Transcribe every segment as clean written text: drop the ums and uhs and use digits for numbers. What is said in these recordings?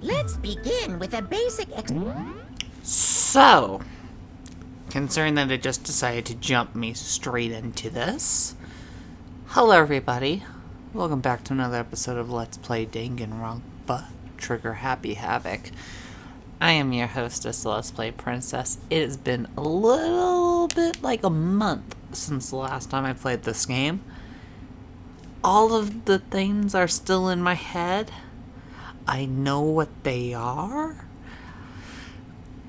Let's begin with a basic So, considering that it just decided to jump me straight into this, hello everybody, welcome back to another episode of Let's Play Danganronpa Trigger Happy Havoc. I am your hostess, TheLetsPlayPrincess. It has been a little bit like a month since the last time I played this game. All of the things are still in my head. I know what they are.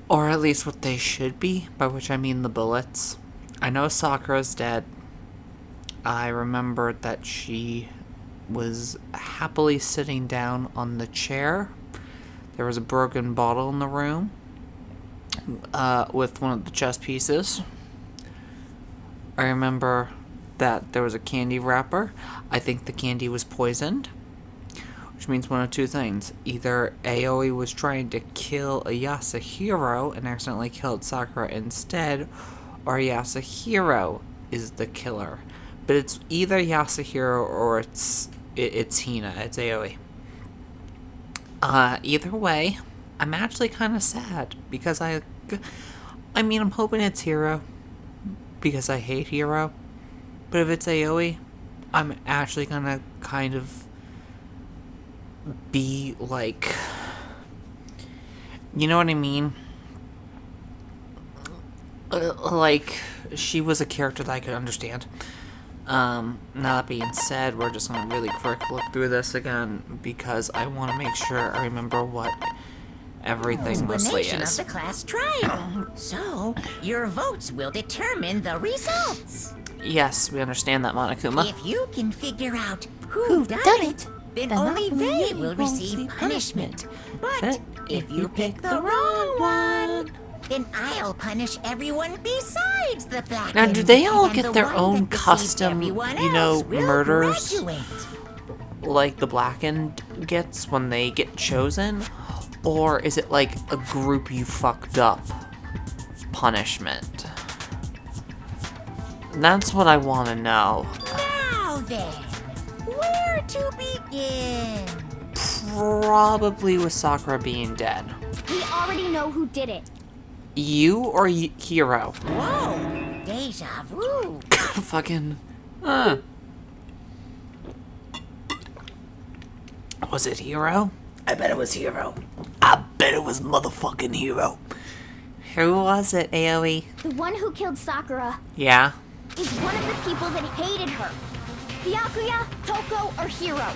Or at least what they should be, by which I mean the bullets. I know Sakura's dead. I remember that she was happily sitting down on the chair. There was a broken bottle in the room with one of the chess pieces. I remember that there was a candy wrapper. I think the candy was poisoned, which means one of two things. Either Aoi was trying to kill a Yasuhiro and accidentally killed Sakura instead, or Yasuhiro is the killer. But it's either Yasuhiro or it's Hina, it's Aoi. Either way, I'm actually kind of sad, because I mean, I'm hoping it's Hiro, because I hate Hiro, but if it's Aoi, I'm actually gonna kind of be like, you know what I mean? Like, she was a character that I could understand. Now that being said, we're just gonna really quick look through this again because I want to make sure I remember what everything mostly is. Of the class trial. So, your votes will determine the results. Yes, we understand that, Monokuma. If you can figure out who done it, then only they will receive punishment. But if you pick the wrong one, then I'll punish everyone besides the black. Now, do they all get their own custom, murders? Like the Blackened gets when they get chosen? Or is it like a group you fucked up punishment? That's what I want to know. Now then, where to begin? Probably with Sakura being dead. We already know who did it. You or Hiro? Whoa, deja vu. Fucking, Was it Hiro? I bet it was Hiro. I bet it was motherfucking Hiro. Who was it, Aoi? The one who killed Sakura Yeah? is one of the people that hated her. Byakuya, Toko, or Hiro.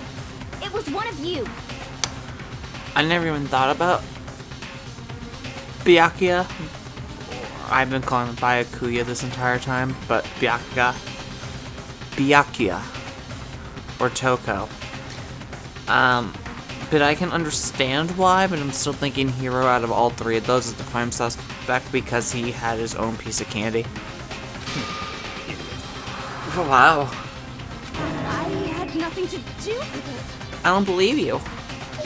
It was one of you. I never even thought about Byakuya. I've been calling him Byakuya this entire time, but Byakuya. Or Toko. But I can understand why, but I'm still thinking Hiro out of all three of those is the prime suspect because he had his own piece of candy. Wow. I had nothing to do with it. I don't believe you.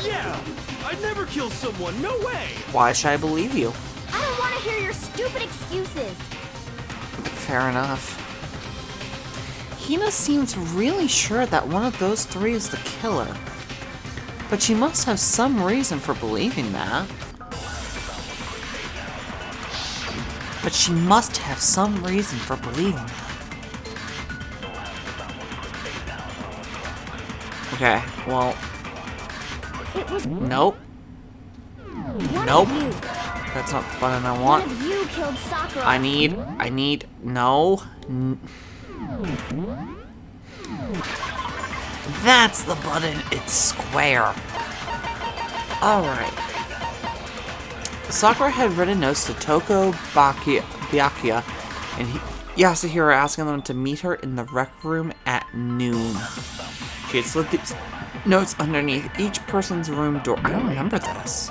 Yeah! I'd never kill someone, no way! Why should I believe you? I don't want to hear your stupid excuses. Fair enough. Hina seems really sure that one of those three is the killer. But she must have some reason for believing that. Okay, well... It was Nope. one Nope. of you. That's not the button I One want. of you killed Sakura. No. That's the button, it's square. Alright. Sakura had written notes to Toko, Byakuya, and Yasuhiro asking them to meet her in the rec room at noon. She had slipped these notes underneath each person's room door. I don't remember this.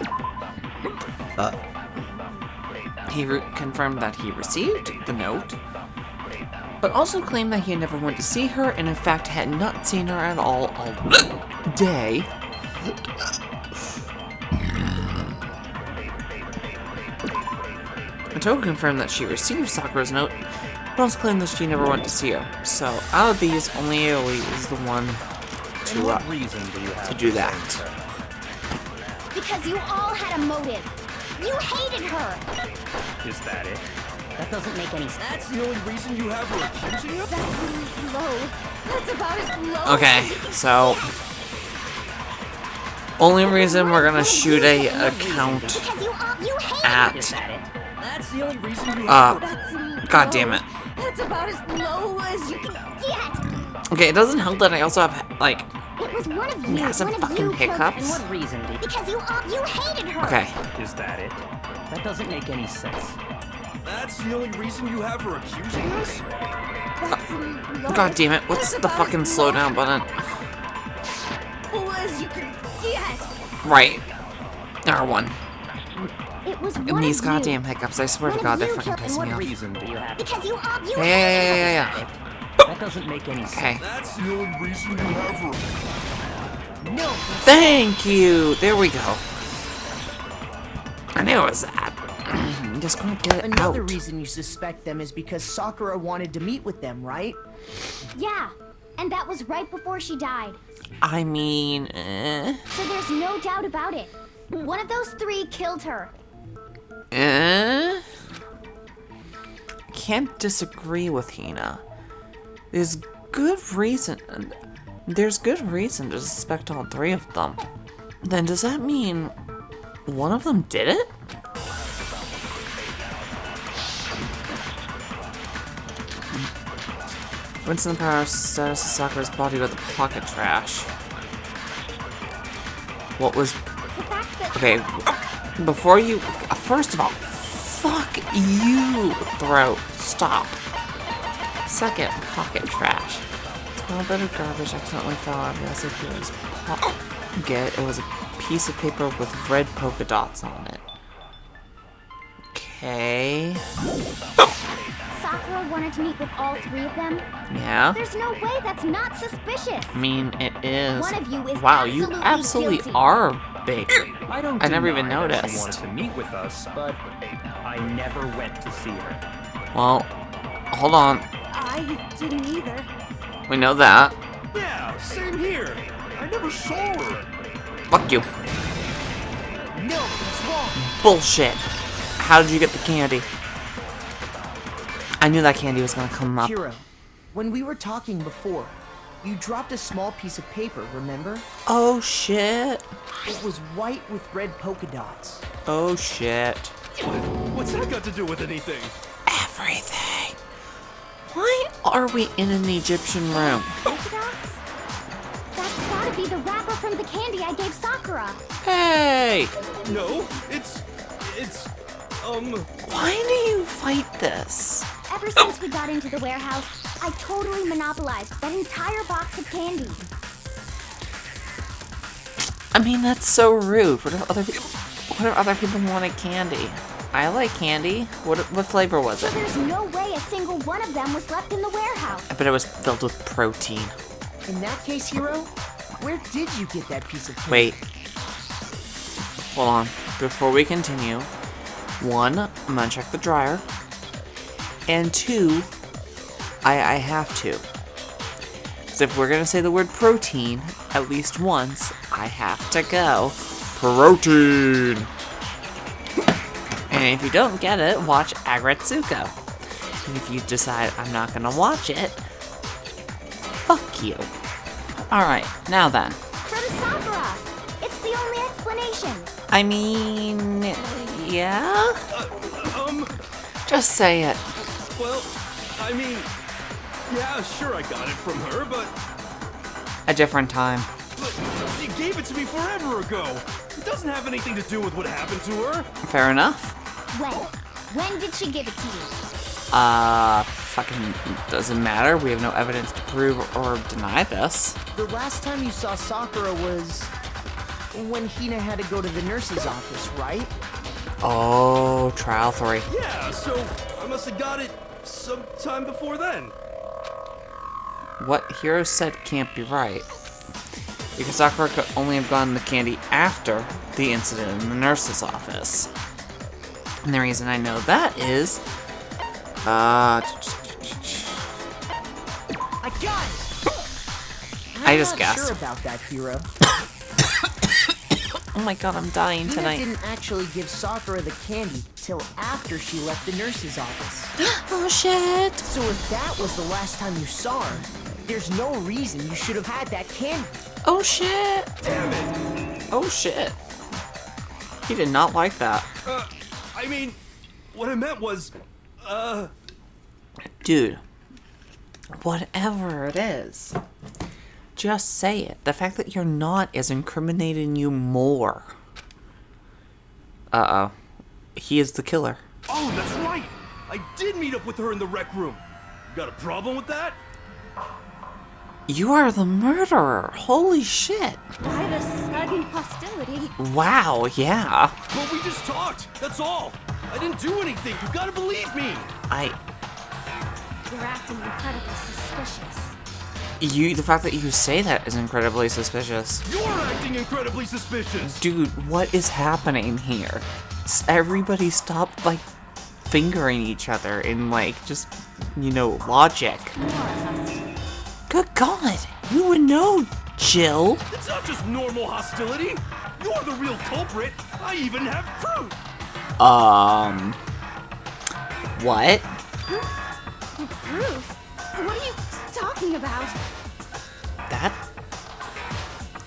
He confirmed that he received the note, but also claimed that he had never went to see her, and in fact had not seen her at all day. Toko confirmed that she received Sakura's note, but also claimed that she never went to see her. So, out of these, only Aoi is the one to do that. Because you all had a motive. You hated her. Is that it? That doesn't make any sense. That's the only reason you have her accusing you? That's low. That's about as low. Okay, so only reason we're gonna shoot a account Because you hated her. at Is that it? That's the only reason you have her. That's God low. damn it. That's about as low as you can get. Okay, it doesn't help that I also have like It was one of you. massive one of fucking you killed- hiccups. And what reason did Because you hated her. Okay. Is that it? That doesn't make any sense. That's the only reason you have her accusing us? That's low. God damn it, what's the fucking slow down button? Low as you can get. Right. R1. It was And one these of you. goddamn hiccups, I swear to One God, of they're you fucking killed- pissing me What off. reason do you have? Because you Yeah, yeah. That doesn't make any sense. Okay. That's the only reason you have her. No. Thank you! There we go. I knew it was that. I'm just gonna get it Another out. reason you suspect them is because Sakura wanted to meet with them, right? Yeah, and that was right before she died. I mean, So there's no doubt about it. One of those three killed her. Can't disagree with Hina. There's good reason to suspect all three of them. Then does that mean one of them did it? Winston Power status of Sakura's body with the pocket trash. What was... The fact that Okay, before you... First of all, fuck you, throat. Stop. Second, pocket trash. Small bit of garbage accidentally fell out of the SAP's pocket. It was a piece of paper with red polka dots on it. Okay. Sakura wanted to meet with all three of them, Yeah. there's no way that's not suspicious. I mean, it is. One of you is Wow, you absolutely absolutely guilty. are big. I don't I never even deny that noticed. She wanted to meet with us, but I never went to see her. Well, hold on. I didn't either. We know that. Yeah, same here. I never saw her. Fuck you. No, that's wrong. Bullshit. How did you get the candy? I knew that candy was gonna come up. Hiro, when we were talking before, you dropped a small piece of paper, remember? Oh shit. It was white with red polka dots. Oh shit. What's that got to do with anything? Everything. Why are we in an Egyptian room? Polka dots? That's gotta be the wrapper from the candy I gave Sakura. Hey! No, it's, Why do you fight this? Ever since we got into the warehouse, I totally monopolized that entire box of candy. I mean, that's so rude. What if other people wanted candy? I like candy. What flavor was So it? there's no way a single one of them was left in the warehouse. I bet it was filled with protein. In that case, Hiro, where did you get that piece of paper? Wait. Hold on. Before we continue, one, I'm gonna check the dryer. And two, I have to. So if we're gonna say the word protein at least once, I have to go protein. And if you don't get it, watch Agretsuko. And if you decide I'm not gonna watch it, fuck you. Alright, now then. From Sakura! It's the only explanation. I mean, yeah? Just say it. well, I mean, yeah, sure I got it from her, but A different time. she gave it to me forever ago. It doesn't have anything to do with what happened to her. Fair enough. When? When did she give it to you? Fucking doesn't matter. We have no evidence to prove or deny this. The last time you saw Sakura was when Hina had to go to the nurse's office, right? Oh, trial 3. Yeah, so I must have got it sometime before then. What Hiro said can't be right. Because Sakura could only have gotten the candy after the incident in the nurse's office. And the reason I know that is... I got it! I just I'm not guessed. sure about that, Hiro. Oh my god, I'm dying Hina tonight. didn't actually give Sakura the candy till after she left the nurse's office. Oh shit! So if that was the last time you saw her, there's no reason you should have had that candy. Oh shit! Damn it! Oh shit! He did not like that. I mean, what I meant was, Dude, whatever it is, just say it. The fact that you're not is incriminating you more. Uh-oh. He is the killer. oh, that's right! I did meet up with her in the rec room. You got a problem with that? You are the murderer. Holy shit. Why the sudden hostility? Wow, yeah. Well, we just talked, that's all. I didn't do anything, you gotta believe me! You're acting incredibly suspicious. The fact that you say that is incredibly suspicious. You're acting incredibly suspicious! Dude, what is happening here? Everybody stop, like, fingering each other in, like, just, you know, logic. Good God, you would know, Jill. It's not just normal hostility! You're the real culprit! I even have proof! What? Proof? What are you talking about?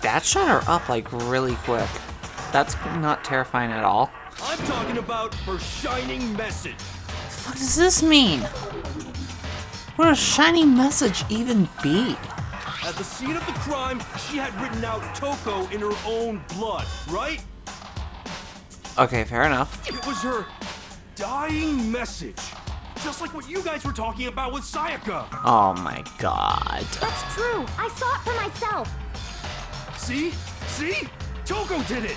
That shut her up, like, really quick. That's not terrifying at all. I'm talking about her shining message. What does this mean? What would a shiny message even be? At the scene of the crime, she had written out Toko in her own blood, right? Okay, fair enough. It was her dying message. Just like what you guys were talking about with Sayaka. Oh my god. That's true. I saw it for myself. See? See? Toko did it!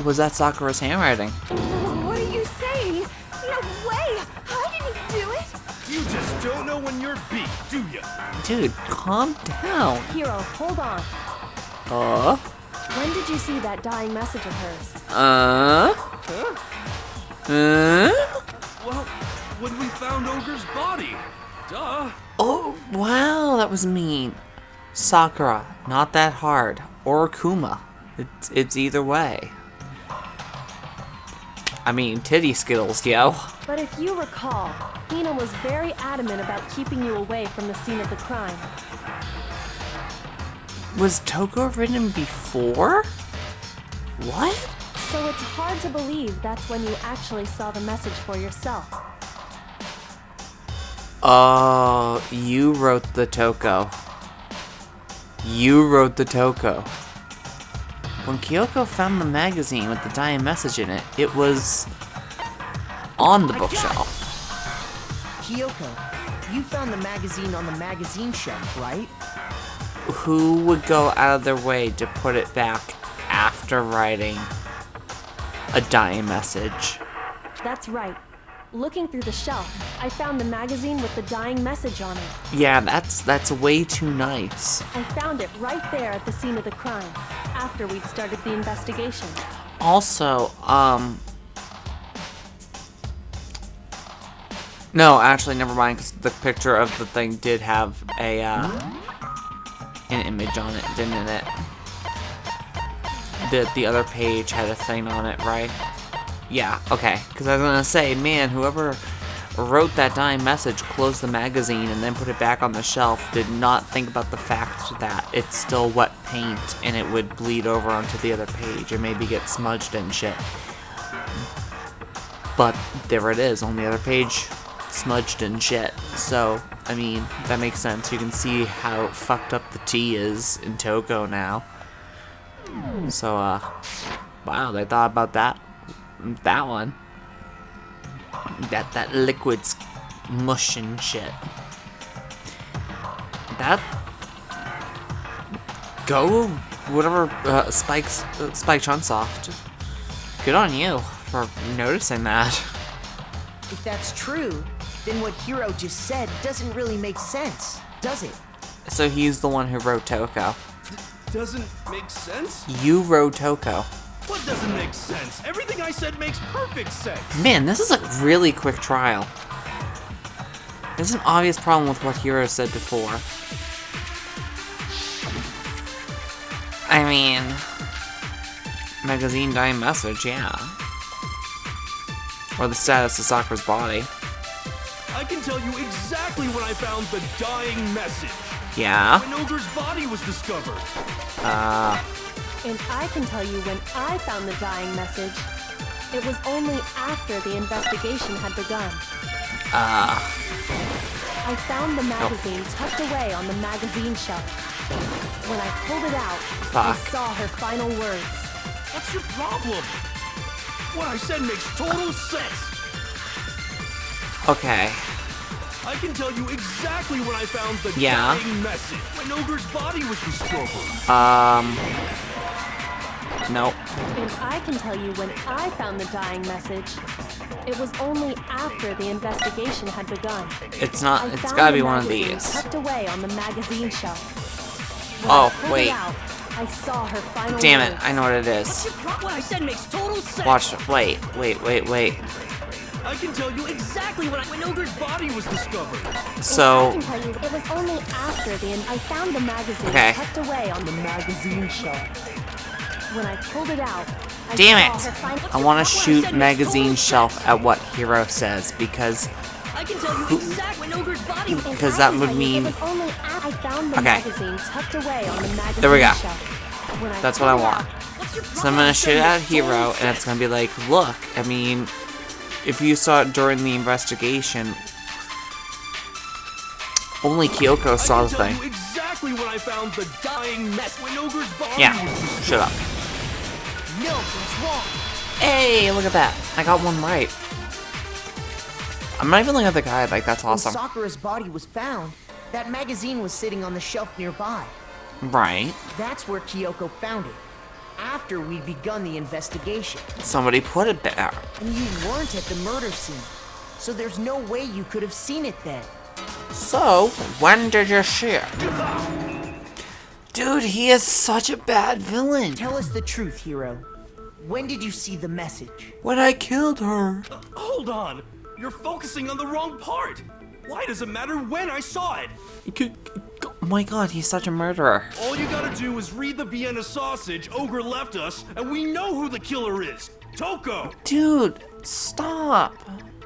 Was that Sakura's handwriting? What are you saying? No way! I didn't do it! You just don't know when you're beat, do ya? Dude, calm down. Hero, hold on. When did you see that dying message of hers? Well, when we found Ogre's body. Duh. Oh, wow, that was mean. Sakura, not that hard. Or Kuma. It's either way. I mean, titty skittles, yo. But if you recall, Hina was very adamant about keeping you away from the scene of the crime. Was Toko written before? What? So it's hard to believe that's when you actually saw the message for yourself. Oh, you wrote the Toko. You wrote the Toko. When Kyoko found the magazine with the dying message in it, it was on the bookshelf. Kyoko, you found the magazine on the magazine shelf, right? Who would go out of their way to put it back after writing a dying message? That's right. Looking through the shelf, I found the magazine with the dying message on it. Yeah, that's way too nice. I found it right there at the scene of the crime, after we'd started the investigation. Also, no, actually, never mind, because the picture of the thing did have a, an image on it, didn't it? The other page had a thing on it, right? Yeah, okay, because I was gonna say, man, whoever wrote that dying message, closed the magazine, and then put it back on the shelf, did not think about the fact that it's still wet paint, and it would bleed over onto the other page, or maybe get smudged and shit. But there it is, on the other page, smudged and shit. So, I mean, that makes sense. You can see how fucked up the tea is in Toko now. So, wow, they thought about that one. That liquid's mush and shit. That go whatever Spike Chunsoft. Good on you for noticing that. If that's true, then what Hiro just said doesn't really make sense, does it? So he's the one who wrote Toko. Doesn't make sense? You wrote Toko. What doesn't make sense? Everything I said makes perfect sense. Man, this is a really quick trial. There's an obvious problem with what Hiro said before. I mean, magazine dying message, yeah. Or the status of Sakura's body. I can tell you exactly when I found the dying message. Yeah? When Ogre's body was discovered. And I can tell you when I found the dying message. It was only after the investigation had begun. I found the magazine tucked away on the magazine shelf. When I pulled it out, I saw her final words. What's your problem? What I said makes total sense. Okay. I can tell you exactly when I found the Yeah. dying message. When Ogre's body was discovered. Nope. And I can tell you when I found the dying message. It was only after the investigation had begun. It's not, I it's found gotta the be one of magazine these. tucked away on the magazine shelf. When Oh, I pulled wait. it out, I saw her final Damn it, words. I know what it What's is. your problem? What I said makes total sense. Watch, wait. I can tell you exactly when Ogre's body was discovered. I So, can tell you, it was only after I found the magazine Okay. tucked away on the magazine shelf. When I pulled it out, I damn saw it! her final. I want to shoot magazine shelf at what Hero says because I can tell you exactly when Ogre's body was And because I that can would tell you, mean it was only I found the Okay. magazine tucked away on the magazine There we go. shelf. When I that's what I pulled it want. out, What's your So I'm problem? gonna I shoot said at makes Hero, total and it's sense. gonna be like, look, I mean, if you saw it during the investigation, only Kyoko saw the I can tell thing. you exactly when I found the dying mess. When Ogre's body Yeah, was discovered. shut up. No, that's wrong. Hey, look at that. I got one right. I'm not even looking at the guide, like, that's awesome. When Sakura's body was found, that magazine was sitting on the shelf nearby. Right. That's where Kyoko found it, after we'd begun the investigation. Somebody put it there. And you weren't at the murder scene, so there's no way you could have seen it then. So, when did you see it? Dude, he is such a bad villain. Tell us the truth, Hero. When did you see the message? When I killed her. Hold on. You're focusing on the wrong part. Why does it matter when I saw it? Oh my god, he's such a murderer. All you gotta do is read the Vienna sausage Ogre left us, and we know who the killer is. Toko! Dude, stop.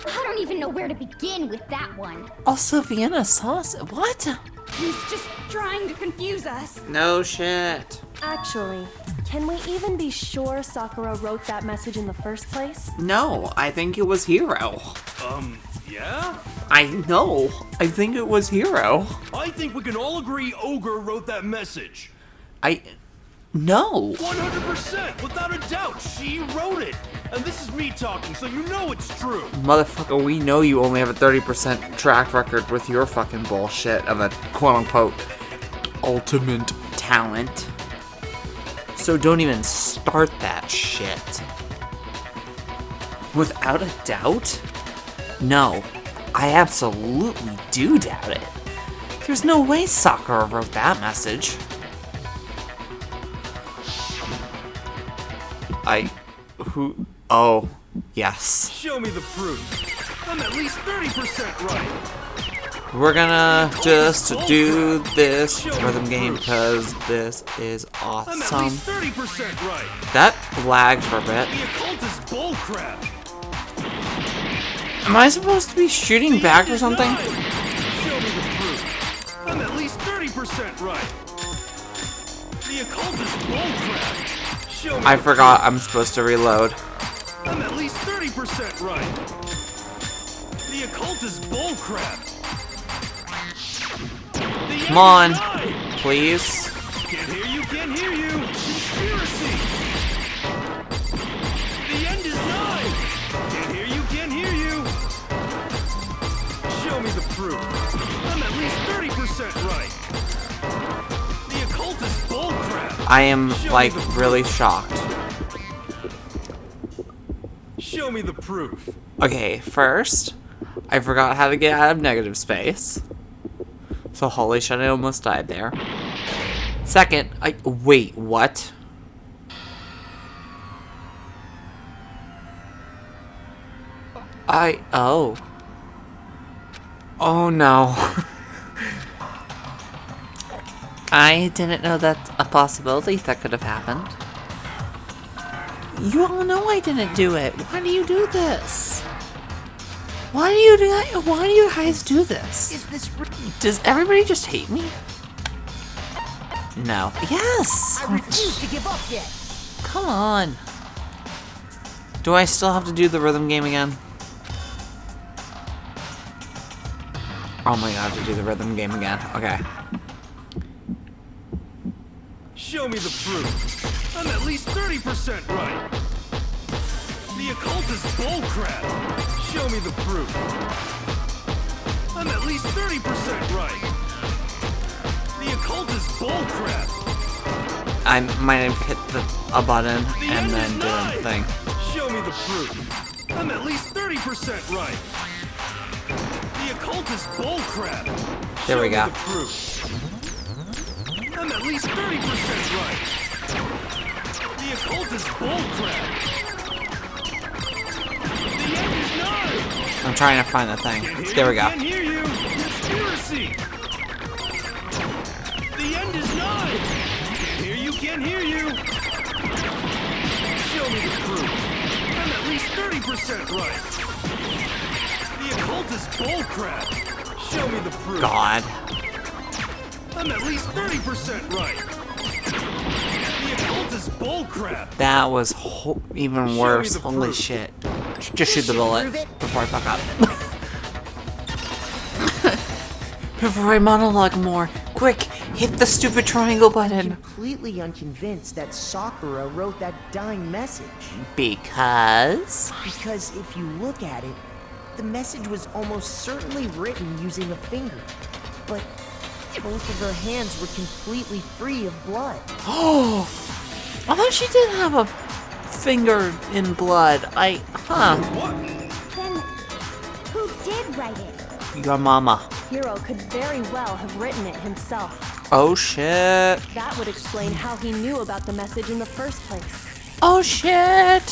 I don't even know where to begin with that one. Also, Vienna sauce. What? He's just trying to confuse us. No shit. Actually, can we even be sure Sakura wrote that message in the first place? No, I think it was Hero. Yeah? I know. I think it was Hero. I think we can all agree Ogre wrote that message. No. 100%, without a doubt, she wrote it. And this is me talking, so you know it's true. Motherfucker, we know you only have a 30% track record with your fucking bullshit of a quote-unquote ultimate talent. So don't even start that shit. Without a doubt? No, I absolutely do doubt it. There's no way Sakura wrote that message. Oh, yes. Show me the proof. I'm at least 30% right. We're gonna just do this rhythm game because this is I'm at awesome. least 30% right. That lagged for a bit. The occult is bullcrap. Am I supposed to be shooting back or something? Show me the proof. I'm at least 30% right. The occult is bullcrap. Show me I the forgot I'm supposed to reload. proof. I'm at least 30% right. The occult is bullcrap. The Come on, end is nigh. please. Can't hear you, can't hear you. Conspiracy. The end is nigh. Can't hear you, can't hear you. Show me the proof. I'm at least 30% right. The occult is bullcrap. I am, like, really shocked. Show me the proof. Okay, first, I forgot how to get out of negative space. So holy shit, I almost died there. Second, wait, what? Oh. Oh no. I didn't know that's a possibility that could have happened. You all know I didn't do it. Why do you do this? Why do you do that? Why do you guys do this? Is this real? Does everybody just hate me? No. Yes! I refuse to give up yet. Come on. Do I still have to do the rhythm game again? Oh my god, I have to do the rhythm game again. Okay. Show me the proof. I'm at least 30% right. The occult is bullcrap. Show me the proof. I'm at least 30% right. The occult is bullcrap. I might have hit a button The and end then is did a nigh. thing. Show me the proof. I'm at least 30% right. The occult is bullcrap. There we Show me go. the proof. I'm at least 30% right. The occult is bullcrap. The end is nigh. I'm trying to find the thing. Can't hear There we you, go. Can't hear you. Conspiracy. The end is nigh. Can't hear you. Can't hear you. Show me the proof. I'm at least 30% right. The occult is bullcrap. Show me the proof. God. I'm at least 30% right. The occult is bullcrap. That was even me worse. the Holy proof. shit. Just shoot the bullet prove it. before I fuck up. Before I monologue more. Quick, hit the stupid triangle button. Completely unconvinced that Sakura wrote that dying message. Because... Because if you look at it, the message was almost certainly written using a finger. But both of her hands were completely free of blood. Oh! I thought she did have a finger in blood. Huh. Then, who did write it? Your mama. Hiro could very well have written it himself. Oh shit. That would explain how he knew about the message in the first place. Oh shit.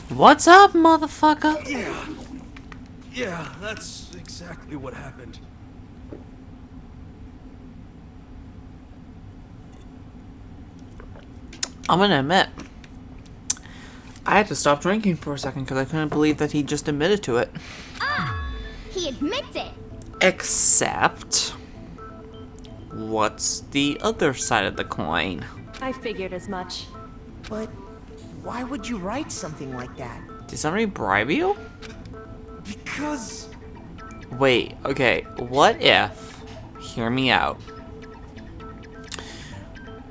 What's up, motherfucker? Yeah, that's exactly what happened. I'm gonna admit, I had to stop drinking for a second because I couldn't believe that he just admitted to it. He admits it. Except, what's the other side of the coin? I figured as much. But why would you write something like that? Did somebody bribe you? Because Wait, okay, what if, hear me out.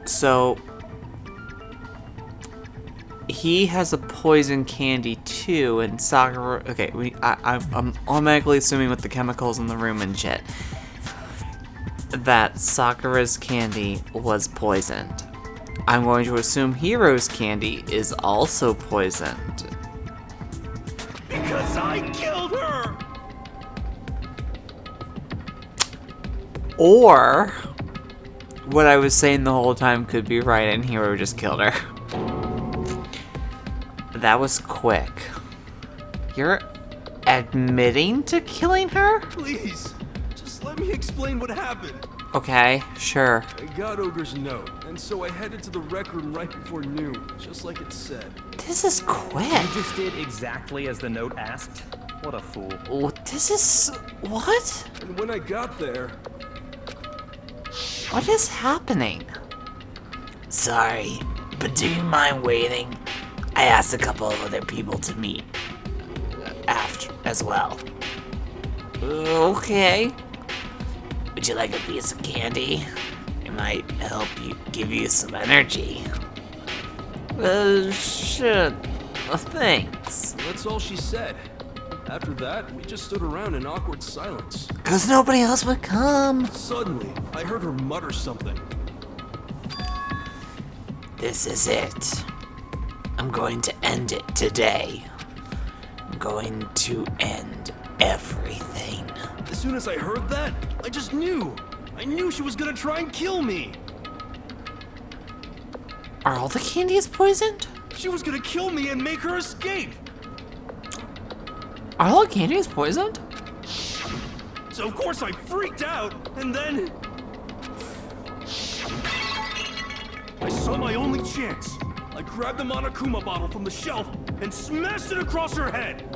So, he has a poison candy too, and Sakura, okay, I'm automatically assuming with the chemicals in the room and shit, that Sakura's candy was poisoned. I'm going to assume Hiro's candy is also poisoned. because I killed her. Or, what I was saying the whole time could be right and Hiro just killed her. That was quick. You're admitting to killing her? Please, just let me explain what happened. Okay, sure. I got Ogre's note, and so I headed to the rec room right before noon, just like it said. This is quick. You just did exactly as the note asked? What a fool. This is... what? And when I got there, What is happening? Sorry, but do you mind waiting? I asked a couple of other people to meet after as well. Okay. Would you like a piece of candy? It might help you, give you some energy. Shit. Thanks. that's all she said. After that, we just stood around in awkward silence. Because nobody else would come. Suddenly, I heard her mutter something. This is it. I'm going to end it today. I'm going to end everything. As soon as I heard that, I just knew. I knew she was gonna try and kill me. Are all the candies poisoned? She was gonna kill me and make her escape. Are all the candies poisoned? So of course I freaked out, and then I saw my only chance. I I grabbed the Monokuma bottle from the shelf and smashed it across her head.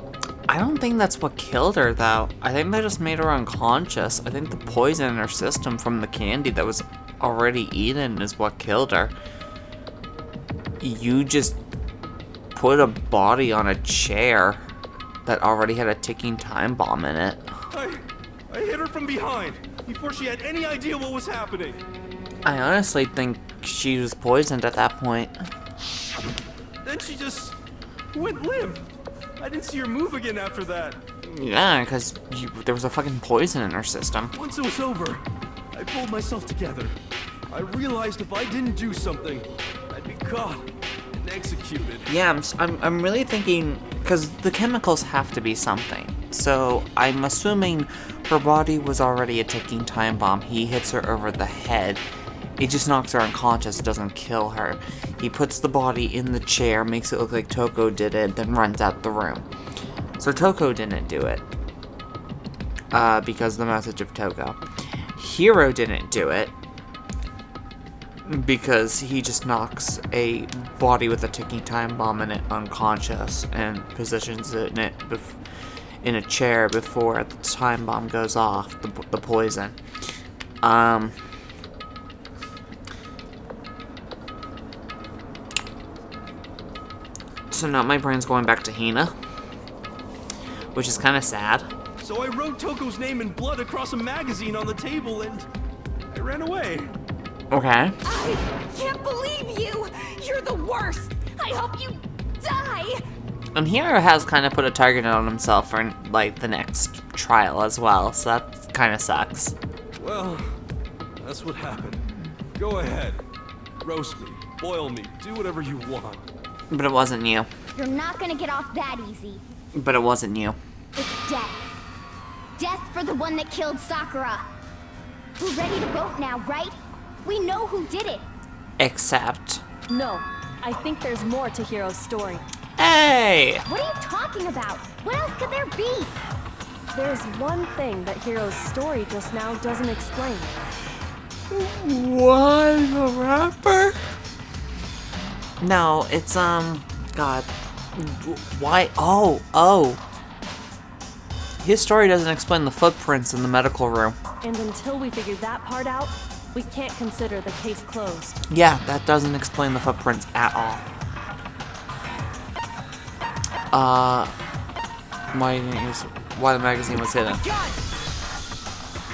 I don't think that's what killed her, though. I think they just made her unconscious. I think the poison in her system from the candy that was already eaten is what killed her. You just put a body on a chair that already had a ticking time bomb in it. I hit her from behind before she had any idea what was happening. I honestly think she was poisoned at that point. Then she just went limp. I didn't see her move again after that. Yeah, because there was a fucking poison in her system. Once it was over, I pulled myself together. I realized if I didn't do something, I'd be caught and executed. Yeah, I'm really thinking, because the chemicals have to be something. So I'm assuming her body was already a ticking time bomb. He hits her over the head. It just knocks her unconscious, doesn't kill her. He puts the body in the chair, makes it look like Toko did it, then runs out the room. So Toko didn't do it. Because of the message of Toko. Hiro didn't do it. Because he just knocks a body with a ticking time bomb in it unconscious and positions it in a chair before the time bomb goes off, the poison. So now my brain's going back to Hina, which is kind of sad. So I wrote Toko's name in blood across a magazine on the table and I ran away. Okay. I can't believe you! You're the worst! I hope you die! And Hiro has kind of put a target on himself for, like, the next trial as well, so that kind of sucks. Well, that's what happened. Go ahead. Roast me, boil me, do whatever you want. But it wasn't you. You're not gonna get off that easy. But it wasn't you. It's death. Death for the one that killed Sakura. We're ready to vote now, right? We know who did it. Except... No, I think there's more to Hiro's story. Hey! What are you talking about? What else could there be? There's one thing that Hiro's story just now doesn't explain. What? The rapper? No, it's, God. Why? Oh. His story doesn't explain the footprints in the medical room. And until we figure that part out, we can't consider the case closed. Yeah, that doesn't explain the footprints at all. Why the magazine was hidden.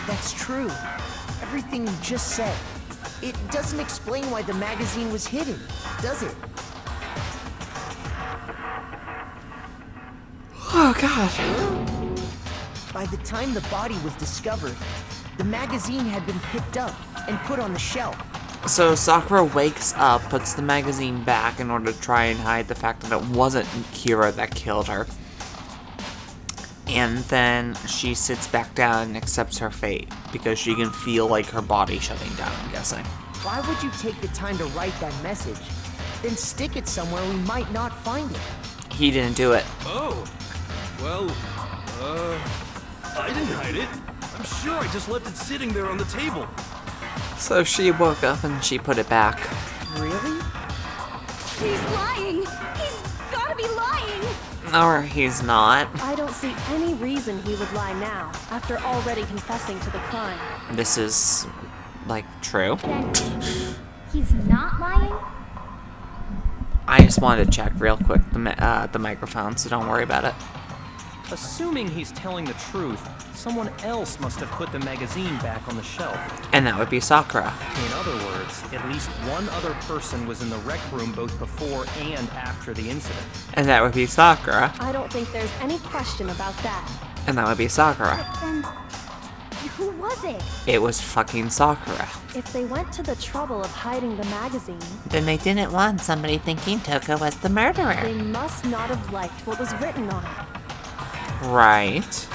That's true. Everything you just said. It doesn't explain why the magazine was hidden, does it? Oh, God. By the time the body was discovered, the magazine had been picked up and put on the shelf. So Sakura wakes up, puts the magazine back in order to try and hide the fact that it wasn't Kira that killed her. And then she sits back down and accepts her fate, because she can feel like her body shutting down, I'm guessing. Why would you take the time to write that message? Then stick it somewhere we might not find it. He didn't do it. Oh. Well, I didn't hide it. I'm sure I just left it sitting there on the table. So she woke up and she put it back. Really? He's lying! He's gotta be lying! Or he's not. I don't see any reason he would lie now, after already confessing to the crime. This is, like, true. Then he's not lying? I just wanted to check real quick the microphone, so don't worry about it. Assuming he's telling the truth, someone else must have put the magazine back on the shelf. And that would be Sakura. In other words, at least one other person was in the rec room both before and after the incident. And that would be Sakura. I don't think there's any question about that. And that would be Sakura. Then who was it? It was fucking Sakura. If they went to the trouble of hiding the magazine, Then they didn't want somebody thinking Toko was the murderer. they must not have liked what was written on it. Right.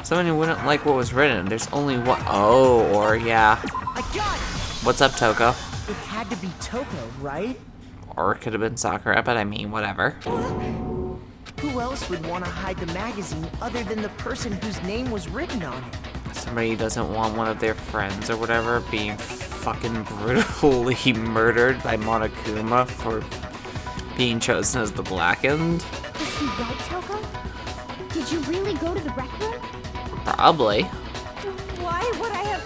Someone who wouldn't like what was written. There's only one. Oh, or yeah. I got it! What's up, Toko? It had to be Toko, right? Or it could have been Sakura, but I mean, whatever. Who else would want to hide the magazine other than the person whose name was written on it? Somebody who doesn't want one of their friends or whatever being fucking brutally murdered by Monokuma for being chosen as the Blackened? Is he right, Toko? Did you really go to the rec room? Probably. Why would I have...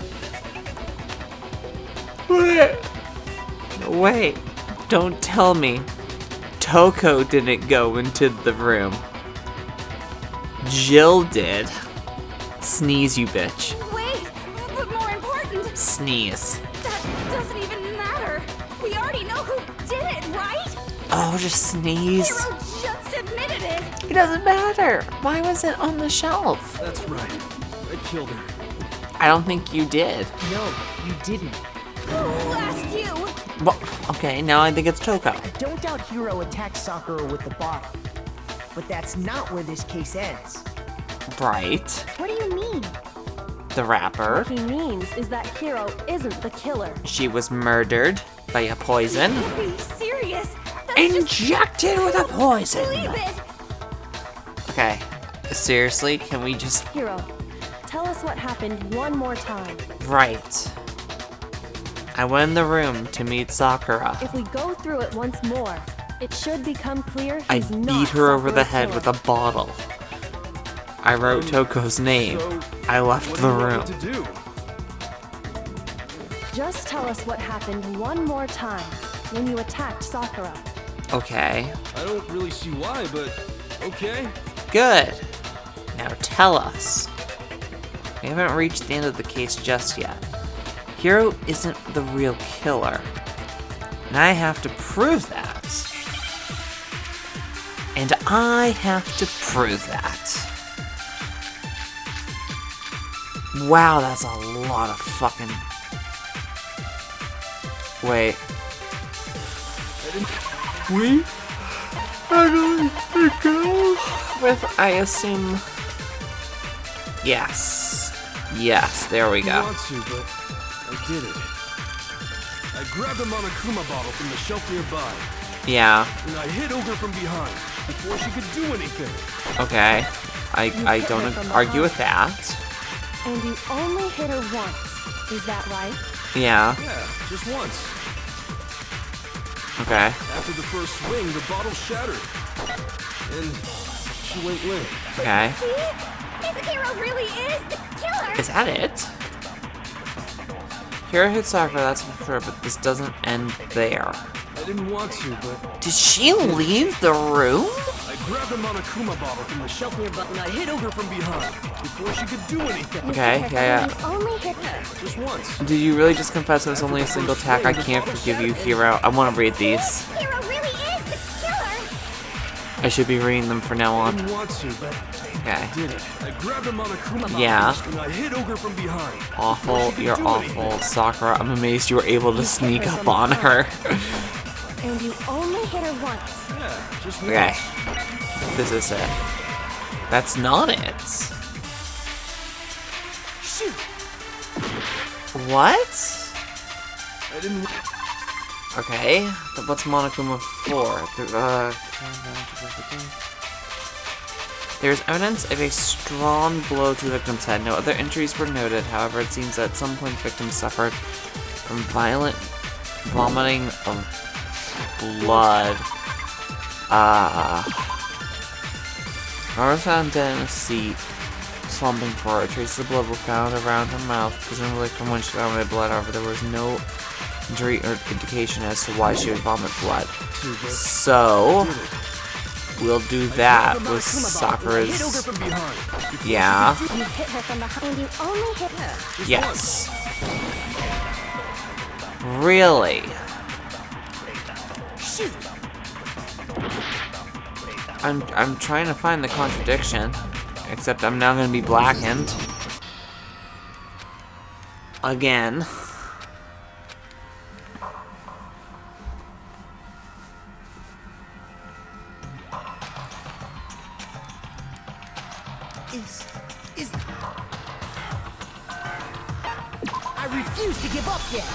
Wait, don't tell me Toko didn't go into the room. Jill did. Sneeze, you bitch. Wait, but more important, Sneeze. that doesn't even matter. We already know who did it, right? Oh, just sneeze. Hero just admitted it. It doesn't matter. Why was it on the shelf? That's right. I killed her. I don't think you did. No, you didn't. Who asked you? Well, okay, now I think it's Toko. I don't doubt Hiro attacked Sakura with the bottle. But that's not where this case ends. Right. What do you mean? The rapper. What he means is that Hiro isn't the killer. She was murdered by a poison. You can't be serious. That's just... Injected with a poison. Believe it. Okay. Seriously, can we just... Hiro, tell us what happened one more time. Right. I went in the room to meet Sakura. If we go through it once more, it should become clear I he's not beat her over the Sakura's head killer. with a bottle. I wrote Toko's name. So, I left what the do you room. want me to do? Just tell us what happened one more time when you attacked Sakura. Okay. I don't really see why, but okay. Good. Now tell us. We haven't reached the end of the case just yet. Hiro isn't the real killer. And I have to prove that. And I have to prove that. Wow, that's a lot of fucking... Wait. We are going to go with, I assume... Yes. Yes, there we I go. want to, but I did it. I grabbed a Monokuma bottle from the shelf nearby, Yeah, and I hit Ogre from behind before she could do anything. okay. I don't argue with that. And you only hit her once. Is that right? Yeah, Yeah, just once. okay. After the first swing, the bottle shattered. And she went limp. Okay. See? This hero really is the killer. Is that it? Hiro hit Sakura, that's for sure, but this doesn't end there. I didn't want to, but Did she leave the room? I grabbed a Monokuma bottle from the shelf nearby, and I hit Ogre from behind before she could do anything. Okay, yeah. You only hit her. Just once. Did you really just confess it was only a single attack? I can't forgive you, Hiro. I want to read these. Hero really is the killer. I should be reading them from now I on. didn't want to, but Okay. I did it. I grabbed a Monokuma bottle Yeah. and I hit Ogre from behind. Awful, you're awful. Sakura, I'm amazed you were able to sneak up on her. And you only hit her once. Yeah, just once. Okay. This is it. That's not it. Shoot! What? I didn't. Okay. What's Monokuma for? There's evidence of a strong blow to the victim's head. No other injuries were noted. However, it seems that at some point the victim suffered from violent vomiting of blood. I was found dead in a seat, slumping forward. Traces of blood were found around her mouth, presumably from when she vomited blood. However, there was no injury or indication as to why she would vomit blood. So, we'll do that with Sakura's. Yeah. You hit her from behind. You only hit her. Yes. Really? Shoot. I'm trying to find the contradiction, except I'm now going to be blackened again. Is... I refuse to give up yet.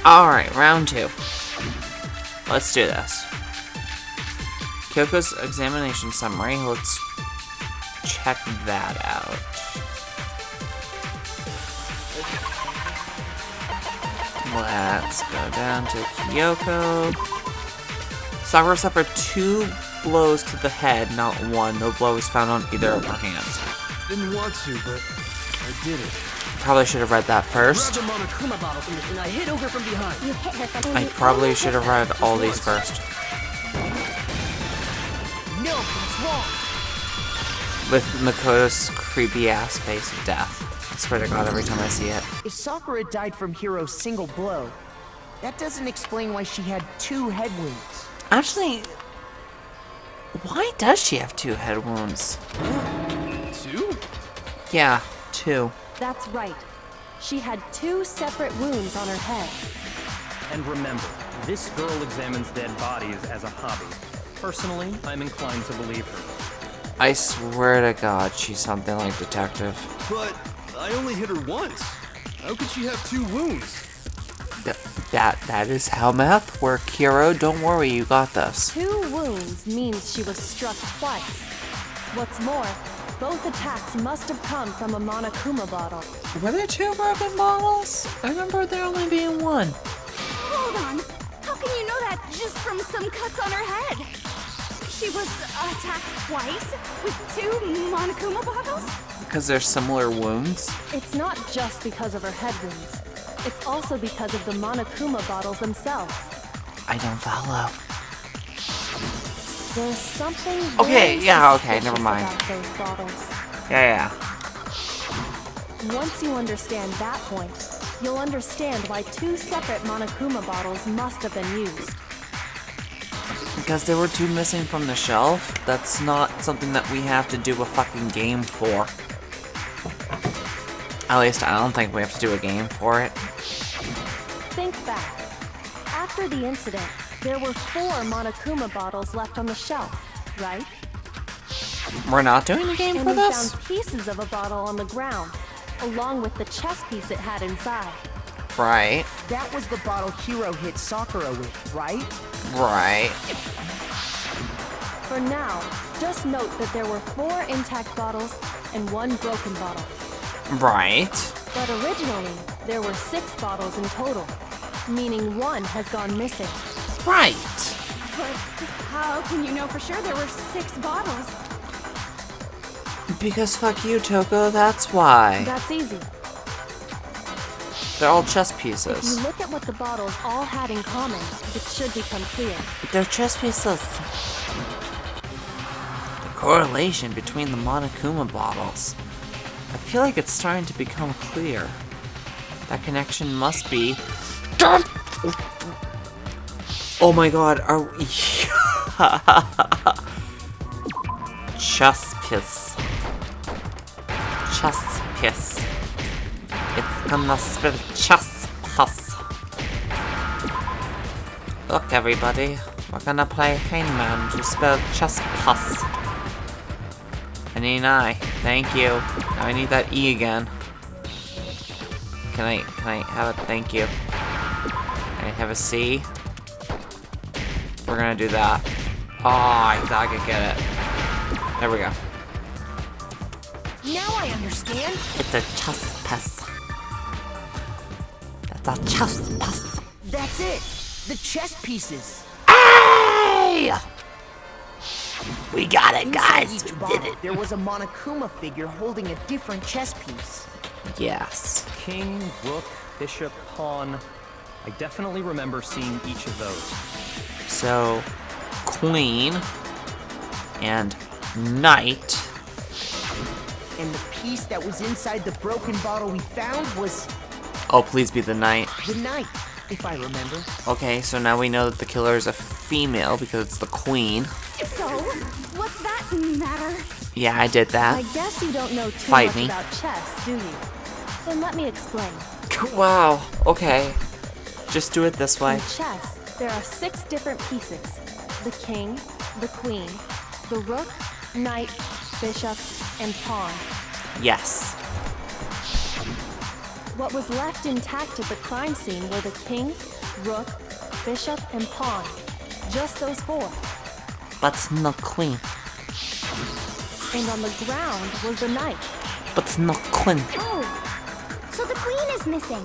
Alright, round 2. Let's do this. Kyoko's examination summary looks check that out. Let's go down to Kyoko. Sakura suffered 2 blows to the head, not 1. No blow was found on either of her hands. Didn't want to, but I did it. Probably should have read that first. Grab the Monokuma bottle and I hit over from behind. You hit her from I probably should have read all these first. No, what's wrong? With Makoto's creepy ass face of death. I swear to God, every time I see it. If Sakura died from Hiro's single blow, that doesn't explain why she had 2 head wounds. Actually, why does she have 2 head wounds? 2? Yeah, 2. That's right. She had 2 separate wounds on her head. And remember, this girl examines dead bodies as a hobby. Personally, I'm inclined to believe her. I swear to God, she's something like Detective. But I only hit her once. How could she have 2 wounds? That is how math works, Hiro. Don't worry, you got this. 2 wounds means she was struck twice. What's more, both attacks must have come from a Monokuma bottle. Were there 2 broken bottles? I remember there only being 1. Hold on. How can you know that just from some cuts on her head? She was attacked twice with 2 Monokuma bottles? Because they're similar wounds? It's not just because of her head wounds. It's also because of the Monokuma bottles themselves. I don't follow. There's something Okay, very yeah, okay, suspicious never mind. about those bottles. Yeah. Once you understand that point, you'll understand why 2 separate Monokuma bottles must have been used. Because there were 2 missing from the shelf? That's not something that we have to do a fucking game for. At least I don't think we have to do a game for it. Think back. After the incident, there were 4 Monokuma bottles left on the shelf, right? We're not doing a game And for we this? found pieces of a bottle on the ground, along with the chess piece it had inside. Right. That was the bottle Hiro hit Sakura with, right? Right. For now, just note that there were 4 intact bottles and 1 broken bottle. Right. But originally, there were 6 bottles in total, meaning 1 has gone missing. Right. But how can you know for sure there were 6 bottles? Because fuck you, Toko, that's why. That's easy. They're all chess If pieces. you look at what the bottles all had in common, it should become clear. They're chess pieces. The correlation between the Monokuma bottles. I feel like it's starting to become clear. That connection must be... Oh my God, are we... Chess piece. Chess piece. It's gonna spell chess piece. Look everybody, we're gonna play hangman to spell chess piece. I need an I. Thank you. Now I need that E again. Can I have it? Thank you. Can I have a C? We're gonna do that. Oh, I thought I could get it. There we go. Now I understand. It's a chess piece. That's a chess piece. That's it. The chess pieces. Hey! We got it, Inside guys. each We bottle, did it. there was a Monokuma figure holding a different chess piece. Yes. King, rook, bishop, pawn. I definitely remember seeing each of those. So, queen and knight. And the piece that was inside the broken bottle we found was Oh, please be the knight. the knight, if I remember. Okay, so now we know that the killer is a female because it's the queen. So, what's that matter? Yeah, I did that. I guess you don't know too Fight much me. about chess, do you? Then let me explain. Wow, okay. Just do it this way. In chess, there are 6 different pieces. The king, the queen, the rook, knight, bishop, and pawn. Yes. What was left intact at the crime scene were the king, rook, bishop, and pawn. Just those 4. That's the queen. And on the ground was the knife. But it's not Clint. Oh, so the queen is missing.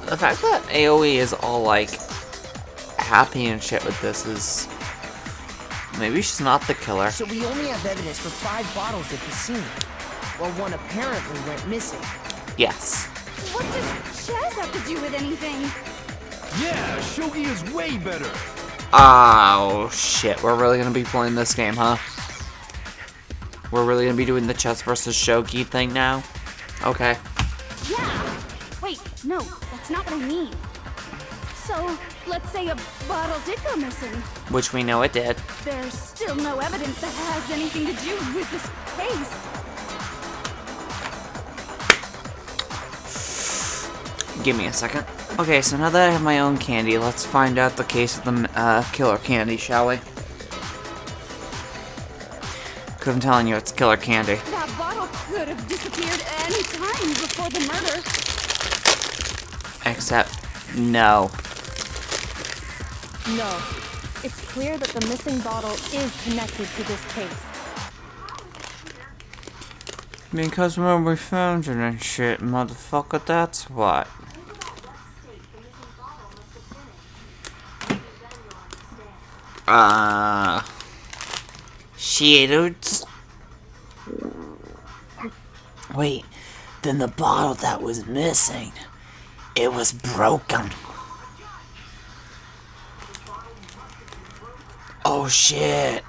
The fact that AoE is all like happy and shit with this is maybe she's not the killer. So we only have evidence for 5 bottles at the scene, while one apparently went missing. Yes. What does Chaz have to do with anything? Yeah, Shogi is way better. Oh shit, we're really gonna be playing this game, huh? We're really gonna be doing the chess versus shogi thing now? Okay. Yeah. Wait, no, that's not what I mean. So, let's say a bottle did go missing. Which we know it did. There's still no evidence that has anything to do with this case. Give me a second. Okay, so now that I have my own candy, let's find out the case of the killer candy, shall we? Because I'm telling you, it's killer candy. That bottle could have disappeared any time before the murder. Except, no. No. It's clear that the missing bottle is connected to this case. Because when we found it and shit, motherfucker, that's what. Shit. Wait, then the bottle that was missing, it was broken. Oh shit.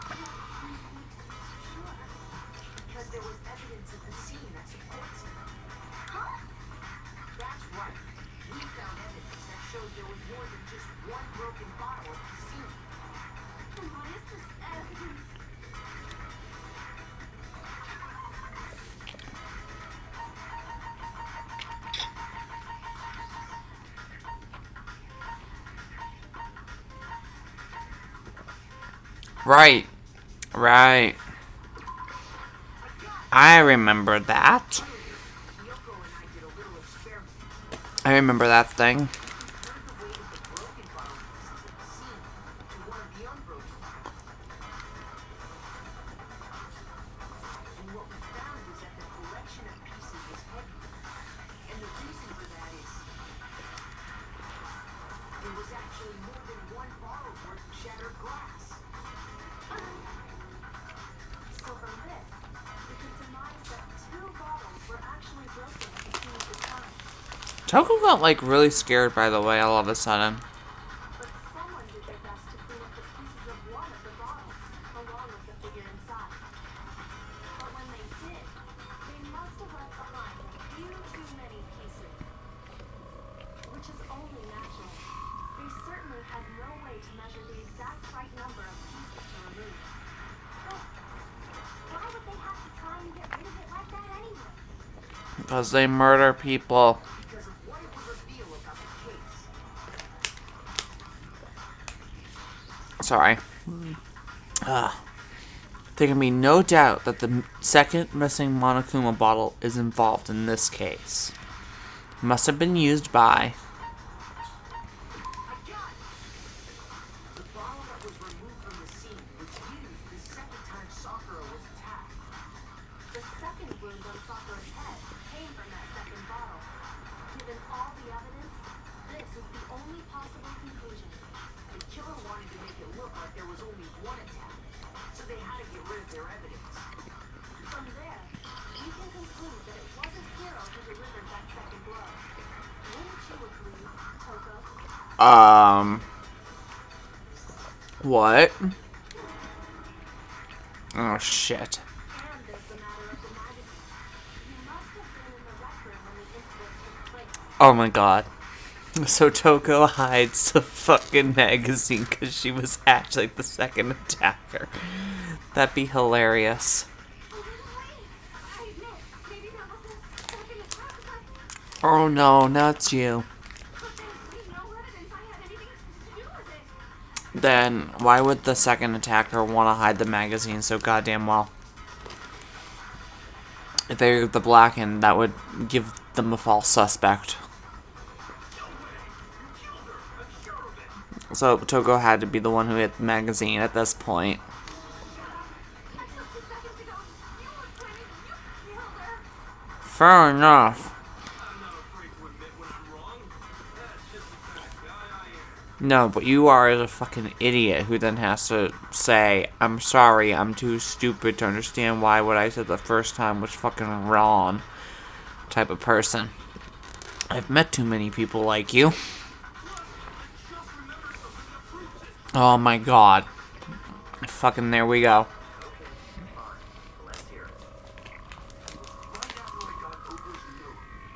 Right. Right. I remember that. I remember that thing. Toko got like really scared by the way all of a sudden. Because they murder people. Sorry. There can be no doubt that the second missing Monokuma bottle is involved in this case. It must have been used by... The bottle that was removed from the scene was used the second time Sakura was attacked. The second wound on Sakura's head came from that second bottle. Given all the evidence, this is the only possible conclusion. The killer wanted to make it look like there was only one attack, so they had to get rid of their evidence. From there, you can conclude that it wasn't Hiro who delivered that second blow. Wouldn't you agree, Toko? What? Oh, shit. And there's the matter of the magazine. You must have been in the rec room when the incident took place. Oh my god. So Toko hides the fucking magazine because she was actually the second attacker. That'd be hilarious. I admit, maybe that wasn't a second attack, but Oh no, not you. there's no evidence I had anything to do with it. Then why would the second attacker want to hide the magazine so goddamn well? If they're the blackened, that would give them a false suspect. So Toko had to be the one who hit the magazine at this point. Just 2 seconds ago, you were Fair enough. No, but you are as a fucking idiot who then has to say, I'm sorry, I'm too stupid to understand why what I said the first time was fucking wrong type of person. I've met too many people like you. Oh my god. Fucking there we go.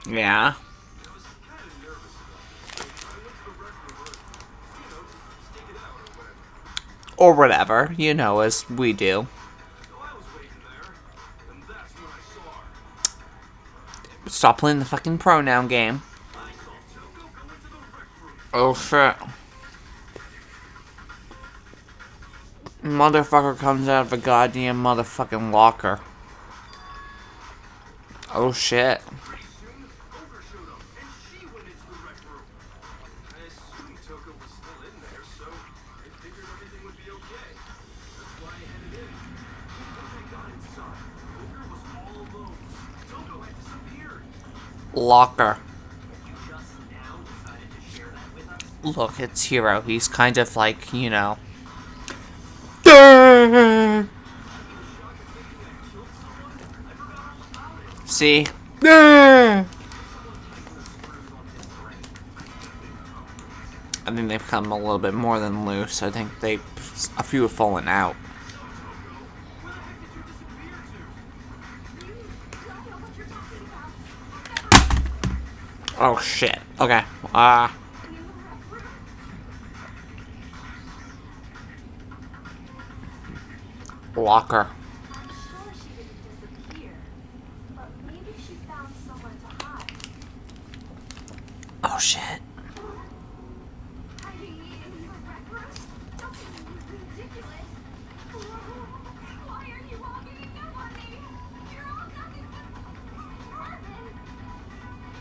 Yeah. Or whatever, you know, as we do. Stop playing the fucking pronoun game. Oh shit. Motherfucker comes out of a goddamn motherfucking locker. Oh shit. Locker. Look, it's Hero. He's kind of like, you know. See? I think they've come a little bit more than loose. I think a few have fallen out. Oh shit. Okay. Locker. Oh shit.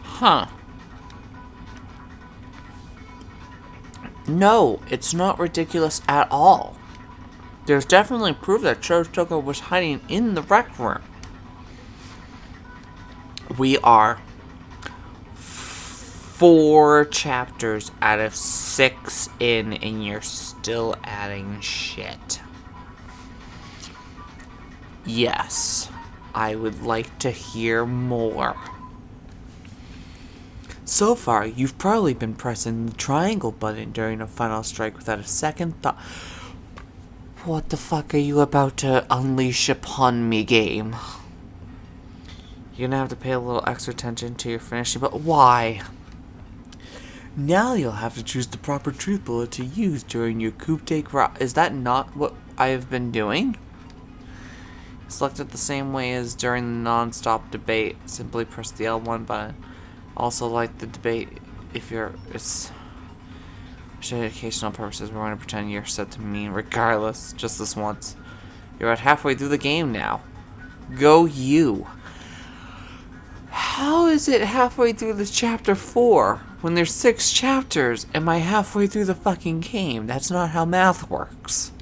Huh. No, it's not ridiculous at all. There's definitely proof that Shotoko was hiding in the rec room. We are 4 chapters out of 6 in, and you're still adding shit. Yes, I would like to hear more. So far, you've probably been pressing the triangle button during a final strike without a second thought. What the fuck are you about to unleash upon me, game? You're gonna have to pay a little extra attention to your finishing, but why? Now you'll have to choose the proper truth bullet to use during your coup de grace. Is that not what I have been doing? Select it the same way as during the non-stop debate. Simply press the L1 button. Also, like the debate, if it's for educational purposes, we're going to pretend you're set to me regardless, just this once. You're at halfway through the game now. Go you. How is it halfway through this chapter 4? When there's 6 chapters, am I halfway through the fucking game? That's not how math works.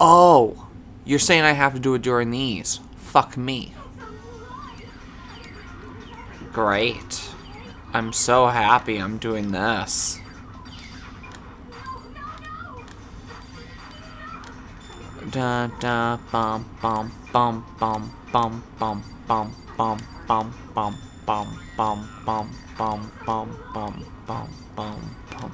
Oh. You're saying I have to do it during these. Fuck me. Great. I'm so happy I'm doing this. Da da bum bum bum bum bum bum bum bum bum bum bum bum bum bum bum bum bum bum bum.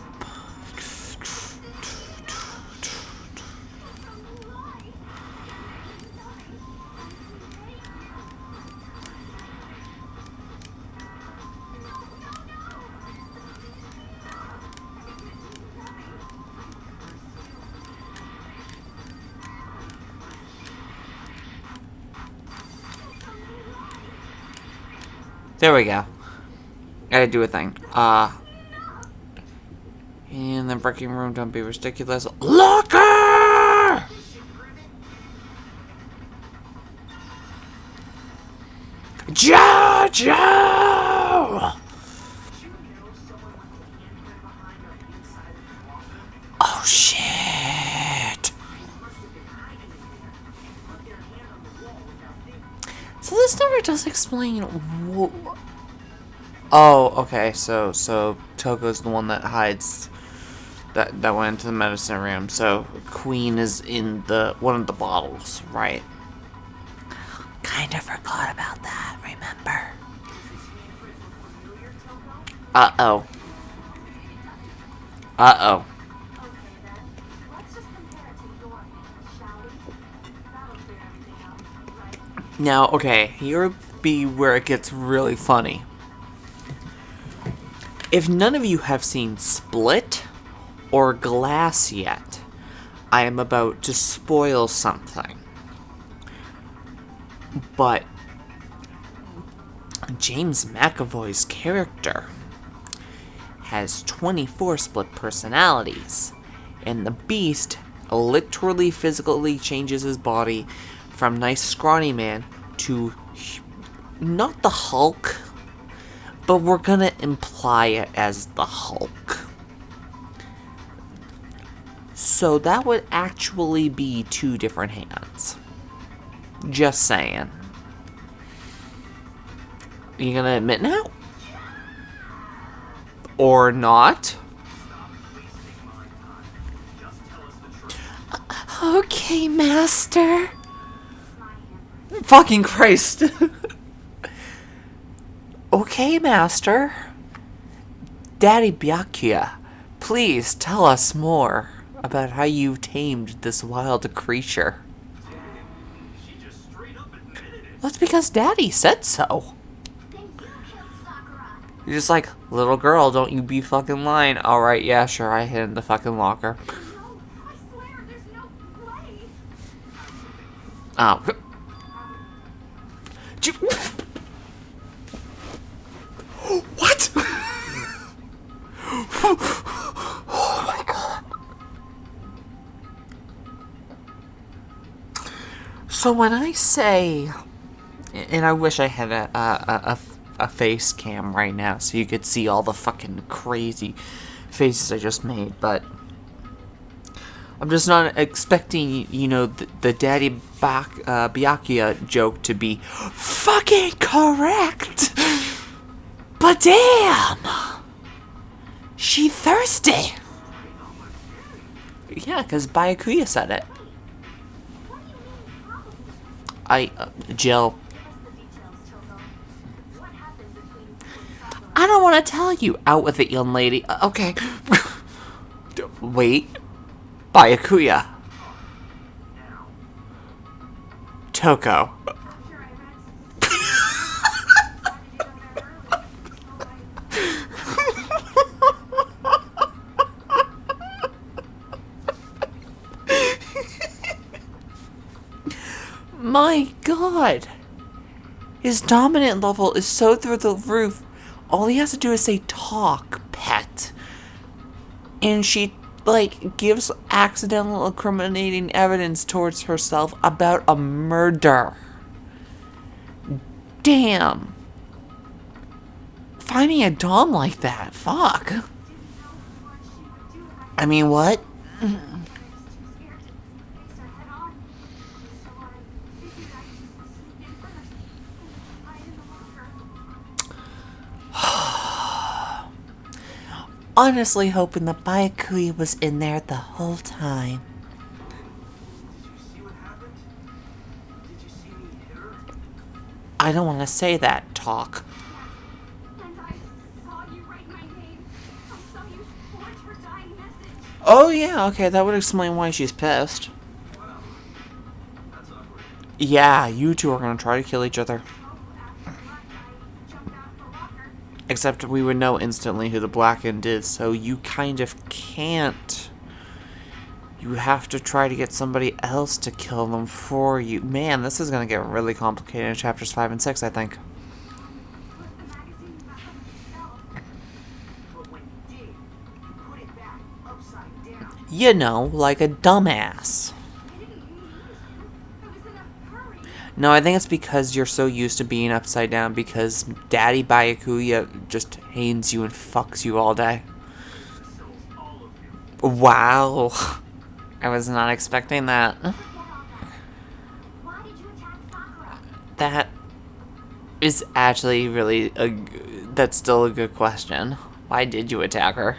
There we go. Gotta do a thing. In the breaking room, don't be ridiculous. Locker! Jojo! Oh shit! So this never does explain. Oh, okay. So Toko's the one that hides. That went into the medicine room. So Queen is in the one of the bottles, right? Kind of forgot about that. Remember? Uh-oh. Uh-oh. Let's just compare it to your hand, shall we? That'll clear everything up, right? Now, okay, here be where it gets really funny. If none of you have seen Split or Glass yet, I am about to spoil something. But James McAvoy's character has 24 split personalities, and the Beast literally physically changes his body from nice scrawny man to not the Hulk, but we're gonna imply it as the Hulk. So that would actually be 2 different hands. Just saying. You gonna admit now? Or not? Okay, Master. Fucking Christ. Okay, Master. Daddy Byakuya, please tell us more about how you tamed this wild creature. That's because Daddy said so. Then you killed Sakura. You're just like, little girl, don't you be fucking lying. Alright, yeah, sure, I hid in the fucking locker. No, I swear, there's no way. Oh. What? Oh my god. So when I say, and I wish I had a face cam right now so you could see all the fucking crazy faces I just made, but I'm just not expecting, you know, the Daddy Byakuya joke to be fucking correct. But damn! She thirsty! Yeah, because Byakuya said it. Jill. I don't want to tell you. Out with it, young lady. Okay. Wait. Byakuya. Toko. My god. His dominant level is so through the roof. All he has to do is say, talk, pet. And she, like, gives accidental incriminating evidence towards herself about a murder. Damn. Finding a dom like that, fuck. I mean, what? Honestly hoping the Byakuya was in there the whole time. I don't want to say that, talk. And I saw you write my name. I saw you forge her dying message. Oh yeah, okay, that would explain why she's pissed. Yeah, you two are gonna try to kill each other. Except we would know instantly who the Blackened is, so you kind of can't. You have to try to get somebody else to kill them for you. Man, this is going to get really complicated in chapters 5 and 6, I think. You know, like a dumbass. No, I think it's because you're so used to being upside down because Daddy Byakuya just hates you and fucks you all day. Wow. I was not expecting that. is actually really that's still a good question. Why did you attack her?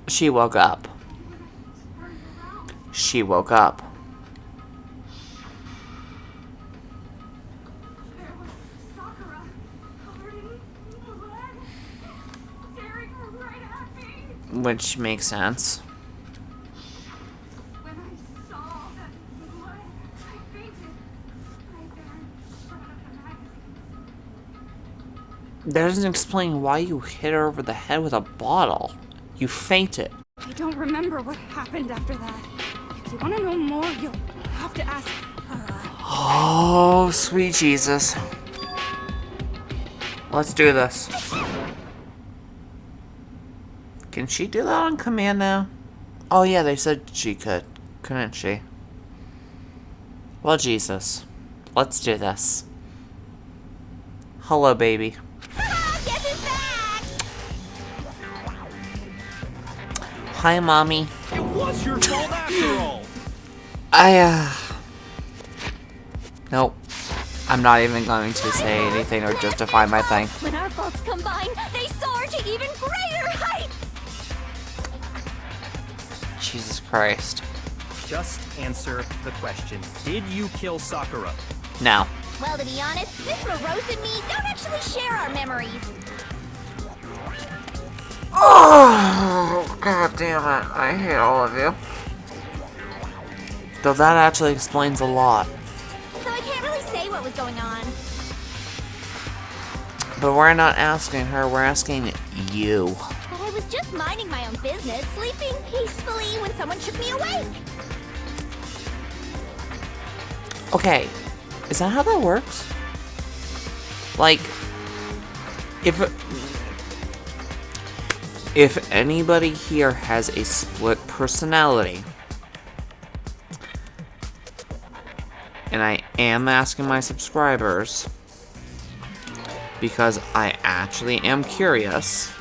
She woke up. She woke up. There was Sakura, covered in blood, staring right at me. Which makes sense. When I saw that blood, I fainted. I ran for one of the magazines. That doesn't explain why you hit her over the head with a bottle. You fainted. I don't remember what happened after that. If you want to know more, you'll have to ask her. Oh, sweet Jesus. Let's do this. Can she do that on command now? Oh yeah, they said she could. Couldn't she? Well, Jesus. Let's do this. Hello, baby. Guess who's back? Hi, Mommy. It was your fault after all. Nope. I'm not even going to say anything or justify my thing. When our faults combine, they soar to even greater heights. Jesus Christ. Just answer the question. Did you kill Sakura? No. Well, to be honest, Miss Morose and me don't actually share our memories. Oh, God damn it. I hate all of you. Though that actually explains a lot. So I can't really say what was going on. But we're not asking her, we're asking you. But I was just minding my own business, sleeping peacefully when someone shook me awake. Okay, is that how that works? Like, if anybody here has a split personality, and I am asking my subscribers, because I actually am curious,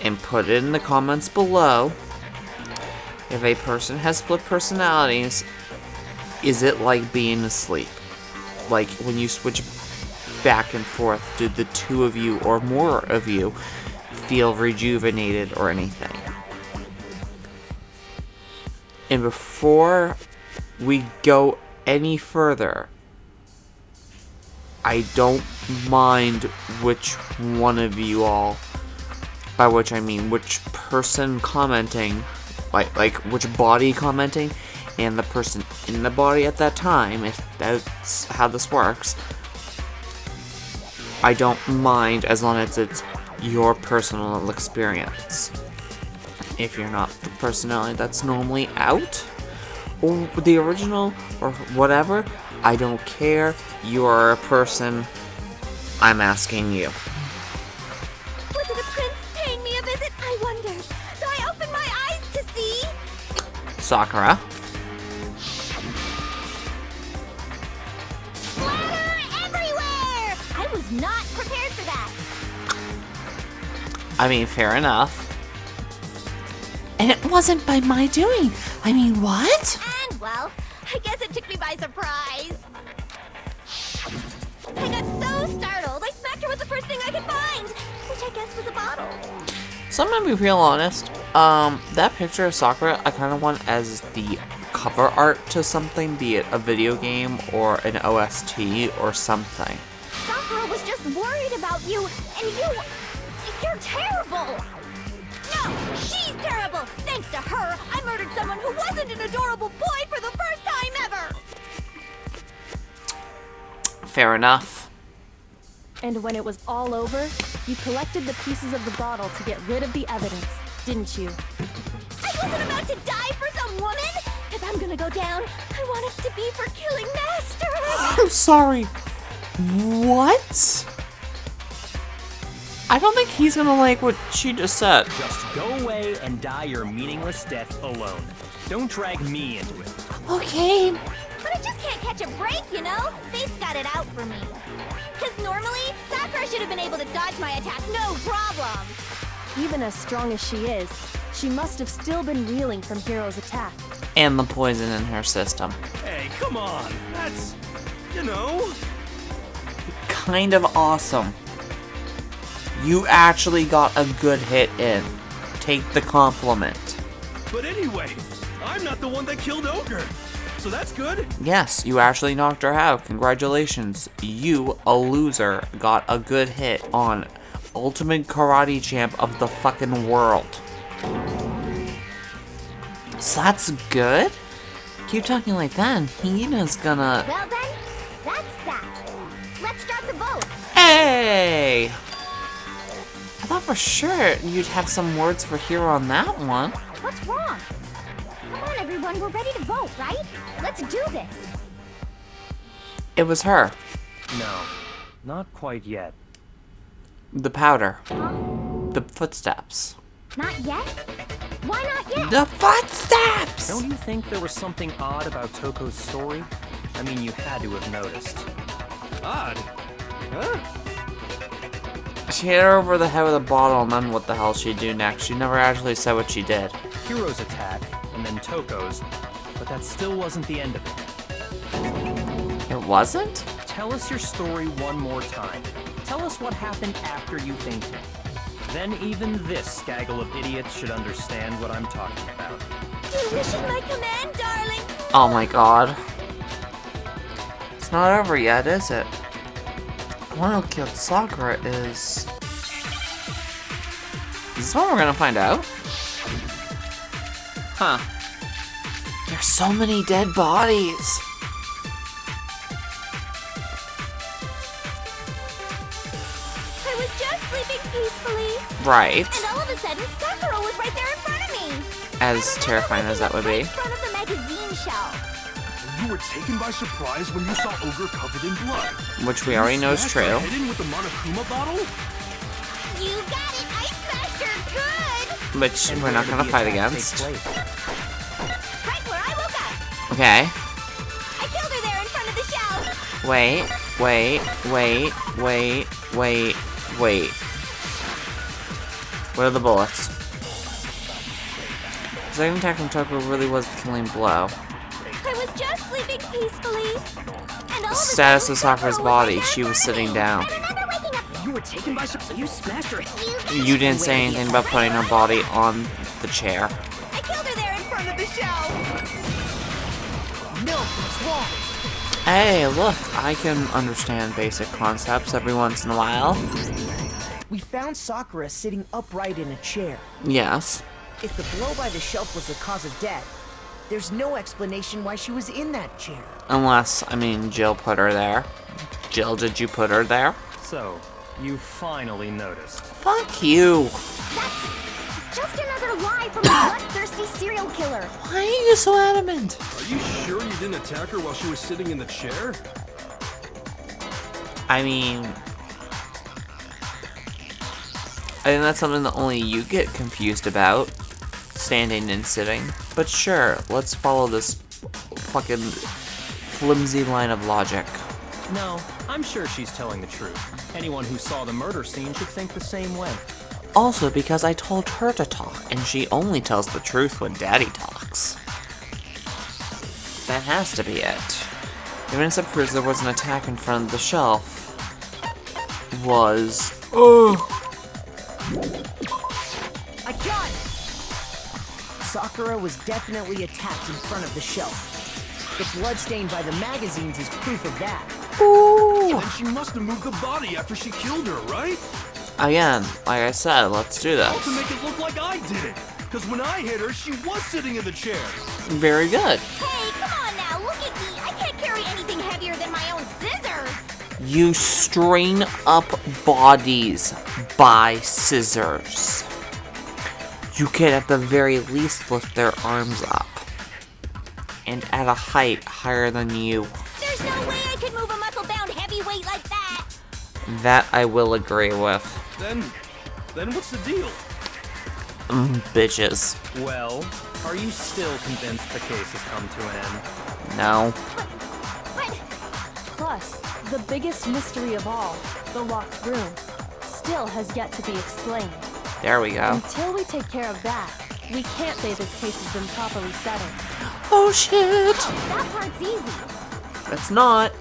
and put it in the comments below, if a person has split personalities, is it like being asleep? Like, when you switch back and forth, do the two of you or more of you feel rejuvenated or anything? And before we go any further, I don't mind which one of you all, by which I mean which person commenting, like which body commenting, and the person in the body at that time, if that's how this works. I don't mind as long as it's your personal experience. If you're not the personality that's normally out, or the original, or whatever, I don't care. You are a person. I'm asking you. Was it a prince paying me a visit? I wondered. So I opened my eyes to see... Sakura. Splatter everywhere! I was not prepared for that. I mean, fair enough. And it wasn't by my doing. I mean, what? And, well, I guess it took me by surprise. I got so startled, I smacked her with the first thing I could find, which I guess was a bottle. So I'm gonna be real honest. That picture of Sakura, I kind of want as the cover art to something, be it a video game or an OST or something. Sakura was just worried about you, and you're terrible. No, she's terrible. Thanks to her, I murdered someone who wasn't an adorable boy for the first time ever. Fair enough. And when it was all over, you collected the pieces of the bottle to get rid of the evidence, didn't you? I wasn't about to die for some woman. If I'm gonna go down, I want it to be for killing Master. I'm sorry. What? I don't think he's gonna like what she just said. Just go away and die your meaningless death alone. Don't drag me into it. Okay. But I just can't catch a break, you know? Fate's got it out for me. Because normally, Sakura should have been able to dodge my attack, no problem. Even as strong as she is, She must have still been reeling from Hiro's attack. And the poison in her system. Hey, come on. That's, you know. Kind of awesome. You actually got a good hit in. Take the compliment. But anyway, I'm not the one that killed Ogre. So that's good. Yes, you actually knocked her out. Congratulations. You, a loser, got a good hit on Ultimate Karate Champ of the fucking world. So that's good? Keep talking like that. Hina's gonna... Well then, that's that. Let's start the vote. Hey! I thought for sure you'd have some words for Hiro on that one. What's wrong? Come on, everyone. We're ready to vote, right? Let's do this. It was her. No, not quite yet. The powder. Huh? The footsteps. Not yet? Why not yet? The footsteps! Don't you think there was something odd about Toko's story? I mean, you had to have noticed. Odd. Huh? She hit her over the head with a bottle, and then what the hell she'd do next? She never actually said what she did. Hiro's attack, and then Toko's, but that still wasn't the end of it. It wasn't? Tell us your story one more time. Tell us what happened after you fainted. Then even this gaggle of idiots should understand what I'm talking about. Your wish is my command, darling. Oh my god. It's not over yet, is it? The one who killed Sakura is... Is this what we're gonna find out? Huh. There's so many dead bodies. I was just sleeping peacefully. Right. And all of a sudden, Sakura was right there in front of me. As terrifying as that would be. In front of the magazine shelf. You were taken by surprise when you saw Ogre covered in blood. Which we already know is Smashed true. her head in with the Monokuma bottle? You got it. I smashed her good. Which And we're not where did gonna the fight attack against. take place? Right where I woke up. Okay. I killed her there in front of the shelf. Wait. Where are the bullets? The second attack from Toko really was the killing blow. I was just sleeping peacefully. And all of a Status sudden, of Sakura's Sakura was body. right there She in was front of sitting me. down. I remember waking up. You were taken by surprise. You smashed her. You didn't say anything about putting her body on the chair. I killed her there in front of the shelf. No, what's wrong? Hey, look, I can understand basic concepts every once in a while. We found Sakura sitting upright in a chair. Yes. If the blow by the shelf was the cause of death, there's no explanation why she was in that chair. Unless, I mean, Jill put her there. Jill, did you put her there? So, you finally noticed. Fuck you. That's just another lie from a bloodthirsty serial killer. Why are you so adamant? Are you sure you didn't attack her while she was sitting in the chair? I mean... I think that's something that only you get confused about. Standing and sitting. But sure, let's follow this fucking flimsy line of logic. No, I'm sure she's telling the truth. Anyone who saw the murder scene should think the same way. Also because I told her to talk, and she only tells the truth when Daddy talks. That has to be it. The evidence that proves there was an attack in front of the shelf was... I got it! Sakura was definitely attacked in front of the shelf. The blood stained by the magazines is proof of that. Then she must have moved the body after she killed her, right? Again, like I said, let's do All to this. make it look like I did it. Because when I hit her, she was sitting in the chair. Very good. Hey, come on now, look at me. I can't carry anything heavier than my own scissors. You string up bodies by scissors. You can at the very least lift their arms up. And at a height higher than you. There's no way I could move a muscle-bound heavyweight like that. That I will agree with. Then what's the deal? Bitches. Well, are you still convinced the case has come to an end? No. But Plus, the biggest mystery of all, the locked room, still has yet to be explained. There we go. Until we take care of that, We can't say this case has been properly settled. Oh shit! That part's easy. That's not.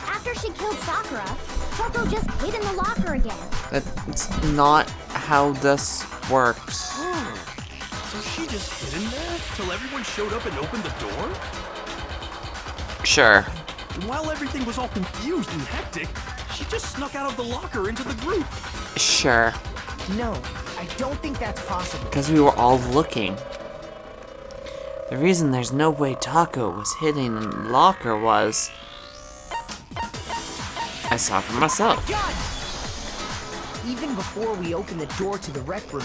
After she killed Sakura, Toko just hid in the locker again. That's not how this works. So she just hid in there till everyone showed up and opened the door? Sure. And while everything was all confused and hectic, she just snuck out of the locker into the group. Sure. No, I don't think that's possible. Because we were all looking. The reason there's no way Taco was hidden in the locker was... I saw for myself. God! Even before we opened the door to the rec room,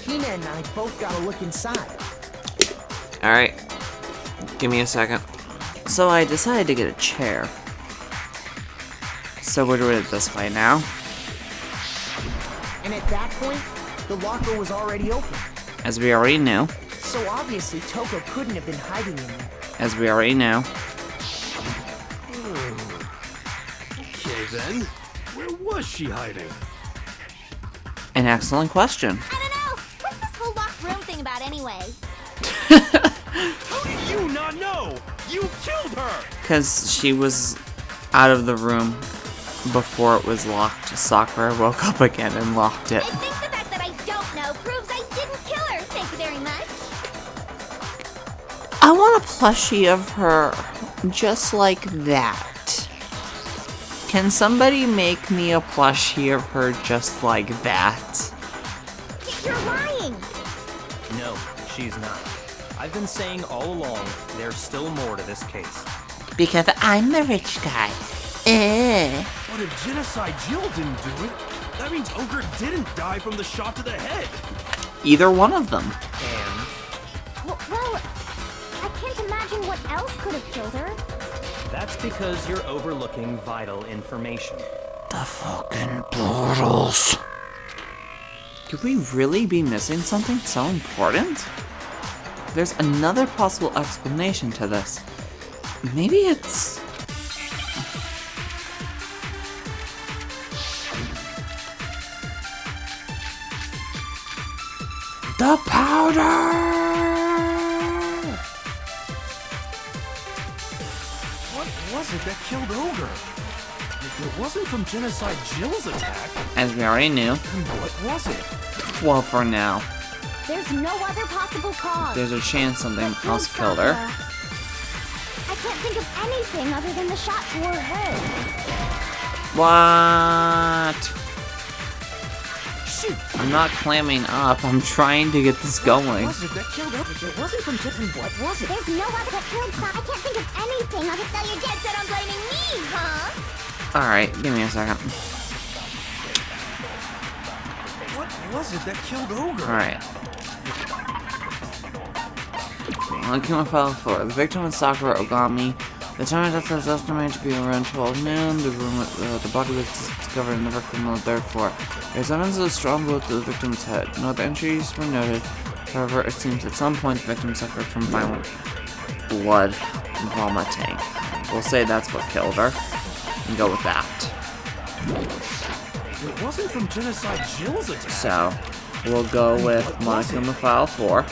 Hina and I both got a look inside. Alright. Give me a second. So I decided to get a chair. So we're doing it this way now. And at that point, the locker was already open. As we already knew. So obviously Toko couldn't have been hiding in there. As we already knew. Okay then, where was she hiding? An excellent question. I don't know. What's this whole locked room thing about anyway? How did you not know? You killed her! Because she was out of the room before it was locked. Sakura woke up again and locked it. I think the fact that I don't know proves I didn't kill her. Thank you very much. I want a plushie of her just like that. Can somebody make me a plushie of her just like that? You're lying. No, she's not. I've been saying all along, there's still more to this case. Because I'm the rich guy. But if Genocide Jill didn't do it, that means Ogre didn't die from the shot to the head. Either one of them. And Well, I can't imagine what else could have killed her. that's because you're overlooking vital information. The fucking portals. Could we really be missing something so important? There's another possible explanation to this. Maybe it's... the powder! What was it that killed Ogre? If it wasn't from Genocide Jill's attack, As we already knew. then what was it? Well, for now. There's no other possible cause. There's a chance something But else killed her. I can't think of anything other than the shot to her head. What? Shoot! I'm not clamming up. I'm trying to get this going. Was it that killed her? If it wasn't from Tiffin, what was it? There's no other that killed Sa. I can't think of anything other than you're dead set on blaming me, huh? Alright, give me a second. What was it that killed Ogre? Alright. Looking at file 4. The victim was Sakura Ogami. The time of death is estimated to be around 12 noon. The body was discovered in the rec room on the 3rd floor. There's evidence of a strong blow to the victim's head. No other injuries were noted. However, it seems at some point the victim suffered from violent blood vomiting. We'll say that's what killed her. And go with that. It wasn't from Genocide Jill's attack. So, we'll go with Monokuma File 4.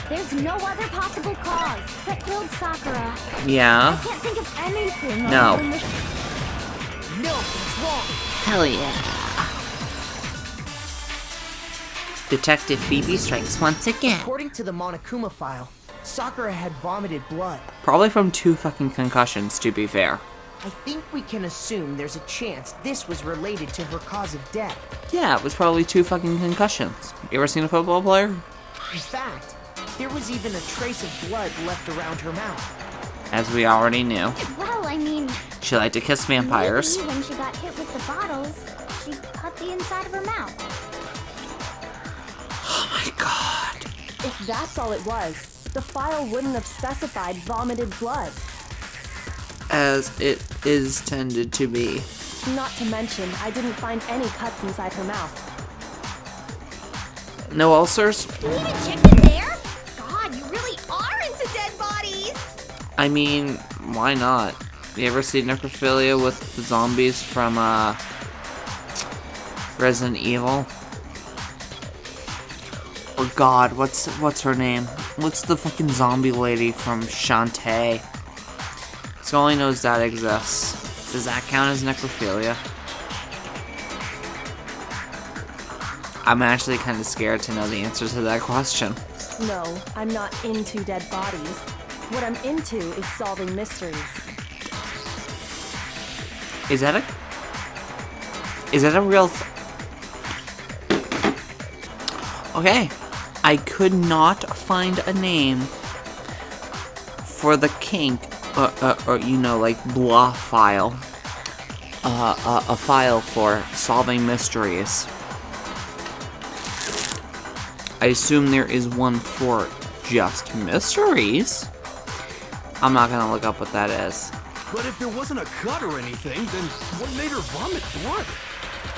There's no other possible cause that killed Sakura. Yeah. I can't think of anything No. other than the No, it's wrong. Hell yeah. Detective Phoebe strikes once again. According to the Monokuma file, Sakura had vomited blood. Probably from 2 fucking concussions, to be fair. I think we can assume there's a chance this was related to her cause of death. Yeah, it was probably 2 fucking concussions. You ever seen a football player? In fact, there was even a trace of blood left around her mouth. As we already knew. Well, I mean, She liked to kiss vampires. maybe when she got hit with the bottles, she cut the inside of her mouth. Oh my god. If that's all it was, the file wouldn't have specified vomited blood. As it is tended to be. Not to mention, I didn't find any cuts inside her mouth. No ulcers? You even checked in there? God, you really are into dead bodies! I mean, why not? You ever see necrophilia with the zombies from, Resident Evil? Or God, what's her name? What's the fucking zombie lady from Shantae? So all I know is that exists. Does that count as necrophilia? I'm actually kind of scared to know the answer to that question. No, I'm not into dead bodies. What I'm into is solving mysteries. Is that a real Okay, I could not find a name for the kink, or you know, like blah file. A file for solving mysteries. I assume there is one for just mysteries. I'm not gonna look up what that is. But if there wasn't a cut or anything, then what made her vomit blood?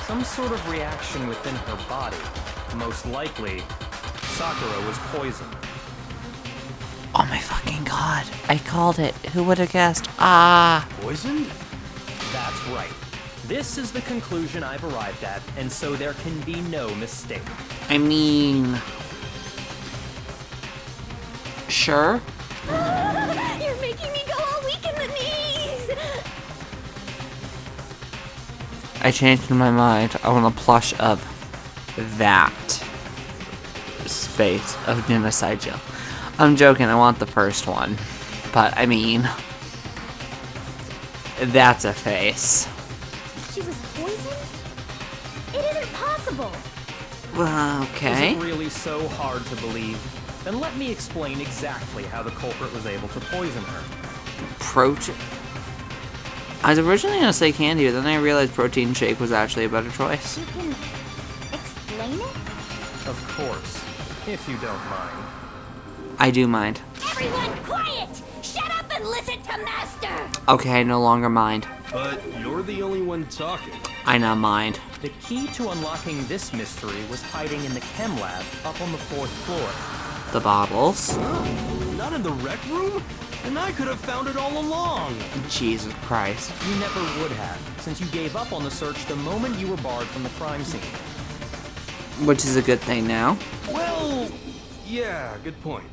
Some sort of reaction within her body. Most likely, Sakura was poisoned. Oh my fucking God. I called it. Who would have guessed? Ah. Poisoned? That's right. This is the conclusion I've arrived at, and so there can be no mistake. I mean... Sure? You're making me go all weak in the knees! I changed my mind. I want a plush of that space of genocide jail. I'm joking, I want the first one. But, I mean... That's a face. She was poisoned? It isn't possible! Okay. Is it really so hard to believe? Then let me explain exactly how the culprit was able to poison her. Protein. I was originally gonna say candy, but then I realized protein shake was actually a better choice. You can explain it? Of course, if you don't mind. I do mind. Everyone quiet! Shut up and listen to Master! Okay, I no longer mind. But you're the only one talking. I now mind. The key to unlocking this mystery was hiding in the chem lab up on the 4th floor. The bottles. Not in the rec room? And I could have found it all along. Jesus Christ. You never would have, since you gave up on the search the moment you were barred from the crime scene. Which is a good thing now. Well, yeah, good point.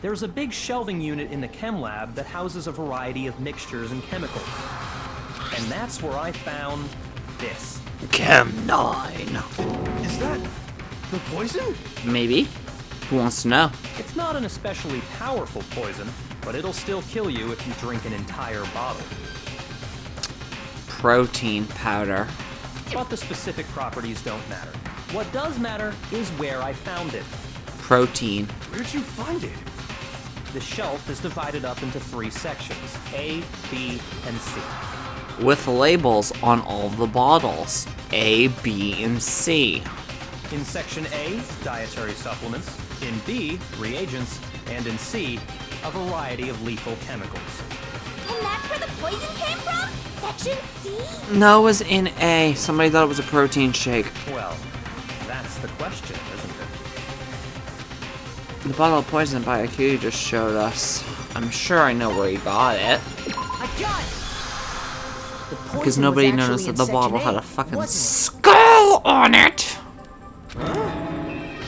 There's a big shelving unit in the chem lab that houses a variety of mixtures and chemicals. And that's where I found this. Chem 9. Is that the poison? Maybe. Who wants to know? It's not an especially powerful poison, but it'll still kill you if you drink an entire bottle. Protein powder. But the specific properties don't matter. What does matter is where I found it. Protein. Where'd you find it? The shelf is divided up into 3 sections, A, B, and C. With labels on all the bottles. A, B, and C. In section A, dietary supplements. In B, reagents. And in C, a variety of lethal chemicals. And that's where the poison came from? Section C? No, it was in A. Somebody thought it was a protein shake. Well, that's the question, isn't it? The bottle of poison by IQ just showed us. I'm sure I know where he got it. I got it! The poison Because was nobody actually noticed that in the Section bottle A, had a fucking wasn't skull on it!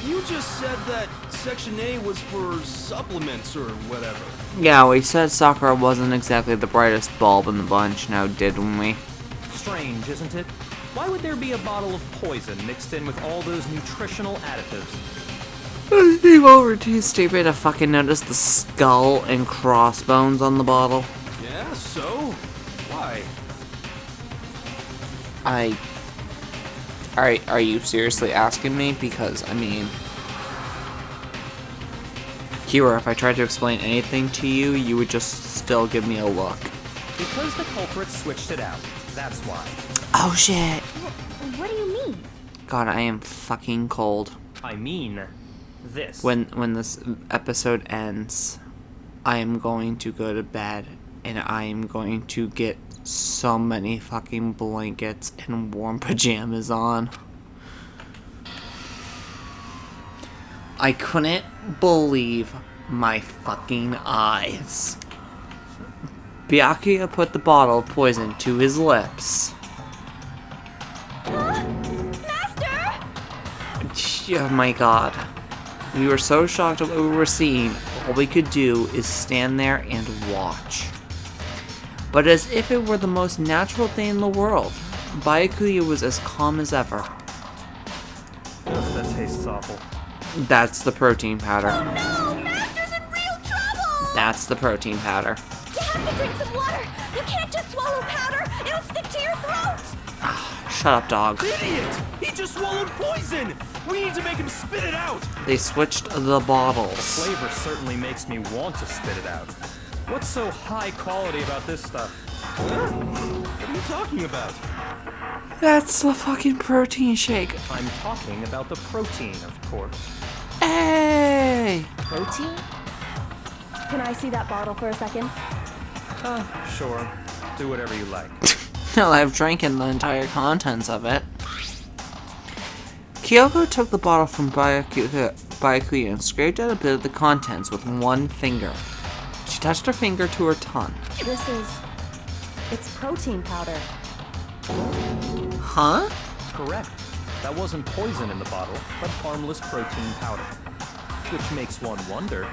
You just said that Section A was for supplements or whatever. Yeah, we said Sakura wasn't exactly the brightest bulb in the bunch, now didn't we? Strange, isn't it? Why would there be a bottle of poison mixed in with all those nutritional additives? You were too stupid to fucking notice the skull and crossbones on the bottle. Yeah, so? Why? Are you seriously asking me? Because, I mean... Kira, if I tried to explain anything to you, you would just still give me a look. Because the culprit switched it out. That's why. Oh shit! What do you mean? God, I am fucking cold. I mean, this. When this episode ends, I am going to go to bed, and I am going to get so many fucking blankets and warm pajamas on. I couldn't believe my fucking eyes. Byakuya put the bottle of poison to his lips. Master! Oh my god. We were so shocked at what we were seeing, all we could do is stand there and watch. But as if it were the most natural thing in the world, Byakuya was as calm as ever. Ugh, that tastes awful. That's the protein powder. Oh no! Master's in real trouble! That's the protein powder. You have to drink some water! You can't just swallow powder! It'll stick to your throat! Shut up, dog. Idiot! He just swallowed poison! We need to make him spit it out! They switched the bottles. Flavor certainly makes me want to spit it out. What's so high quality about this stuff? Huh? What are you talking about? That's the fucking protein shake. I'm talking about the protein, of course. Hey! Protein? Can I see that bottle for a second? Sure. Do whatever you like. No, I've drinking the entire contents of it. Kyoko took the bottle from Byakuya and scraped out a bit of the contents with one finger. She touched her finger to her tongue. It's protein powder. Huh? Correct. That wasn't poison in the bottle, but harmless protein powder. Which makes one wonder,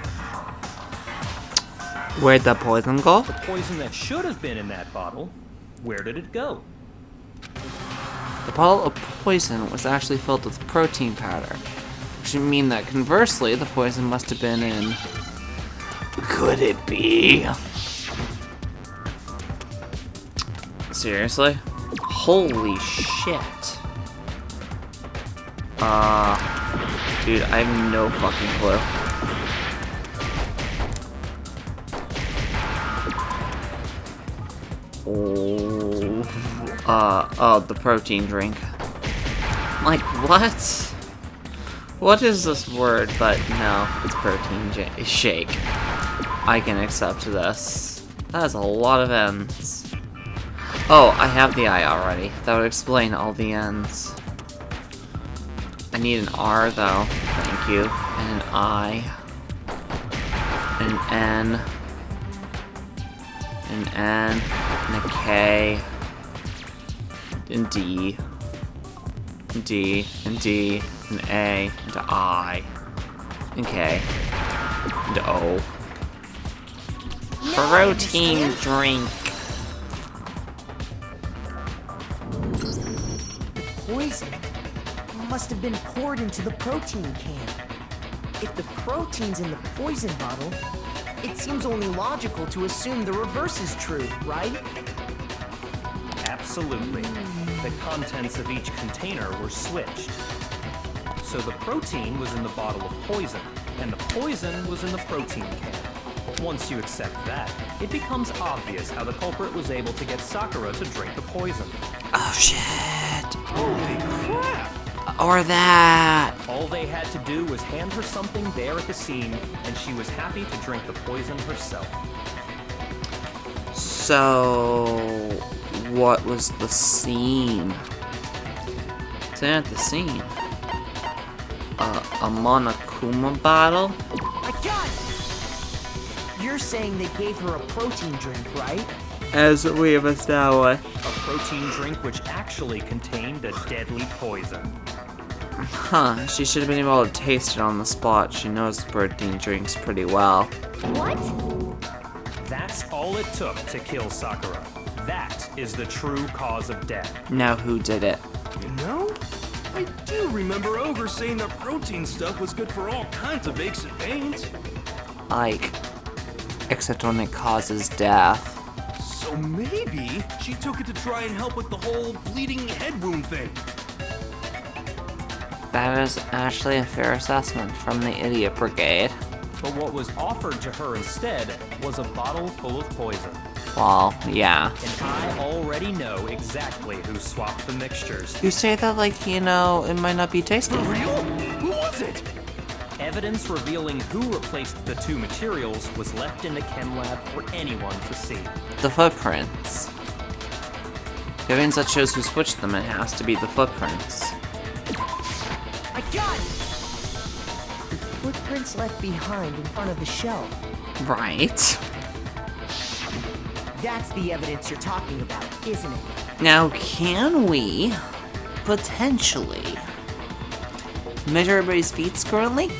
Where'd the poison go? the poison that should have been in that bottle, where did it go? The bottle of poison was actually filled with protein powder, which would mean that conversely, the poison must have been in. Could it be? Seriously? Holy shit. Dude, I have no fucking clue. Oh, the protein drink. Like, what? What is this word? But no, it's protein shake. I can accept this. That is a lot of N's. Oh, I have the I already. That would explain all the N's. I need an R though. Thank you. And an I. An N. An N. And a K. And D. And D. And D. And A. And I. And K. And O. Protein drink. Poison must have been poured into the protein can. If the protein's in the poison bottle, it seems only logical to assume the reverse is true, right? Absolutely. The contents of each container were switched. So the protein was in the bottle of poison, and the poison was in the protein can. Once you accept that, it becomes obvious how the culprit was able to get Sakura to drink the poison. Oh shit. Holy crap! Or that. All they had to do was hand her something there at the scene, and she was happy to drink the poison herself. So, what was the scene? It's at the scene. A Monokuma bottle? I got it! You're saying they gave her a protein drink, right? As we have established. A protein drink which actually contained a deadly poison. Huh, she should have been able to taste it on the spot. She knows protein drinks pretty well. What? That's all it took to kill Sakura. That is the true cause of death. Now who did it? You know, I do remember Ogre saying that protein stuff was good for all kinds of aches and pains. Like, except when it causes death. So maybe she took it to try and help with the whole bleeding head wound thing. That is actually a fair assessment from the Idiot Brigade. But what was offered to her instead was a bottle full of poison. Well, yeah. And I already know exactly who swapped the mixtures. You say that like, you know, it might not be tasty. For real? Who was it? Evidence revealing who replaced the two materials was left in the chem lab for anyone to see. The footprints. The evidence that shows who switched them, it has to be the footprints. I got it! The footprints left behind in front of the shelf. Right. That's the evidence you're talking about, isn't it? Now, can we potentially Measure everybody's feet currently?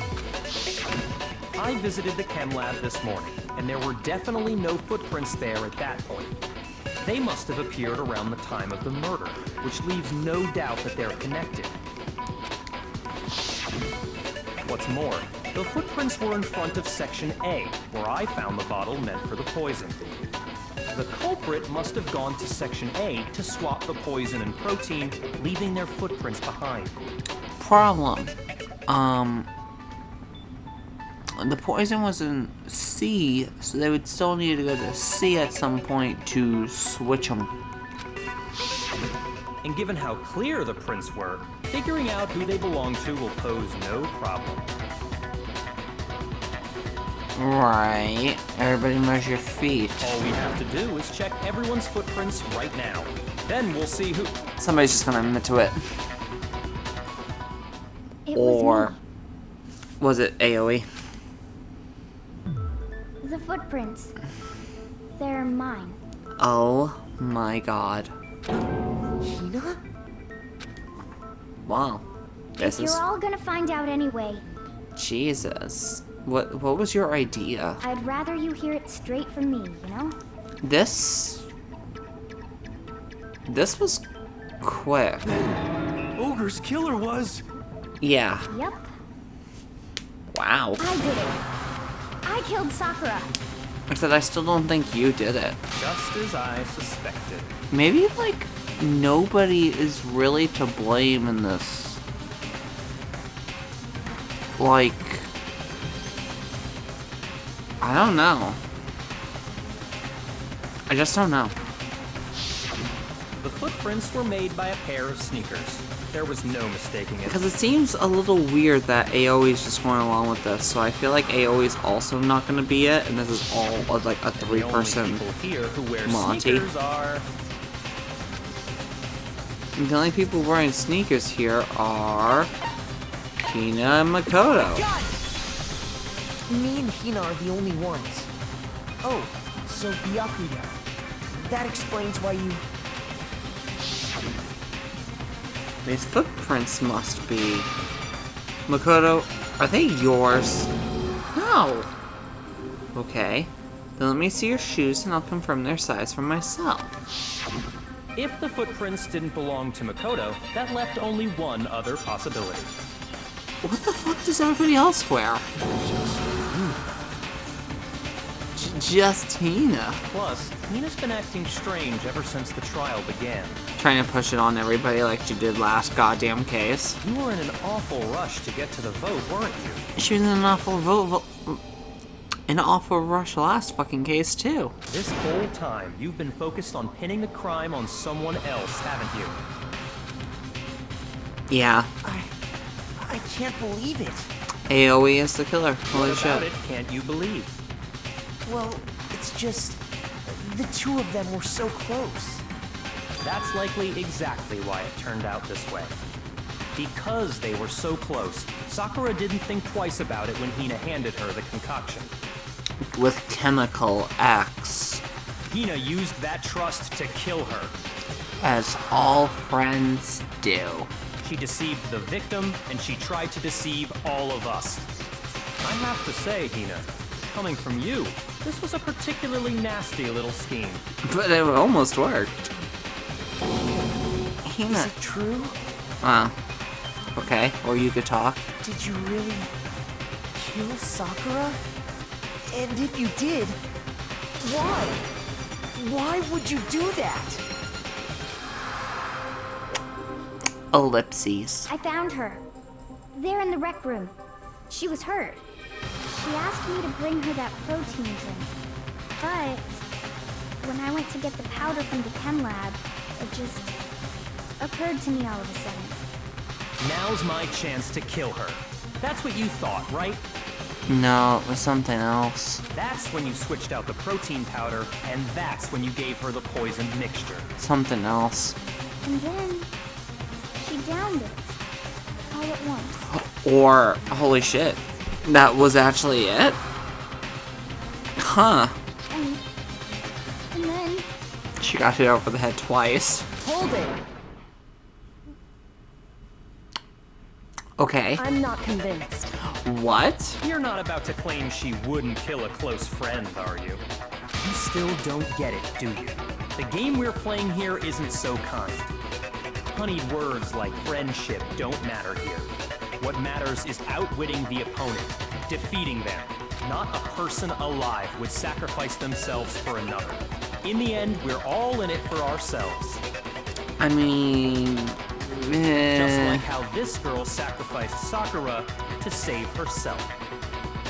I visited the chem lab this morning, and there were definitely no footprints there at that point. They must have appeared around the time of the murder, which leaves no doubt that they're connected. What's more, the footprints were in front of Section A, where I found the bottle meant for the poison. The culprit must have gone to Section A to swap the poison and protein, leaving their footprints behind. Problem. The poison was in C, so they would still need to go to C at some point to switch them. And given how clear the prints were, figuring out who they belong to will pose no problem. Right. Everybody measure your feet. All we have to do is check everyone's footprints right now. Then we'll see who... Somebody's just gonna admit to it. It Or was me. was it AoE? The footprints. They're mine. Oh my god. Hina? Wow. This is You're all gonna find out anyway. Jesus. What was your idea? I'd rather you hear it straight from me, you know? This was quick. Ogre's killer was... Yeah. Yep. Wow. I did it. I killed Sakura. Except I still don't think you did it. Just as I suspected. Maybe, like, nobody is really to blame in this. Like, I don't know. I just don't know. The footprints were made by a pair of sneakers. There was no mistaking it. Because it seems a little weird that AoE is just going along with this, so I feel like AoE is also not going to be it, and this is all like a The only three-person people here who wear Monty. sneakers are... And the only people wearing sneakers here are Hina and Makoto. Me and Hina are the only ones. Oh, so Byakuya. That explains why you... These footprints must be... Makoto, are they yours? No! Okay. Then let me see your shoes and I'll confirm their size for myself. If the footprints didn't belong to Makoto, that left only one other possibility. What the fuck does everybody else wear? Just Hina. Plus, Hina's been acting strange ever since the trial began. Trying to push it on everybody like she did last goddamn case. You were in an awful rush to get to the vote, weren't you? She was in an awful rush last fucking case too. This whole time, you've been focused on pinning the crime on someone else, haven't you? Yeah. I can't believe it. AoE is the killer. Holy What about shit. it can't you believe? Well, it's just... the two of them were so close. That's likely exactly why it turned out this way. Because they were so close, Sakura didn't think twice about it when Hina handed her the concoction. With chemical X. Hina used that trust to kill her. As all friends do. She deceived the victim, and she tried to deceive all of us. I have to say, Hina, coming from you, this was a particularly nasty little scheme. But it almost worked. Is Hina. it true? Okay, or you could talk. Did you really kill Sakura? And if you did, why? Why would you do that? Ellipses. I found her. There in the rec room. She was hurt. She asked me to bring her that protein drink. But when I went to get the powder from the chem lab, it just occurred to me all of a sudden. Now's my chance to kill her. That's what you thought, right? No, it was something else. That's when you switched out the protein powder, and that's when you gave her the poisoned mixture. Something else. And then she downed it. All at once. Or, holy shit, that was actually it? Huh. And then She got hit over the head twice. Hold it! Okay. I'm not convinced. What? You're not about to claim she wouldn't kill a close friend, are you? You still don't get it, do you? The game we're playing here isn't so kind. Honeyed words like friendship don't matter here. What matters is outwitting the opponent, defeating them. Not a person alive would sacrifice themselves for another. In the end, we're all in it for ourselves. I mean... Just like how this girl sacrificed Sakura to save herself.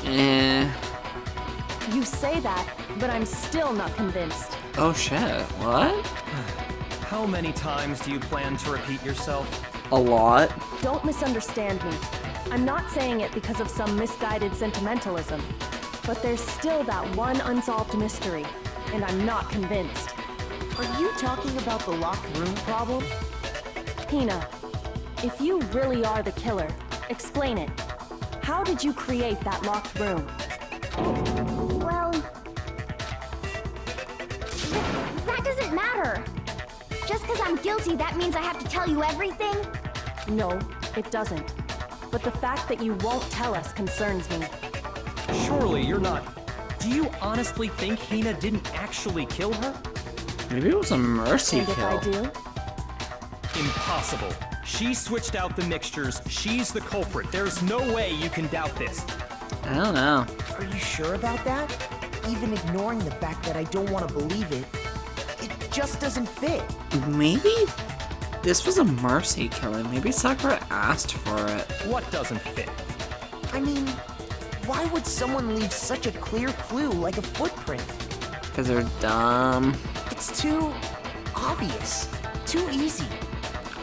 You say that, but I'm still not convinced. Oh shit, what? How many times do you plan to repeat yourself? A lot. Don't misunderstand me. I'm not saying it because of some misguided sentimentalism. But there's still that one unsolved mystery, and I'm not convinced. Are you talking about the locked room problem? Hina, if you really are the killer, explain it. How did you create that locked room? Well, that doesn't matter. Just because I'm guilty, that means I have to tell you everything? No, it doesn't. But the fact that you won't tell us concerns me. Surely you're not... Do you honestly think Hina didn't actually kill her? Maybe it was a mercy And if kill. I do? Impossible. She switched out the mixtures. She's the culprit. There's no way you can doubt this. I don't know. Are you sure about that? Even ignoring the fact that I don't want to believe it, it just doesn't fit. Maybe this was a mercy killing. Maybe Sakura asked for it. What doesn't fit? I mean, why would someone leave such a clear clue like a footprint? Because they're dumb. It's too obvious, too easy.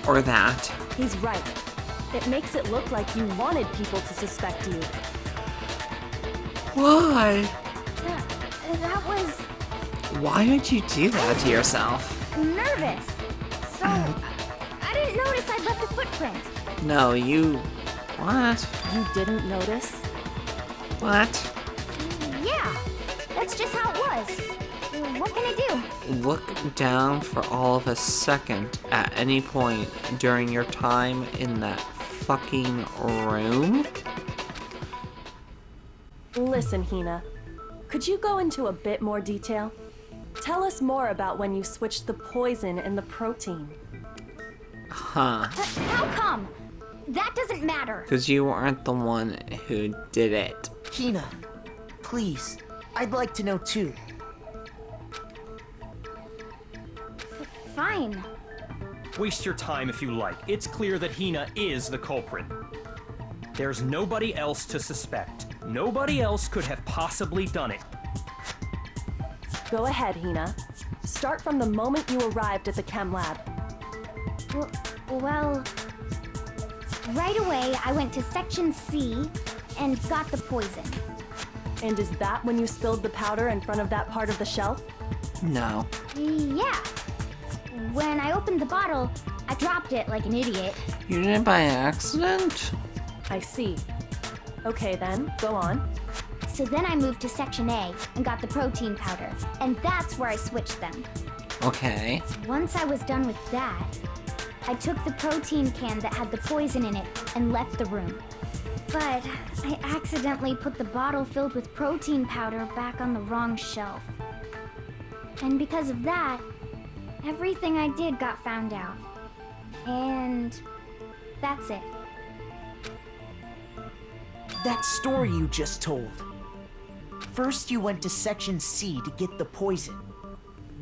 Or that. He's right. It makes it look like you wanted people to suspect you. Why? That was Why would you do that to yourself? nervous. So, I didn't notice I'd left a footprint. No, you... What? You didn't notice? What? Yeah, that's just how it was. What can I do? Look down for all of a second at any point during your time in that fucking room? Listen, Hina. Could you go into a bit more detail? Tell us more about when you switched the poison and the protein. Huh. How come? That doesn't matter. Because you aren't the one who did it. Hina, please, I'd like to know too. Fine. Waste your time if you like. It's clear that Hina is the culprit. There's nobody else to suspect. Nobody else could have possibly done it. Go ahead, Hina. Start from the moment you arrived at the chem lab. Well, right away I went to section C and got the poison. And is that when you spilled the powder in front of that part of the shelf? No. Yeah. When I opened the bottle, I dropped it like an idiot. You did it by accident? I see. Okay then, go on. So then I moved to section A and got the protein powder, and that's where I switched them. Okay. Once I was done with that, I took the protein can that had the poison in it and left the room. But I accidentally put the bottle filled with protein powder back on the wrong shelf. And because of that, everything I did got found out. And that's it. That story you just told. First you went to section C to get the poison,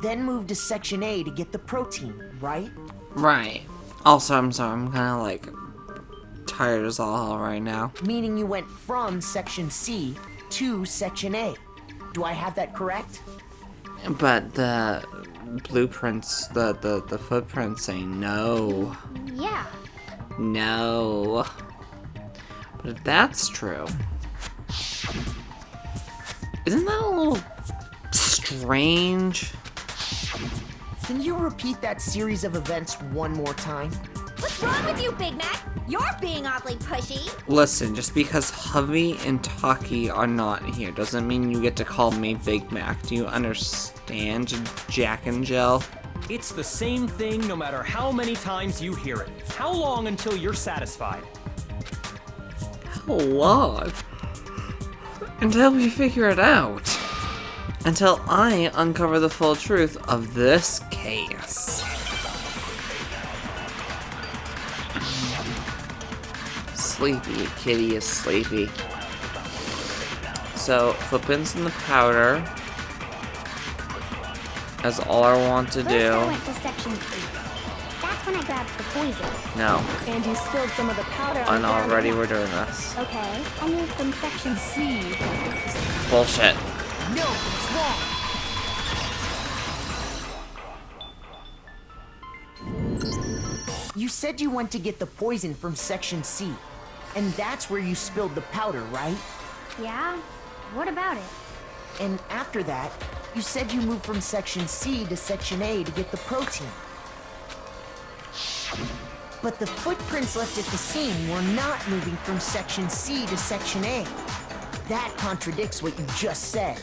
then moved to section A to get the protein, right? Right. Also, I'm sorry, I'm kind of like tired as all hell right now. Meaning you went from section C to section A. Do I have that correct? But the blueprints, the footprints say no. Yeah. No. But if that's true, isn't that a little strange? Can you repeat that series of events one more time? What's wrong with you, Big Mac? You're being awfully pushy. Listen, just because Hovey and Taki are not here doesn't mean you get to call me Big Mac. Do you understand, Jack and Jill? It's the same thing no matter how many times you hear it. How long until you're satisfied? long. Until we figure it out. Until I uncover the full truth of this case. Sleepy. Kitty is sleepy. So, footprints in the powder. That's all I want to First I do. went to section C. That's when I grabbed the poison. No. And you spilled some of the powder on And the ground. already we're doing this. Okay, I moved from section C. Bullshit. No, it's wrong. You said you went to get the poison from section C. And that's where you spilled the powder, right? Yeah? What about it? And after that, you said you moved from section C to section A to get the protein. But the footprints left at the scene were not moving from section C to section A. That contradicts what you just said.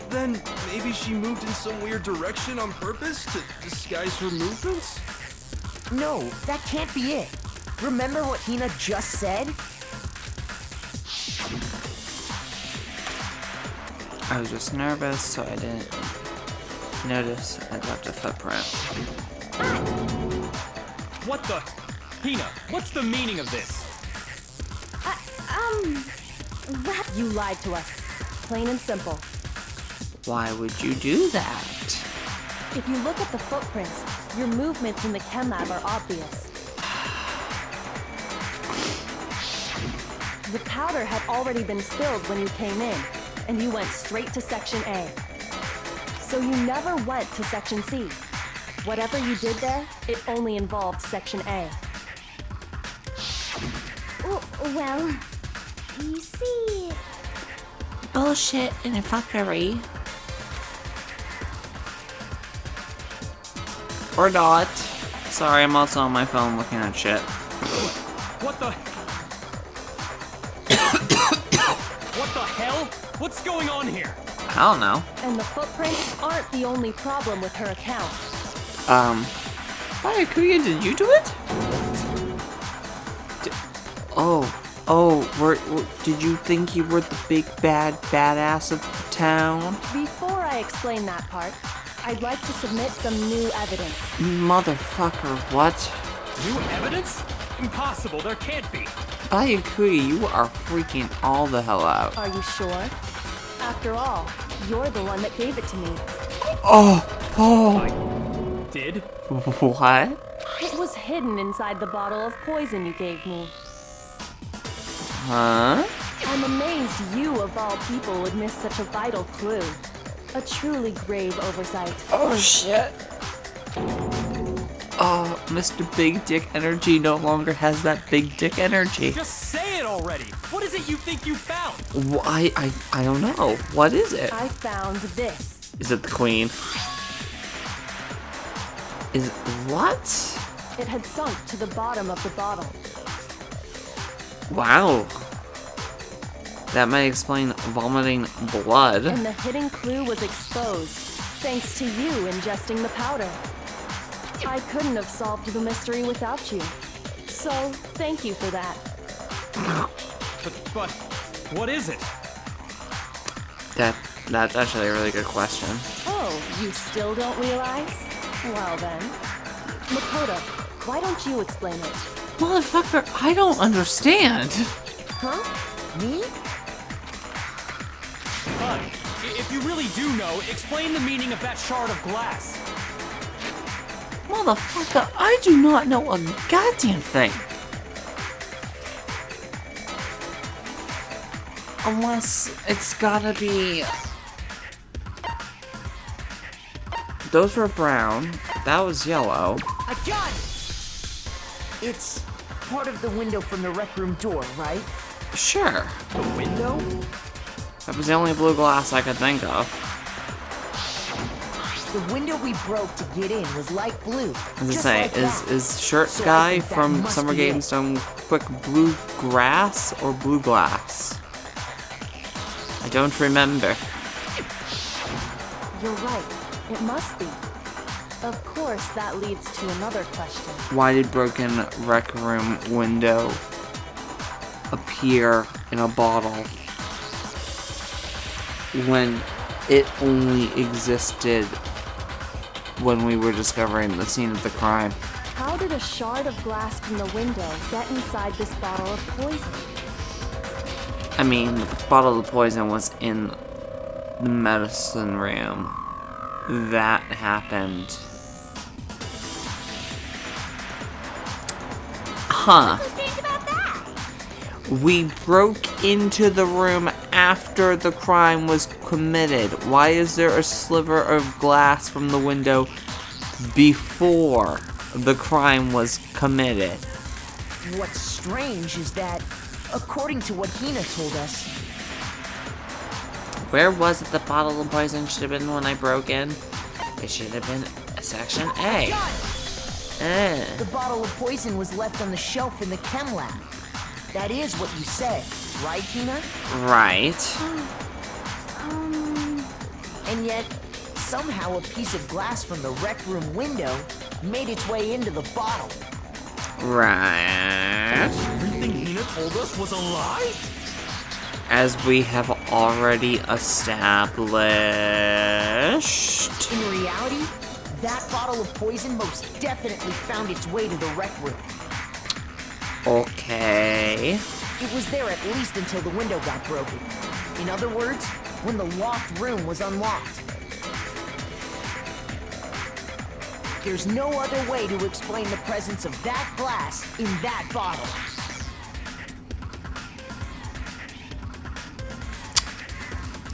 Then maybe she moved in some weird direction on purpose to disguise her movements? No, that can't be it. Remember what Hina just said? I was just nervous, so I didn't notice I left a footprint. What the? Hina, what's the meaning of this? That you lied to us. Plain and simple. Why would you do that? If you look at the footprints, your movements in the chem lab are obvious. The powder had already been spilled when you came in, and you went straight to section A. So you never went to section C. Whatever you did there, it only involved section A. Well, you see... Bullshit and fuckery. Or not. Sorry, I'm also on my phone looking at shit. What the? What the hell? What's going on here? I don't know. And the footprints aren't the only problem with her account. Byakuya, did you do it? Did you think you were the big bad badass of the town? Before I explain that part, I'd like to submit some new evidence. Motherfucker, what? New evidence? Impossible, there can't be. Byakuya, you are freaking all the hell out. Are you sure? After all, you're the one that gave it to me. I did? What? It was hidden inside the bottle of poison you gave me. Huh? I'm amazed you, of all people, would miss such a vital clue. A truly grave oversight. Oh shit. Oh, Mr. Big Dick Energy no longer has that big dick energy. Just say it already! What is it you think you found? I don't know. What is it? I found this. Is it the queen? Is it what? It had sunk to the bottom of the bottle. Wow. That might explain vomiting blood. And the hidden clue was exposed, thanks to you ingesting the powder. I couldn't have solved the mystery without you. So, thank you for that. But what is it? That's actually a really good question. Oh, you still don't realize? Well then. Makoto, why don't you explain it? Motherfucker, I don't understand. Huh? Me? Fine. If you really do know, explain the meaning of that shard of glass. Motherfucker, I do not know a goddamn thing. Unless it's gotta be... Those were brown. That was yellow. I got it! It's part of the window from the rec room door, right? Sure. The window? That was the only blue glass I could think of. The window we broke to get in was light blue. As I just say, like that. is Shirt So I Guy think that from must Summer be Games it. done quick blue grass or blue glass? I don't remember. You're right. It must be. Of course, that leads to another question. Why did broken rec room window appear in a bottle when it only existed when we were discovering the scene of the crime? How did a shard of glass from the window get inside this bottle of poison? I mean, the bottle of poison was in the medicine room. That happened. Huh. What's strange about that? We broke into the room after the crime was committed. Why is there a sliver of glass from the window before the crime was committed? What's strange is that, according to what Hina told us, Where was it the bottle of poison should have been when I broke in? It should have been Section A. the bottle of poison was left on the shelf in the chem lab. That is what you said, right, Hina? Right. And yet, somehow a piece of glass from the rec room window made its way into the bottle. Right. Everything Hina told us was a lie? As we have already established. In reality, that bottle of poison most definitely found its way to the rec room. Okay. It was there at least until the window got broken. In other words, when the locked room was unlocked. There's no other way to explain the presence of that glass in that bottle.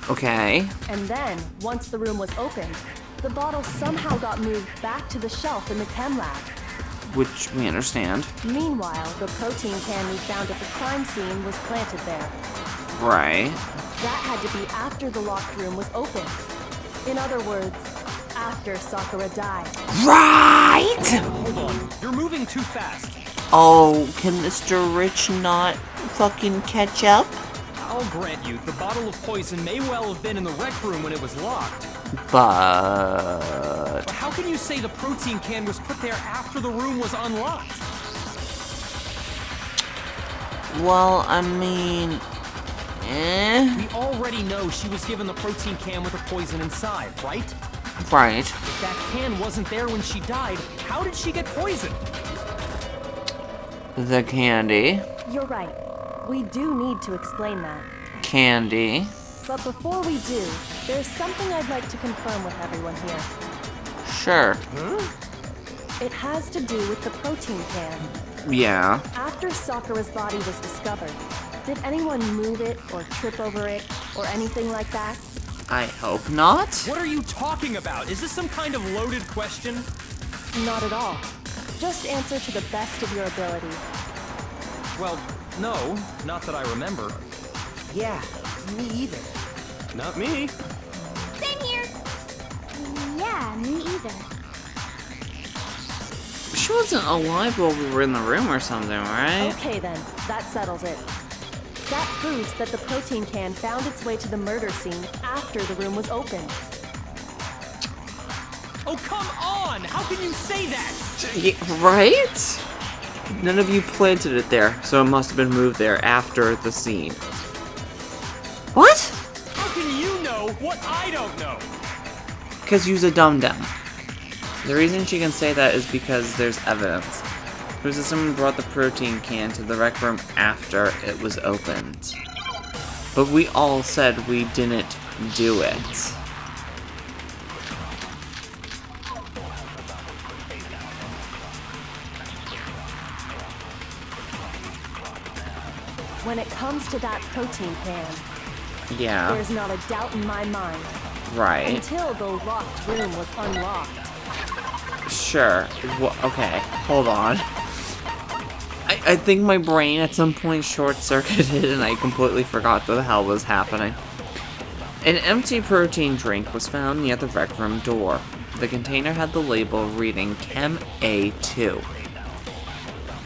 Okay. And then, once the room was opened, the bottle somehow got moved back to the shelf in the chem lab. Which we understand. Meanwhile, the protein can we found at the crime scene was planted there. Right. That had to be after the locked room was opened. In other words, after Sakura died. Right! Hold on, you're moving too fast. Oh, can Mr. Rich not fucking catch up? I'll grant you, the bottle of poison may well have been in the rec room when it was locked. But... But how can you say the protein can was put there after the room was unlocked? Well, I mean... We already know she was given the protein can with the poison inside, right? Right. If that can wasn't there when she died, how did she get poisoned? The candy. You're right. We do need to explain that. Candy. But before we do, there's something I'd like to confirm with everyone here. Sure. It has to do with the protein can. Yeah. After Sakura's body was discovered, did anyone move it or trip over it or anything like that? I hope not. What are you talking about? Is this some kind of loaded question? Not at all. Just answer to the best of your ability. Well, no, not that I remember. Yeah, me either. Not me. Same here. Yeah, me either. She wasn't alive while we were in the room or something, right? Okay then, that settles it. That proves that the protein can found its way to the murder scene after the room was opened. Oh, come on! How can you say that? Yeah, right? None of you planted it there, so it must have been moved there after the scene. What? How can you know what I don't know? Because you's a dum-dum. The reason she can say that is because there's evidence. Proves that someone brought the protein can to the rec room after it was opened. But we all said we didn't do it. When it comes to that protein can, Yeah, there's not a doubt in my mind. right. Until the locked room was unlocked. Sure. Okay, hold on. I think my brain at some point short-circuited and I completely forgot what the hell was happening. An empty protein drink was found near the rec room door. The container had the label reading Chem A2,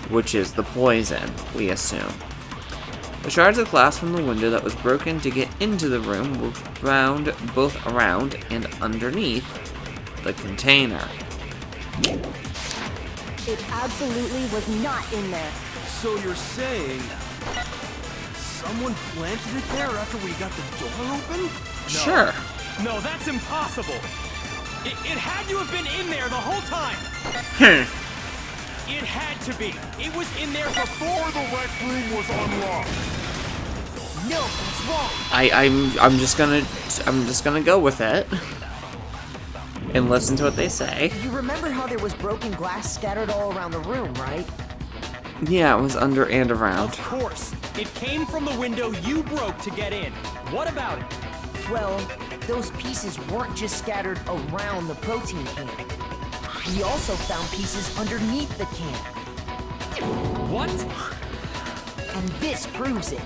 which is the poison, we assume. The shards of glass from the window that was broken to get into the room were found both around and underneath the container. It absolutely was not in there. So you're saying someone planted it there after we got the door open? Sure. No, that's impossible. It had to have been in there the whole time. It had to be. It was in there before the rec room was unlocked. No, that's wrong. I'm just gonna go with it and listen to what they say. You remember how there was broken glass scattered all around the room, right? Yeah, it was under and around. Of course. It came from the window you broke to get in. What about it? Well, those pieces weren't just scattered around the protein can. We also found pieces underneath the can. What? And this proves it.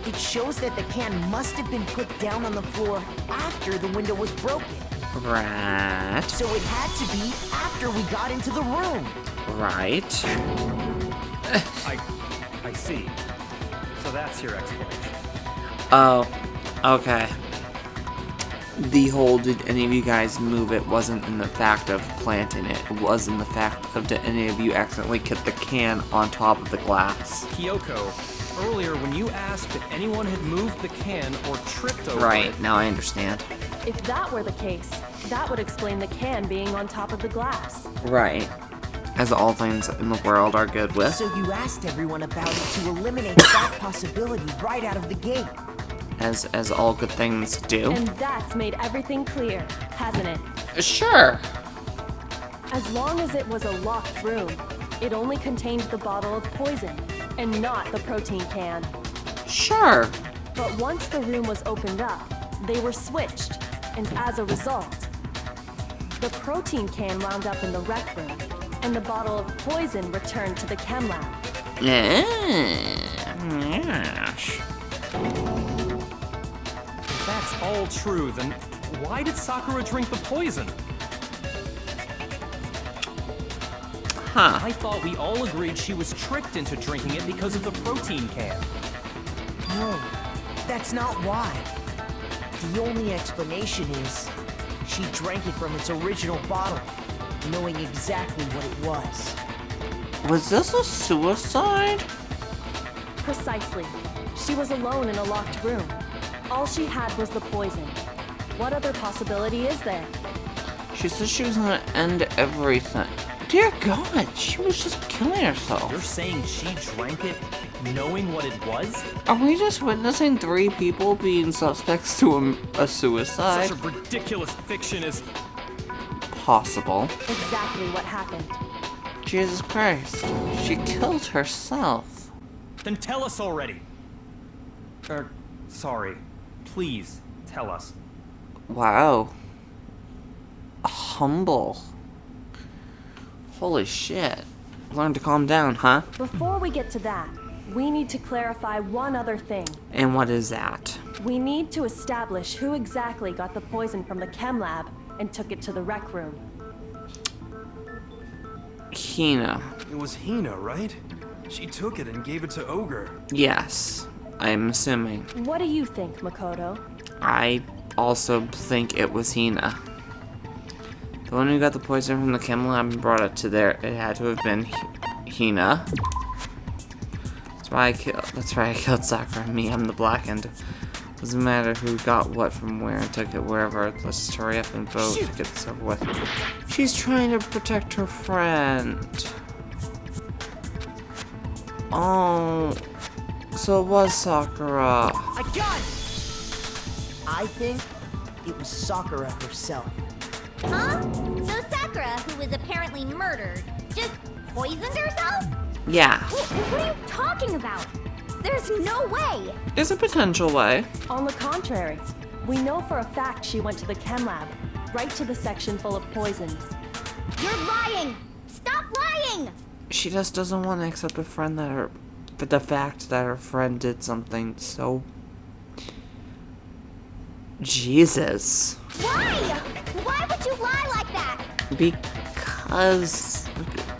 It shows that the can must have been put down on the floor after the window was broken. Right. So it had to be after we got into the room. Right. I see. So that's your explanation. Oh, okay. The whole did any of you guys move it wasn't in the fact of planting it. It was in the fact of did any of you accidentally get the can on top of the glass. Kyoko, earlier when you asked if anyone had moved the can or tripped over Right, it. now I understand. If that were the case, that would explain the can being on top of the glass. Right. As all things in the world are good with. So you asked everyone about it to eliminate that possibility right out of the gate. As all good things do. And that's made everything clear, hasn't it? Sure. As long as it was a locked room, it only contained the bottle of poison, and not the protein can. Sure. But once the room was opened up, they were switched, and as a result, the protein can wound up in the rec room, and the bottle of poison returned to the chem lab. Yes. If that's all true, then why did Sakura drink the poison? Huh. I thought we all agreed she was tricked into drinking it because of the protein can. No, that's not why. The only explanation is she drank it from its original bottle, knowing exactly what it was. Was this a suicide? Precisely. She was alone in a locked room. All she had was the poison. What other possibility is there? She said she was gonna end everything. Dear God, she was just killing You're herself. saying she drank it knowing what it was? Are we just witnessing 3 people being suspects to a suicide? Such a ridiculous fiction is... Possible. Exactly what happened. Jesus Christ. She killed herself. Then tell us already. Sorry. Please, tell us. Wow. Humble. Holy shit. Learn to calm down, huh? Before we get to that, we need to clarify one other thing. And what is that? We need to establish who exactly got the poison from the chem lab and took it to the rec room. Hina. It was Hina, right? She took it and gave it to Ogre. Yes, I'm assuming. What do you think, Makoto? I also think it was Hina. The one who got the poison from the chem lab and brought it to there, it had to have been Hina. That's why I killed Sakura and me. I'm the black end. Doesn't matter who got what from where and took it wherever. Let's just hurry up and vote to get this over with. She's trying to protect her friend. Oh, so it was Sakura. I got it! I think it was Sakura herself. Huh? So Sakura, who was apparently murdered, just poisoned herself? Yeah, What are you talking about? There's no way! there's a potential way. On the contrary, we know for a fact she went to the chem lab, right to the section full of poisons. You're lying! Stop lying! She just doesn't want to accept the fact that her friend did something so... Jesus. Why? Why would you lie like that? Because...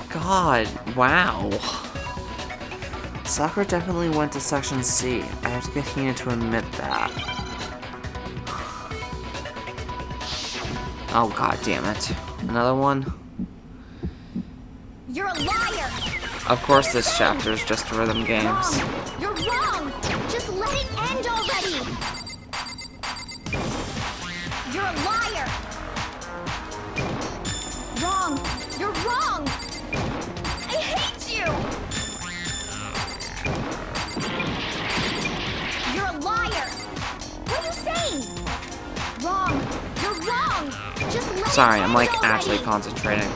God, wow. Sakura definitely went to Section C. I have to get Hina to admit that. Oh, God damn it. Another one? You're a liar! Of course this chapter is just rhythm games. Wrong! You're wrong! Just let it end already! You're a liar! Wrong! You're wrong! I hate you! You're a liar! What are you saying? Wrong! You're wrong! Just let Sorry, it I'm end like already. actually concentrating.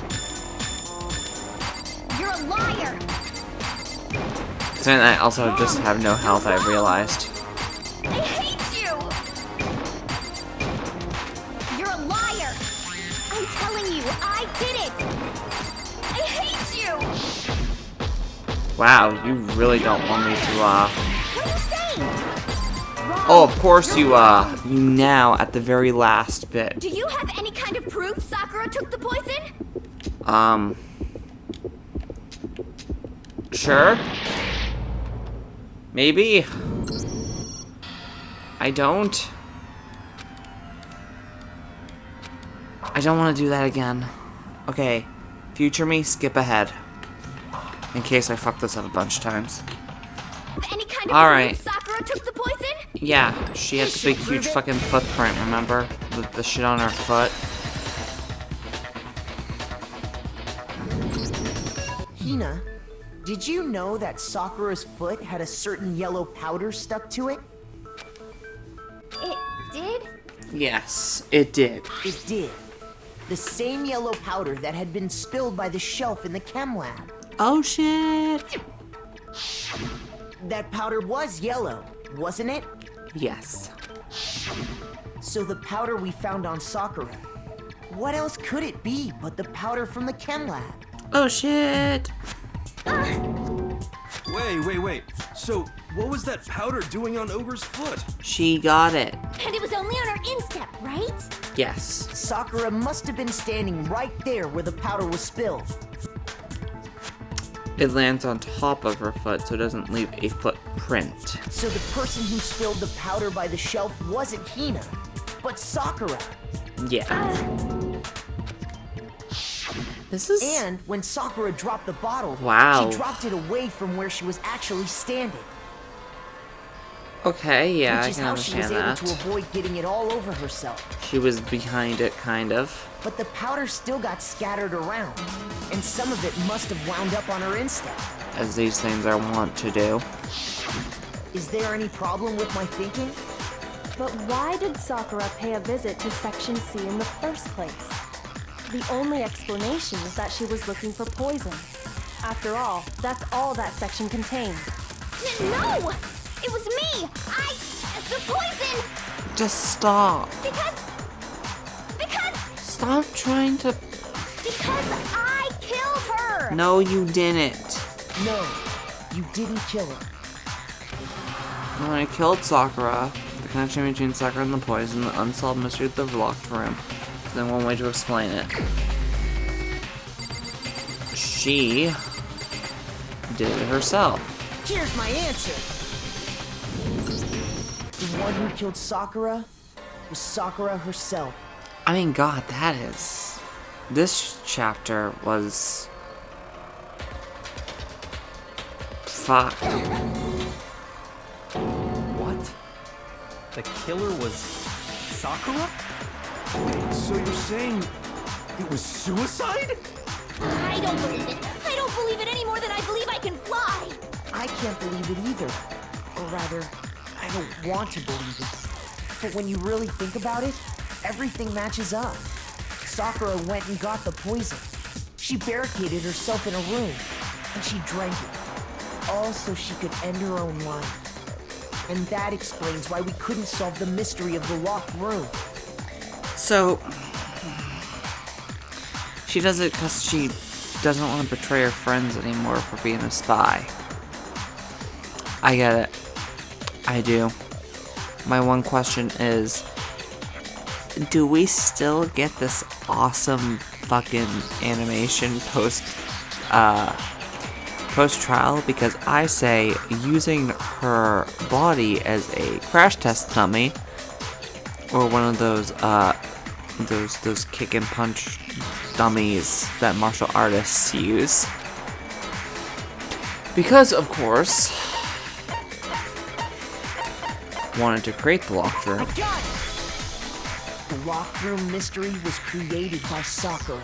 You're a liar! And I also just have no health, I realized. I hate you! You're a liar! I'm telling you, I did it! I hate you! Wow, you really don't want me to, What are you saying? Wrong. Oh, of course you, You're you now at the very last bit. Do you have any kind of proof Sakura took the poison? Sure? Maybe? I don't want to do that again. Okay, future me, skip ahead. In case I fuck this up a bunch of times. Any kind of Alright. proof Sakura took the poison? Yeah, she had the big huge fucking footprint, remember? The shit on her foot. Hina, did you know that Sakura's foot had a certain yellow powder stuck to it? It did? Yes, it did. It did. The same yellow powder that had been spilled by the shelf in the chem lab. Oh shit! That powder was yellow, wasn't it? Yes. So the powder we found on Sakura, what else could it be but the powder from the chem lab? Oh shit! Wait. So, what was that powder doing on Ogre's foot? She got it. And it was only on her instep, right? Yes. Sakura must have been standing right there where the powder was spilled. It lands on top of her foot, so it doesn't leave a footprint. So the person who spilled the powder by the shelf wasn't Hina, but Sakura. Yeah. This is... And when Sakura dropped the bottle, Wow. she dropped it away from where she was actually standing. Okay, yeah, I Which is can how she was understand able that. to avoid getting it all over herself. She was behind it, kind of. But the powder still got scattered around, and some of it must have wound up on her instep. As these things are wont to do. Is there any problem with my thinking? But why did Sakura pay a visit to Section C in the first place? The only explanation is that she was looking for poison. After all, that's all that section contained. No! It was me! The poison! Just stop. Because... Stop trying to... Because I killed her! No, you didn't. No, you didn't kill her. When I killed Sakura, the connection between Sakura and the poison, the unsolved mystery of the locked room. Then one way to explain it. She did it herself. Here's my answer. The one who killed Sakura was Sakura herself. I mean, God, that is... This chapter was... Fuck. What? The killer was Sakura? Wait, so you're saying it was suicide? I don't believe it. I don't believe it any more than I believe I can fly. I can't believe it either. Or rather, I don't want to believe it. But when you really think about it, everything matches up. Sakura went and got the poison. She barricaded herself in a room, and she drank it. All so she could end her own life. And that explains why we couldn't solve the mystery of the locked room. So... She does it because she doesn't want to betray her friends anymore for being a spy. I get it. I do. My one question is... Do we still get this awesome fucking animation post-trial? Because I say using her body as a crash test dummy, or one of those kick and punch dummies that martial artists use, Because, of course, wanted to create the locked room. I got it! The locked room mystery was created by Sakura.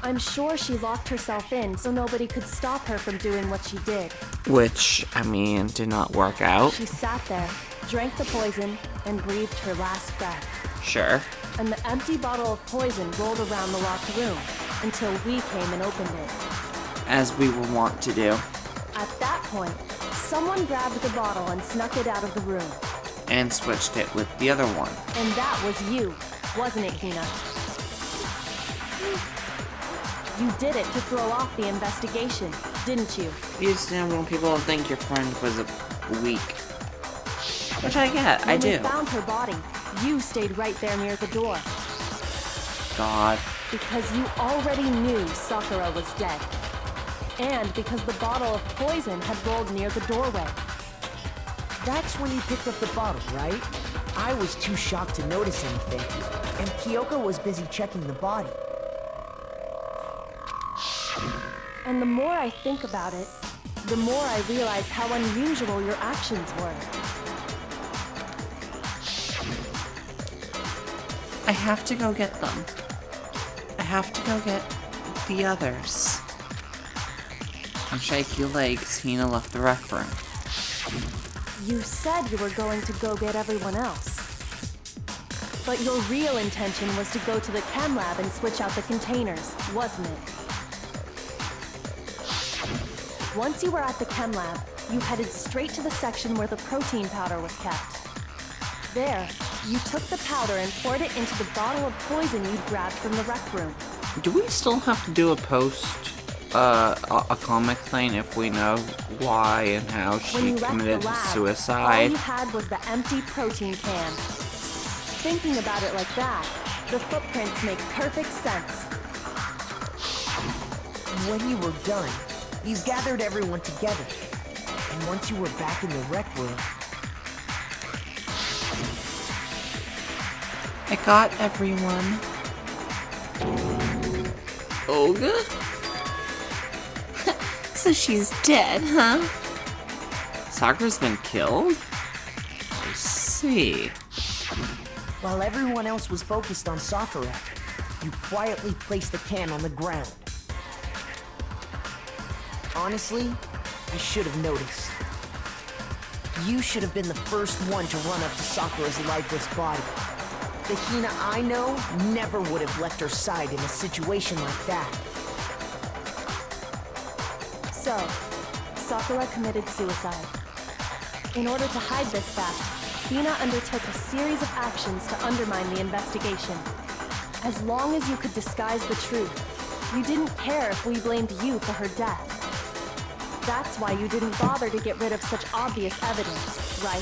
I'm sure she locked herself in so nobody could stop her from doing what she did. Which, I mean, did not work out. She sat there, drank the poison, and breathed her last breath. Sure. And the empty bottle of poison rolled around the locked room until we came and opened it. As we were wont to do. At that point, someone grabbed the bottle and snuck it out of the room. And switched it with the other one. And that was you, wasn't it, Hina? You did it to throw off the investigation, didn't you? You just didn't want people to think your friend was a weak. Which I get, I do. When we found her body, you stayed right there near the door. God. Because you already knew Sakura was dead. And because the bottle of poison had rolled near the doorway. That's when you picked up the bottle, right? I was too shocked to notice anything, and Kyoko was busy checking the body. And the more I think about it, the more I realize how unusual your actions were. I have to go get them. I have to go get the others. On shaky legs, Hina left the rec room. You said you were going to go get everyone else. But your real intention was to go to the chem lab and switch out the containers, wasn't it? Once you were at the chem lab, you headed straight to the section where the protein powder was kept. There, you took the powder and poured it into the bottle of poison you'd grabbed from the rec room. Do we still have to do a a comic thing if we know why and how When she you left committed the lab, all suicide? you had was the empty protein can. Thinking about it like that, the footprints make perfect sense. When you were done, you gathered everyone together. And once you were back in the rec room, I got everyone. Olga? So she's dead, huh? Sakura's been killed? I see. while everyone else was focused on Sakura, you quietly placed the can on the ground. Honestly, I should have noticed. You should have been the first one to run up to Sakura's lifeless body. The Hina I know never would have left her side in a situation like that. So, Sakura committed suicide. In order to hide this fact, Hina undertook a series of actions to undermine the investigation. As long as you could disguise the truth, you didn't care if we blamed you for her death. That's why you didn't bother to get rid of such obvious evidence, right?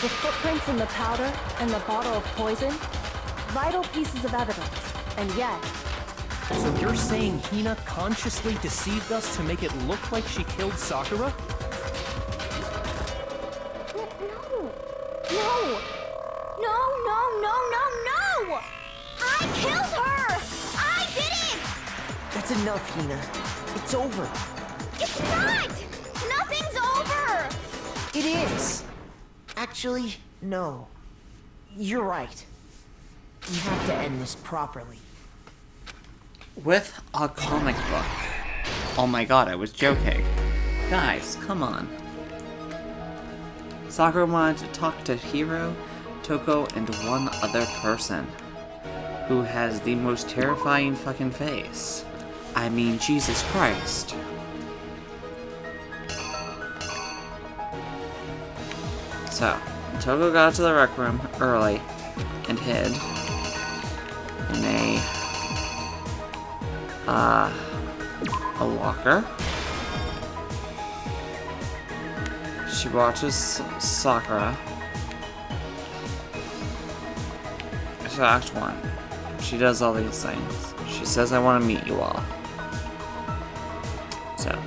The footprints in the powder and the bottle of poison? Vital pieces of evidence, and yet... So you're saying Hina consciously deceived us to make it look like she killed Sakura? No! I killed her! I did it! That's enough, Hina. It's over. It's not! Nothing's over! It is! Actually, no. You're right. We have to end this properly. With a comic book. Oh my god, I was joking. Guys, come on. Sakura wanted to talk to Hiro, Toko, and one other person. Who has the most terrifying fucking face. I mean, Jesus Christ. So, Toko got to the rec room early and hid in a locker. She watches Sakura. It's Act 1. She does all these things. She says, I want to meet you all. So.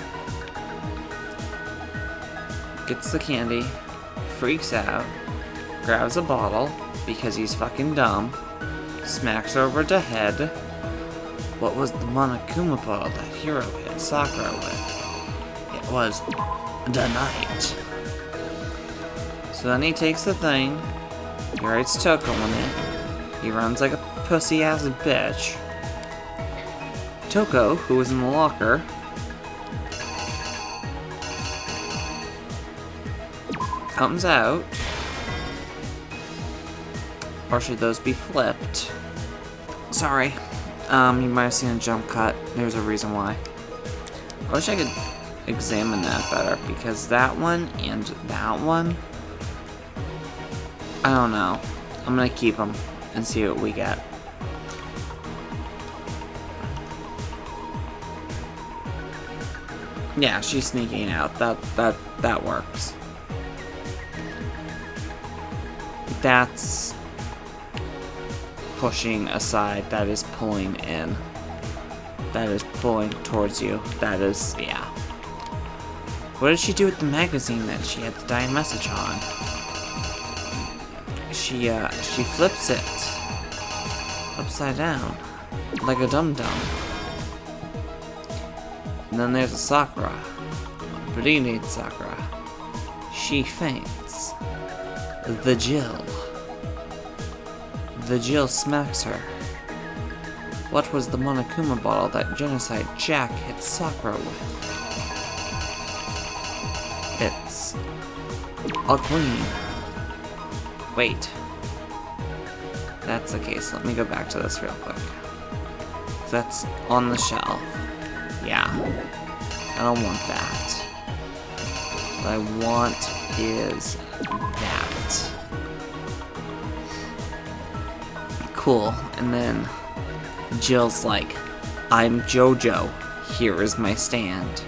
Gets the candy. Freaks out. Grabs a bottle. Because he's fucking dumb. Smacks over the head. What was the Monokuma bottle that Hiro hit Sakura with? It was the night. So then he takes the thing, he writes Toko on it, he runs like a pussy-ass bitch. Toko, who was in the locker, comes out. Or should those be flipped? Sorry. You might have seen a jump cut. There's a reason why. I wish I could examine that better, because that one and that one, I don't know. I'm gonna keep them and see what we get. Yeah, she's sneaking out. That works. That's pushing aside. That is pulling in. That is pulling towards you. That is, yeah. What did she do with the magazine that she had the dying message on? She flips it upside down like a dum-dum. And then there's a Sakura. Bleeding Sakura. She faints. The Jill. The Jill smacks her. What was the Monokuma bottle that Genocide Jack hit Sakura with? It's a queen. Wait. That's the case. Let me go back to this real quick. That's on the shelf. Yeah. I don't want that. What I want is that. Cool. And then Jill's like, I'm JoJo. Here is my stand.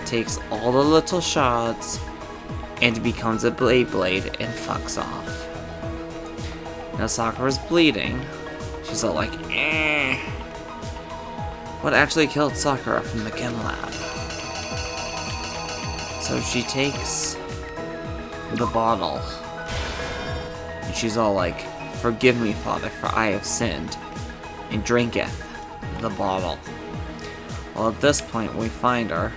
Takes all the little shards and becomes a Blade and fucks off. Now Sakura's bleeding. She's all like, eh. What actually killed Sakura from the chem lab? So she takes the bottle and she's all like, forgive me, Father, for I have sinned, and drinketh the bottle. Well, at this point we find her.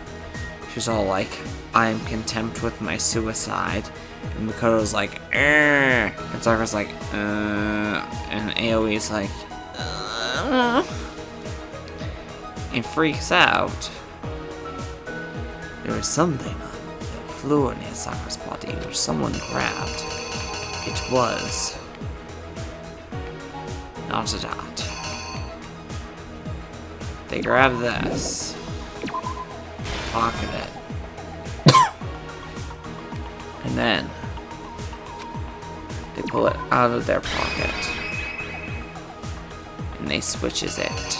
She's all like, I am contempt with my suicide. And Makoto's like, and Sakura's like, and AoE's like, and freaks out. There was something on the floor near Sakura's body which someone grabbed. It was not a dot. They grabbed this, pocket it, and then they pull it out of their pocket and they switches it.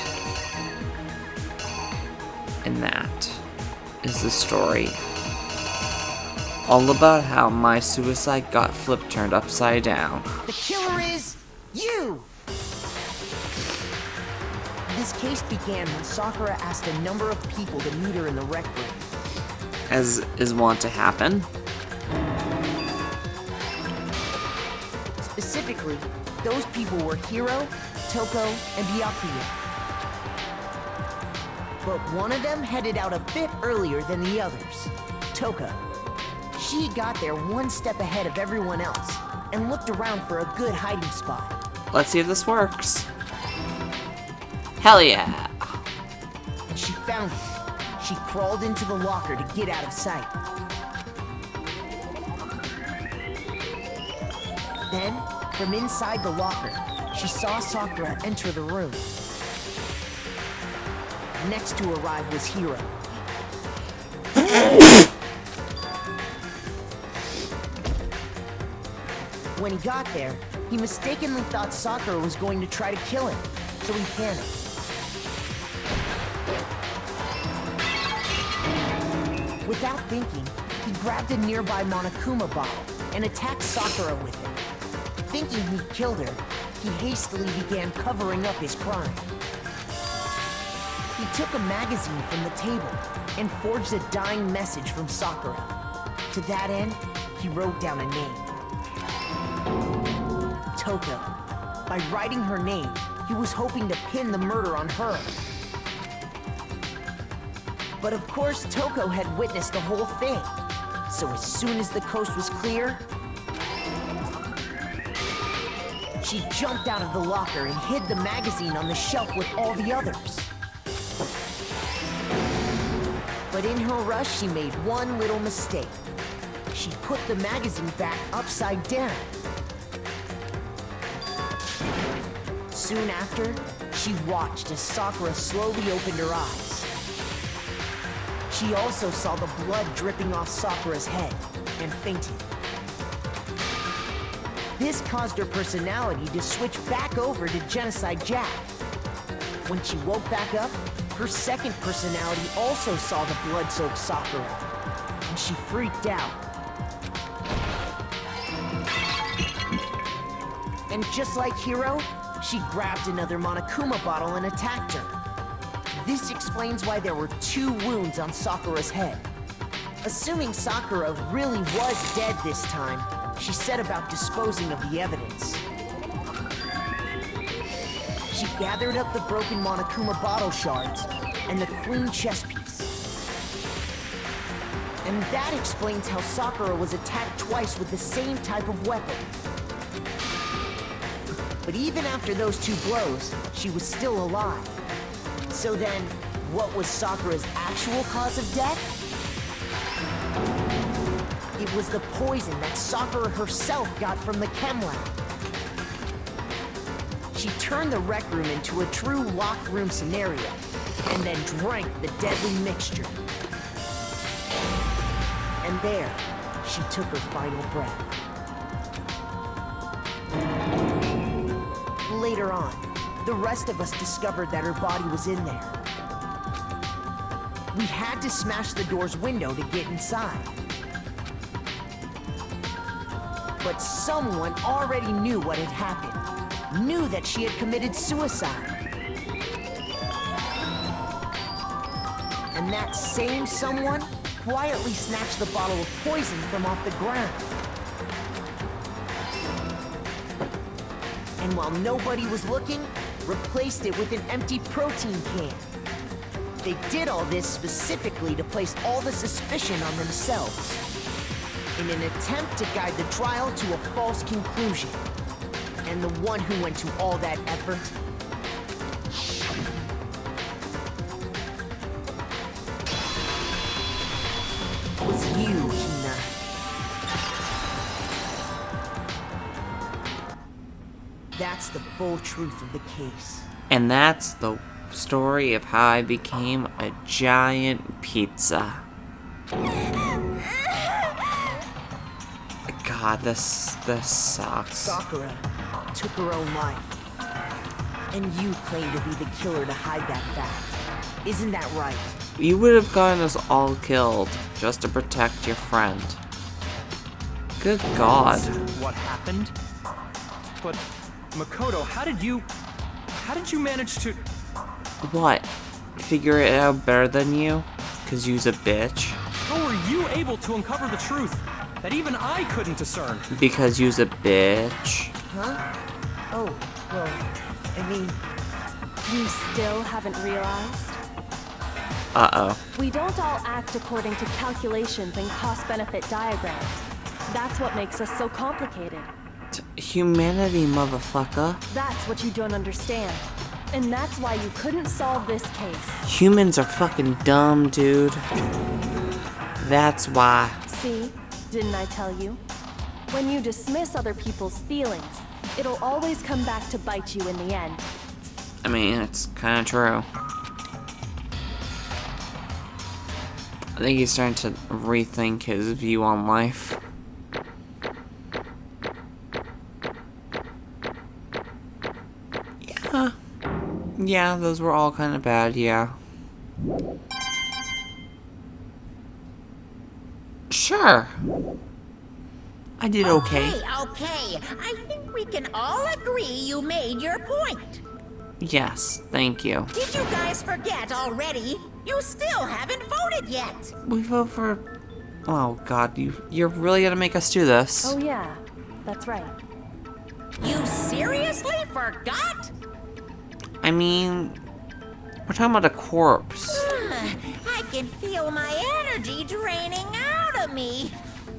And that is the story. All about how my suicide got turned upside down. The killer is you! This case began when Sakura asked a number of people to meet her in the rec room. As is wont to happen. Specifically, those people were Hiro, Toko, and Byakuya. But one of them headed out a bit earlier than the others, Toko. She got there one step ahead of everyone else and looked around for a good hiding spot. Let's see if this works. Hell yeah! And she found it. She crawled into the locker to get out of sight. Then, from inside the locker, she saw Sakura enter the room. Next to arrive was Hiro. When he got there, he mistakenly thought Sakura was going to try to kill him, so he panicked. Without thinking, he grabbed a nearby Monokuma bottle and attacked Sakura with it. Thinking he'd killed her, he hastily began covering up his crime. He took a magazine from the table and forged a dying message from Sakura. To that end, he wrote down a name. Toko. By writing her name, he was hoping to pin the murder on her. But of course, Toko had witnessed the whole thing. So as soon as the coast was clear, she jumped out of the locker and hid the magazine on the shelf with all the others. But in her rush, she made one little mistake. She put the magazine back upside down. Soon after, she watched as Sakura slowly opened her eyes. She also saw the blood dripping off Sakura's head and fainted. This caused her personality to switch back over to Genocide Jack. When she woke back up, her second personality also saw the blood-soaked Sakura, and she freaked out. And just like Hiro, she grabbed another Monokuma bottle and attacked her. This explains why there were 2 wounds on Sakura's head. Assuming Sakura really was dead this time, she set about disposing of the evidence. She gathered up the broken Monokuma bottle shards and the queen chess piece. And that explains how Sakura was attacked twice with the same type of weapon. But even after those 2 blows, she was still alive. So then, what was Sakura's actual cause of death? It was the poison that Sakura herself got from the chem lab. She turned the rec room into a true locked room scenario, and then drank the deadly mixture. And there, she took her final breath. Later on, the rest of us discovered that her body was in there. We had to smash the door's window to get inside. But someone already knew what had happened, knew that she had committed suicide. And that same someone quietly snatched the bottle of poison from off the ground. And while nobody was looking, replaced it with an empty protein can. They did all this specifically to place all the suspicion on themselves, in an attempt to guide the trial to a false conclusion. And the one who went to all that effort was you, Hina. That's the full truth of the case. And that's the story of how I became a giant pizza. God, this sucks. Sakura took her own life. And you claim to be the killer to hide that fact. Isn't that right? You would have gotten us all killed just to protect your friend. Good God. What happened? But Makoto, how did you manage to... What? Figure it out better than you? 'Cause you's a bitch? How were you able to uncover the truth that even I couldn't discern? Because you's a bitch? Huh? Oh, well, I mean... You still haven't realized? Uh-oh. We don't all act according to calculations and cost-benefit diagrams. That's what makes us so complicated. Humanity, motherfucker. That's what you don't understand. And that's why you couldn't solve this case. Humans are fucking dumb, dude. That's why. See? Didn't I tell you? When you dismiss other people's feelings, it'll always come back to bite you in the end. I mean, it's kind of true. I think he's starting to rethink his view on life. Yeah. Yeah, those were all kind of bad, yeah. Sure. I did okay. Okay. I think we can all agree you made your point. Yes, thank you. Did you guys forget already? You still haven't voted yet. We vote for... Oh, God, you're really gonna make us do this? Oh yeah, that's right. You seriously forgot? I mean... We're talking about a corpse. I can feel my energy draining out of me.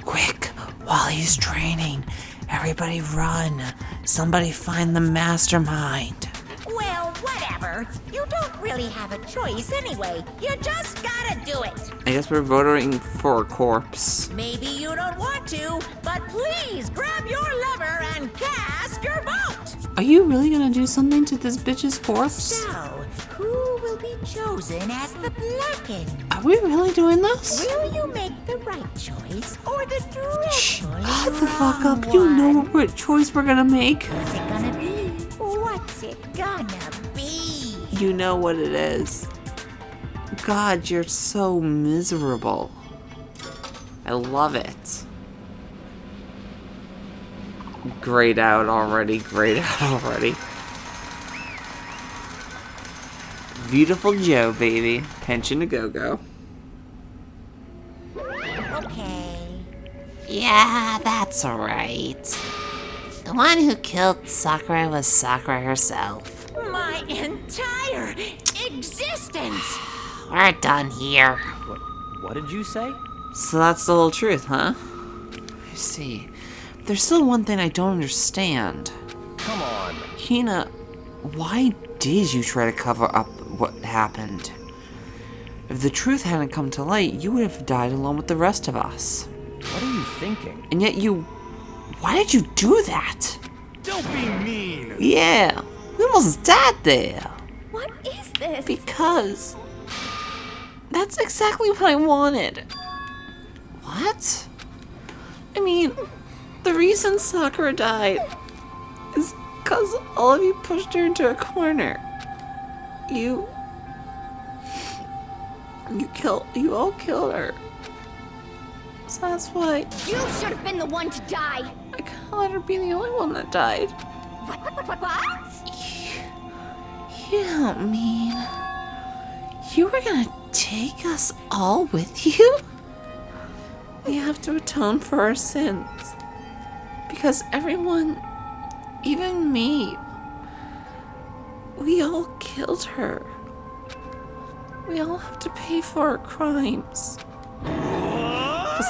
Quick, while he's training, everybody run. Somebody find the mastermind. Well, whatever. You don't really have a choice anyway. You just gotta do it. I guess we're voting for a corpse. Maybe you don't want to, but please grab your lever and cast your vote. Are you really gonna do something to this bitch's corpse? So, who will be chosen as the blackened? Are we really doing this? Will you make the right choice or the dreadfully Shut the fuck wrong up. You know one? what choice we're gonna make. What's it gonna be? What's it gonna be? You know what it is. God, you're so miserable. I love it. Grayed out already, grayed out already. Beautiful Joe, baby. Pension to go-go. Okay. Yeah, that's alright. The one who killed Sakura was Sakura herself. My entire existence! We're done here. What did you say? So that's the whole truth, huh? I see. There's still one thing I don't understand. Come on. Hina, why did you try to cover up what happened? If the truth hadn't come to light, you would have died along with the rest of us. What are you thinking? And yet you... Why did you do that? Don't be mean! Yeah, we almost died there. What is this? Because... That's exactly what I wanted. What? I mean, the reason Sakura died is because all of you pushed her into a corner. You all killed her. So that's why You should have been the one to die. I can't let her be the only one that died. What? You don't mean you were gonna take us all with you? We have to atone for our sins. Because everyone, even me, we all killed her. We all have to pay for our crimes.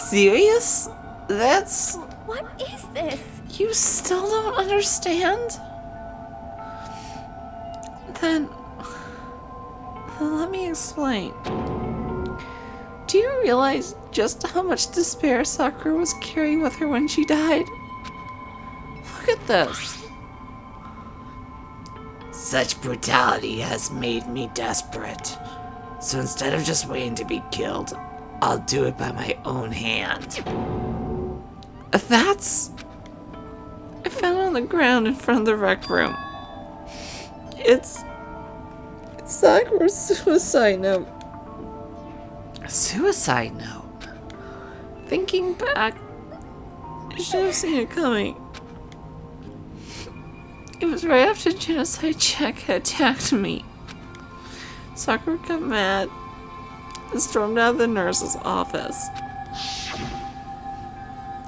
Serious? That's... What is this? You still don't understand? Then let me explain. Do you realize just how much despair Sakura was carrying with her when she died? Look at this. Such brutality has made me desperate. So instead of just waiting to be killed, I'll do it by my own hand. That's... I found it on the ground in front of the rec room. It's Sakura's suicide note. A suicide note? Thinking back, I should have seen it coming. It was right after Genocide Jack had attacked me. Sakura got mad and stormed out of the nurse's office.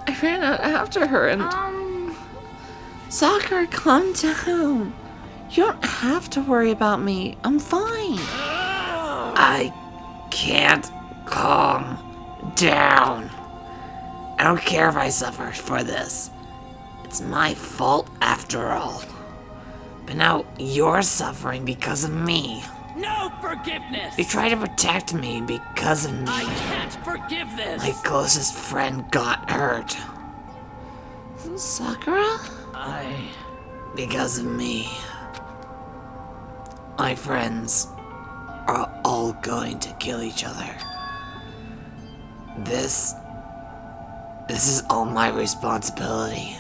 I ran out after her and... Sakura, calm down. You don't have to worry about me. I'm fine. I can't calm down. I don't care if I suffer for this. It's my fault after all. But now you're suffering because of me. No forgiveness! You try to protect me because of me. I can't forgive this! My closest friend got hurt. Sakura? Because of me. My friends are all going to kill each other. This is all my responsibility.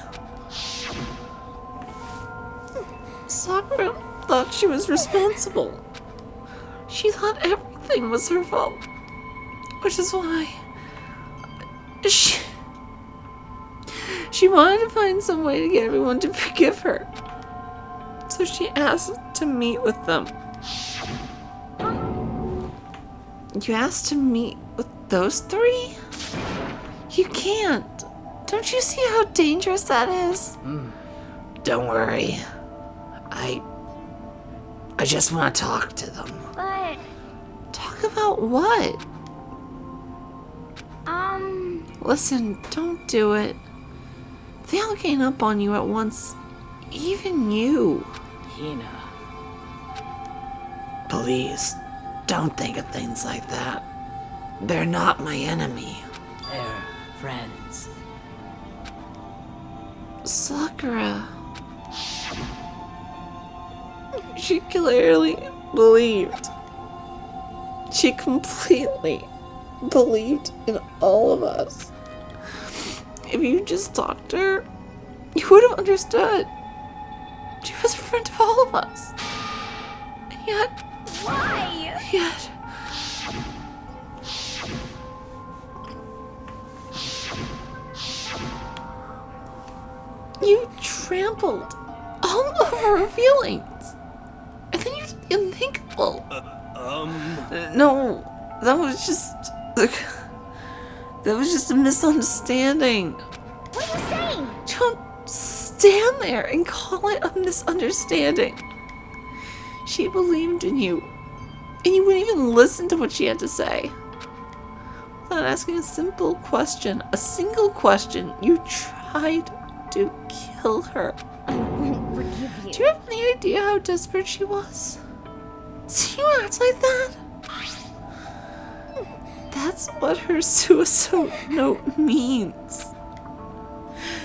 Sakura thought she was responsible. She thought everything was her fault. Which is why... She wanted to find some way to get everyone to forgive her. So she asked to meet with them. You asked to meet with those three? You can't. Don't you see how dangerous that is? Don't worry. I just want to talk to them. But Talk about what? Listen, don't do it. They all gang up on you at once. Even you. Hina. Please, don't think of things like that. They're not my enemy. They're friends. Sakura. She clearly believed. She completely believed in all of us. If you just talked to her, you would have understood. She was a friend of all of us. And yet... Why? Yet... You trampled all over her feelings. And then you did the unthinkable. No, that was just a misunderstanding. What are you saying? Don't stand there and call it a misunderstanding. She believed in you, and you wouldn't even listen to what she had to say. Without asking a simple question, a single question, you tried to kill her. I won't forgive you. Do you have any idea how desperate she was? See you act like that? That's what her suicide note means.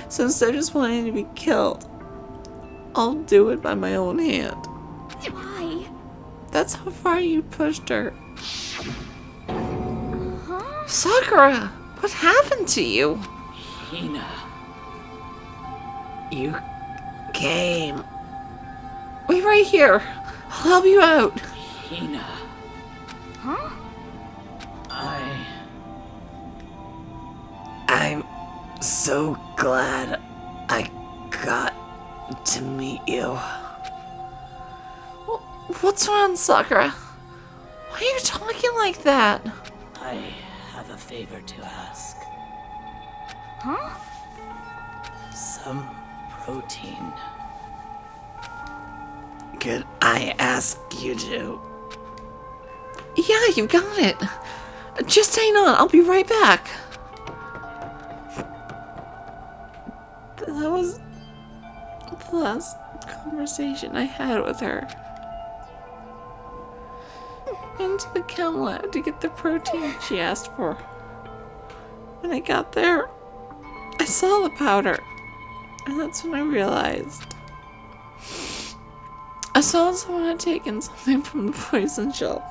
So instead of just wanting to be killed, I'll do it by my own hand. Why? That's how far you pushed her. Huh? Sakura, what happened to you? Hina. You came. Wait right here. I'll help you out. Hina. Huh? I'm so glad I got to meet you. What's wrong, Sakura? Why are you talking like that? I have a favor to ask. Huh? Some protein. Could I ask you to? Yeah, you got it. Just hang on, I'll be right back. That was the last conversation I had with her. Into the chem lab to get the protein she asked for. When I got there, I saw the powder, and that's when I realized. I saw someone had taken something from the poison shelf.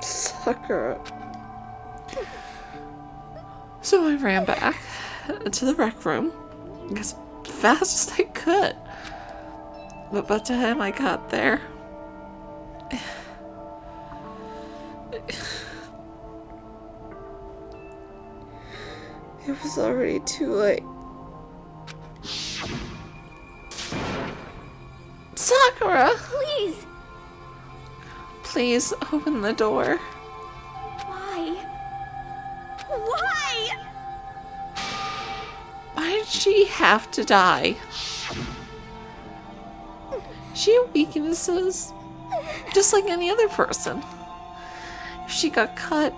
Sakura. So I ran back to the rec room as fast as I could. But by the time I got there, it was already too late. Sakura! Please! Please open the door. Why? Why? Why did she have to die? She had weaknesses, just like any other person. If she got cut,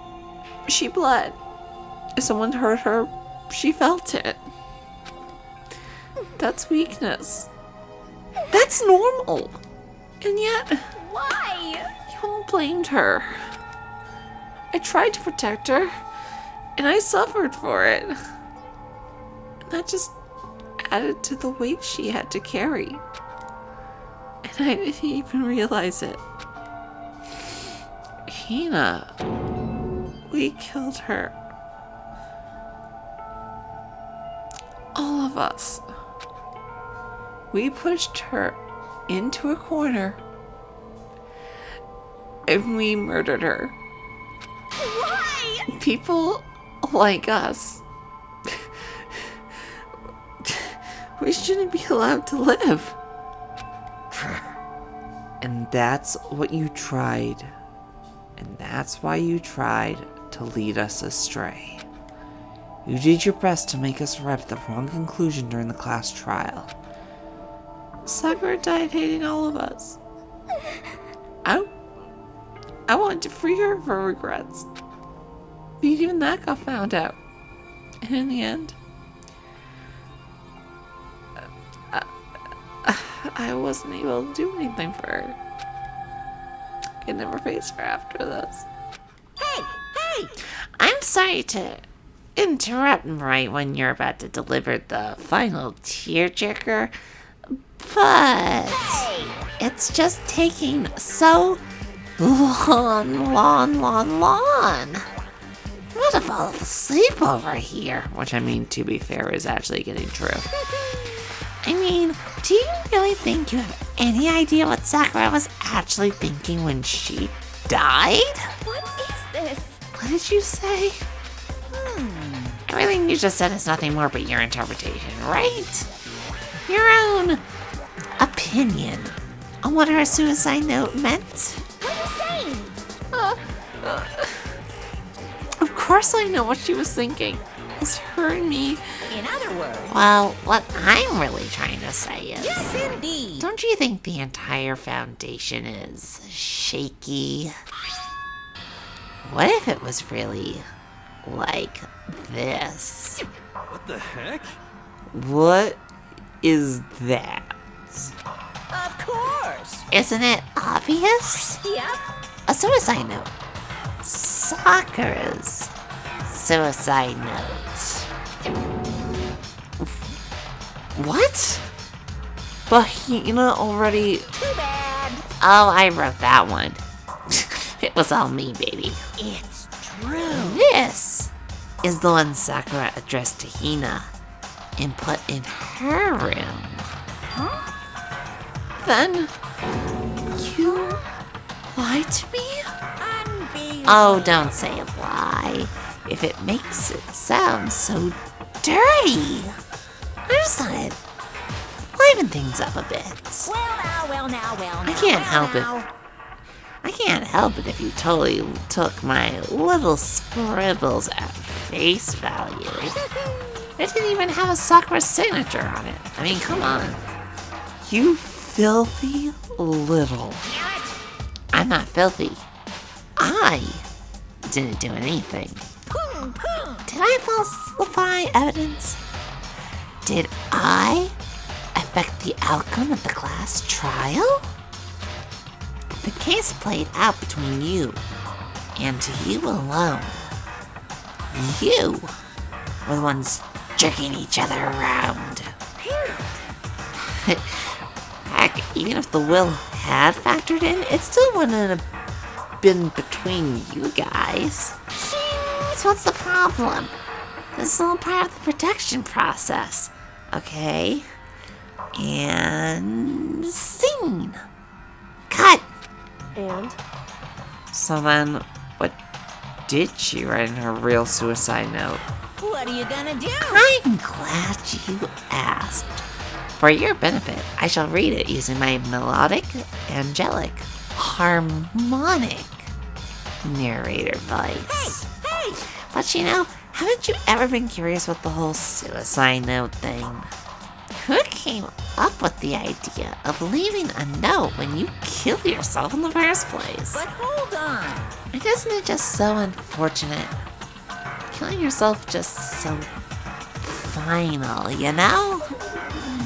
she bled. If someone hurt her, she felt it. That's weakness. That's normal. And yet, Why? you all blamed her. I tried to protect her, and I suffered for it. And that just added to the weight she had to carry. And I didn't even realize it. Hina, we killed her. All of us. We pushed her into a corner and we murdered her. Why? People like us. We shouldn't be allowed to live. And that's what you tried. And that's why you tried to lead us astray. You did your best to make us arrive at the wrong conclusion during the class trial. Sakura died hating all of us. I want to free her of her regrets. But even that got found out. And in the end, I wasn't able to do anything for her. I could never face her after this. Hey! I'm sorry to interrupt right when you're about to deliver the final tearjerker, but it's just taking so long. I'm gonna fall asleep over here. Which, I mean, to be fair, is actually getting true. I mean, do you really think you have any idea what Sakura was actually thinking when she died? What is this? What did you say? Everything you just said is nothing more but your interpretation, right? Your own opinion on what her suicide note meant? What are you saying? Of course I know what she was thinking. It's her and me. In other words, Well, what I'm really trying to say is... yes, indeed. Don't you think the entire foundation is shaky? What if it was really like this? What the heck? What is that? Of course. Isn't it obvious? Yep. A suicide note. Sakura's suicide note. What? But Hina already... Too bad. Oh, I wrote that one. It was all me, baby. It's true. This is the one Sakura addressed to Hina and put in her room. Then... You lied to me? Unbelievable. Oh, don't say a lie. If it makes it sound so dirty. I just thought I'd liven things up a bit. Well now. I can't help it if you totally took my little scribbles at face value. It didn't even have a Sakura signature on it. I mean, come on. You filthy little... I'm not filthy. I didn't do anything. Did I falsify evidence? Did I affect the outcome of the class trial? The case played out between you and you alone. You were the ones jerking each other around. Heck, even if the will had factored in, it still wouldn't have been between you guys. So what's the problem? This is all part of the protection process, okay? And scene. Cut. And? So then, what did she write in her real suicide note? What are you gonna do? I'm glad you asked. For your benefit, I shall read it using my melodic, angelic, harmonic narrator voice. Hey! But haven't you ever been curious about the whole suicide note thing? Who came up with the idea of leaving a note when you kill yourself in the first place? But hold on. And isn't it just so unfortunate? Killing yourself just so final, you know?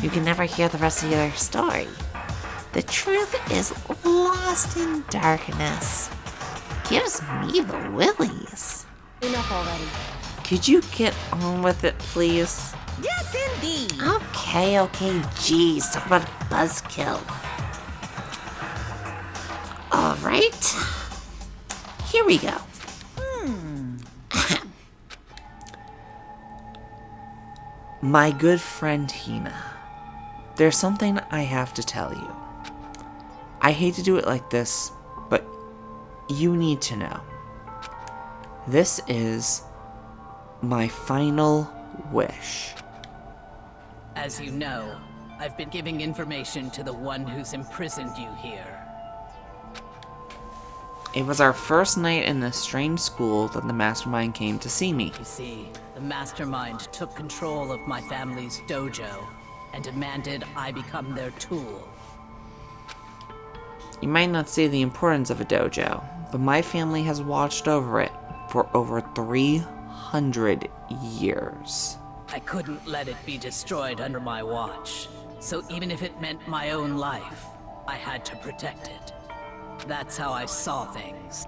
You can never hear the rest of your story. The truth is lost in darkness. Gives me the willies. Enough already. Could you get on with it, please? Yes, indeed. Okay, geez, talk about a buzzkill. Alright, here we go. My good friend Hina, there's something I have to tell you. I hate to do it like this, but you need to know. This is my final wish. As you know, I've been giving information to the one who's imprisoned you here. It was our first night in this strange school that the mastermind came to see me. You see, the mastermind took control of my family's dojo and demanded I become their tool. You might not see the importance of a dojo, but my family has watched over it for over 300 years. I couldn't let it be destroyed under my watch. So even if it meant my own life, I had to protect it. That's how I saw things.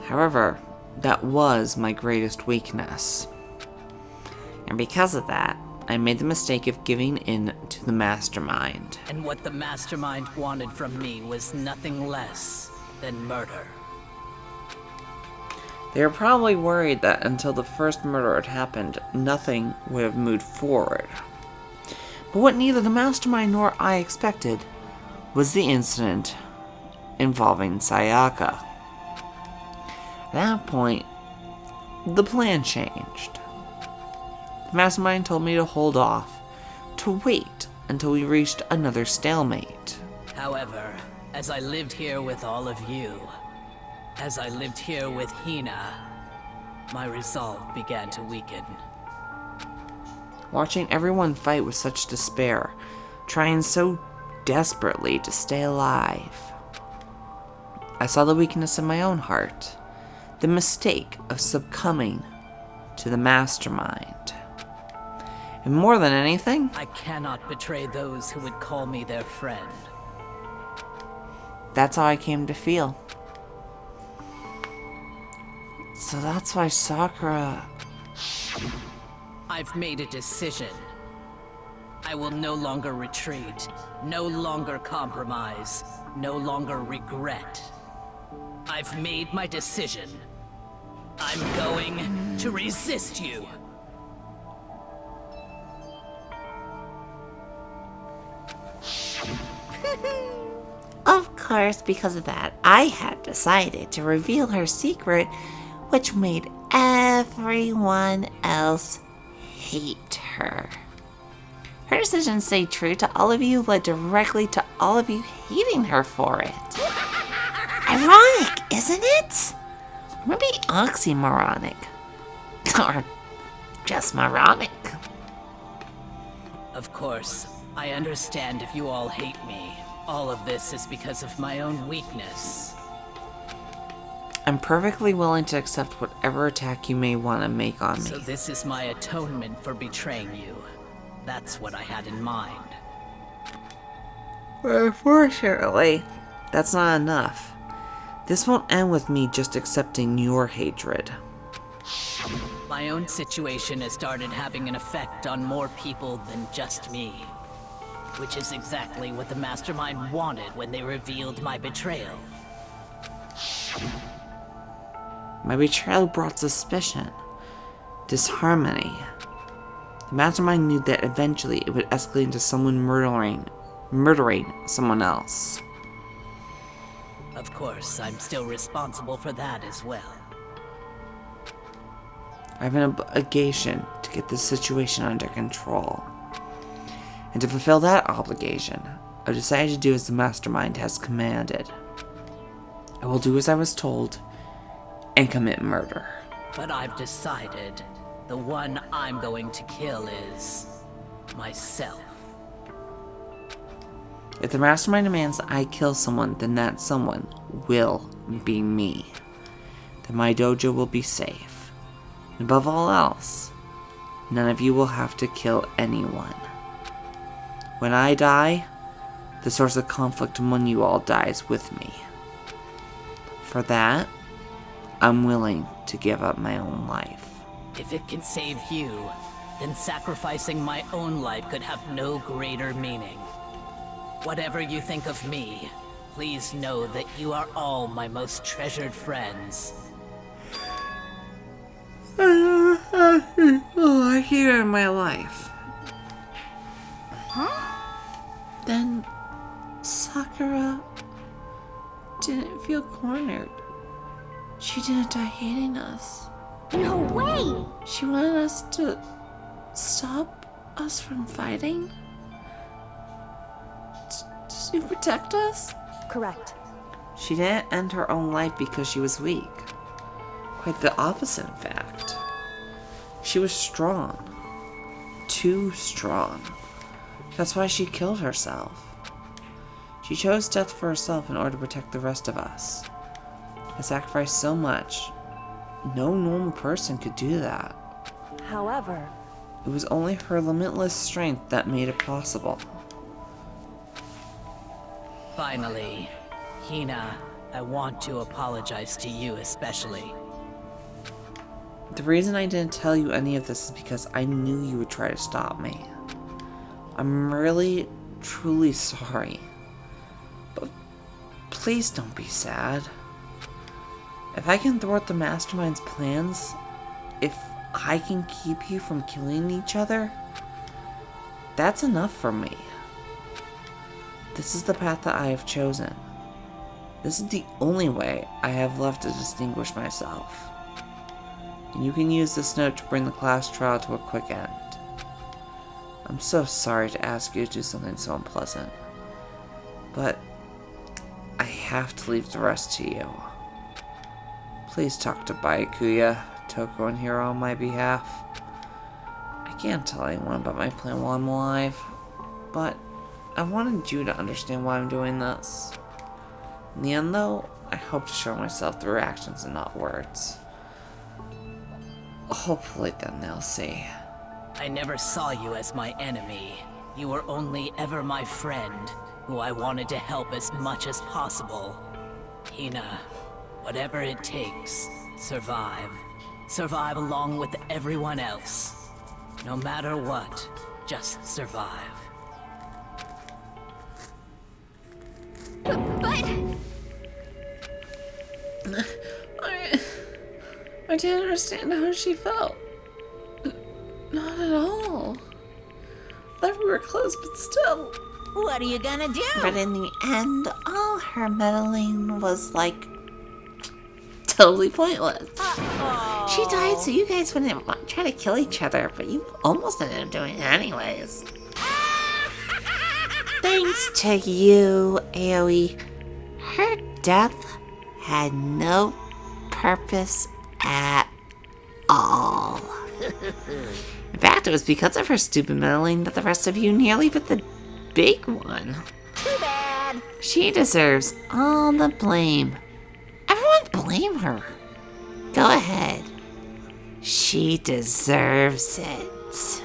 However, that was my greatest weakness. And because of that, I made the mistake of giving in to the mastermind. And what the mastermind wanted from me was nothing less than murder. They were probably worried that until the first murder had happened, nothing would have moved forward. But what neither the mastermind nor I expected was the incident involving Sayaka. At that point, the plan changed. The mastermind told me to hold off, to wait until we reached another stalemate. However, as I lived here with all of you, as I lived here with Hina, my resolve began to weaken. Watching everyone fight with such despair, trying so desperately to stay alive, I saw the weakness in my own heart, the mistake of succumbing to the mastermind. And more than anything, I cannot betray those who would call me their friend. that's how I came to feel. So that's why Sakura... I've made a decision. I will no longer retreat, no longer compromise, no longer regret. I've made my decision. I'm going to resist you. Of course, because of that, I had decided to reveal her secret, which made everyone else hate her. Her decision to stay true to all of you led directly to all of you hating her for it. Ironic, isn't it? Or maybe oxymoronic. Or just moronic. Of course, I understand if you all hate me. All of this is because of my own weakness. I'm perfectly willing to accept whatever attack you may want to make on me. So this is my atonement for betraying you. That's what I had in mind. But unfortunately, that's not enough. This won't end with me just accepting your hatred. My own situation has started having an effect on more people than just me. Which is exactly what the mastermind wanted when they revealed my betrayal. My betrayal brought suspicion, disharmony. The mastermind knew that eventually it would escalate into someone murdering someone else. Of course, I'm still responsible for that as well. I have an obligation to get this situation under control. And to fulfill that obligation, I've decided to do as the mastermind has commanded. I will do as I was told and commit murder. But I've decided the one I'm going to kill is myself. If the mastermind demands that I kill someone, then that someone will be me. Then my dojo will be safe. And above all else, none of you will have to kill anyone. When I die, the source of conflict among you all dies with me. For that, I'm willing to give up my own life. If it can save you, then sacrificing my own life could have no greater meaning. Whatever you think of me, please know that you are all my most treasured friends. Oh, here in my life. Then Sakura didn't feel cornered. She didn't die hating us. No way! She wanted us to stop us from fighting? To protect us? Correct. She didn't end her own life because she was weak. Quite the opposite, in fact. She was strong. Too strong. That's why she killed herself. She chose death for herself in order to protect the rest of us. I sacrificed so much no normal person could do that. However, It was only her limitless strength that made it possible. Finally, Hina, I want to apologize to you especially. The reason I didn't tell you any of this is because I knew you would try to stop me. I'm really, truly sorry. But please don't be sad. If I can thwart the Mastermind's plans, if I can keep you from killing each other, that's enough for me. This is the path that I have chosen. This is the only way I have left to distinguish myself. And you can use this note to bring the class trial to a quick end. I'm so sorry to ask you to do something so unpleasant, but I have to leave the rest to you. Please talk to Byakuya, Toko, and Hiro on my behalf. I can't tell anyone about my plan while I'm alive, but I wanted you to understand why I'm doing this. In the end, though, I hope to show myself through actions and not words. Hopefully then they'll see. I never saw you as my enemy. You were only ever my friend, who I wanted to help as much as possible. Hina, whatever it takes, survive. Survive along with everyone else. No matter what, just survive. But... I didn't understand how she felt. Not at all. Thought we were close, but still. What are you gonna do? But in the end, all her meddling was like totally pointless. She died so you guys wouldn't try to kill each other, but you almost ended up doing it anyways. Thanks to you, AoE, her death had no purpose at all. In fact, it was because of her stupid meddling that the rest of you nearly put the big one. Too bad. She deserves all the blame. Everyone blame her. Go ahead. She deserves it.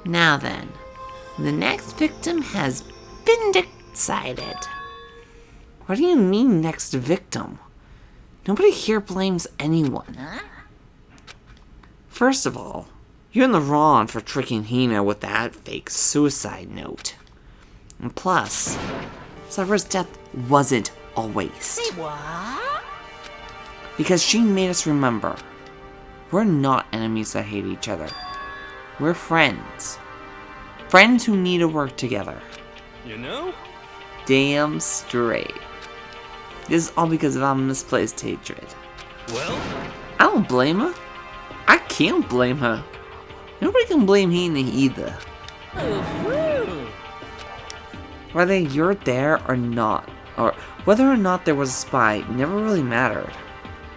Now then, the next victim has been decided. What do you mean, next victim? Nobody here blames anyone. Huh? First of all, you're in the wrong for tricking Hina with that fake suicide note. And plus, Sakura's death wasn't a waste. Say what? Because she made us remember, we're not enemies that hate each other. We're friends. Friends who need to work together. You know? Damn straight. This is all because of our misplaced hatred. Well, I don't blame her. I can't blame her. Nobody can blame Hina either. Whether you're there or not, or whether or not there was a spy, never really mattered.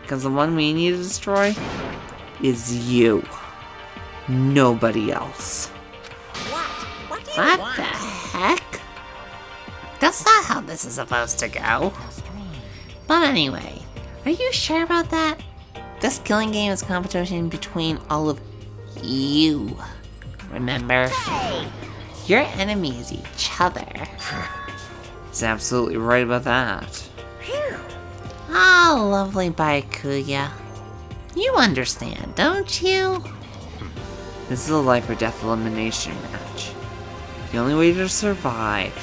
Because the one we need to destroy is you. Nobody else. What do you What want? the heck? That's not how this is supposed to go. But anyway, are you sure about that? This killing game is competition between all of you. Remember? Your enemies each other. He's absolutely right about that. Oh, lovely Byakuya. You understand, don't you? This is a life or death elimination match. The only way to survive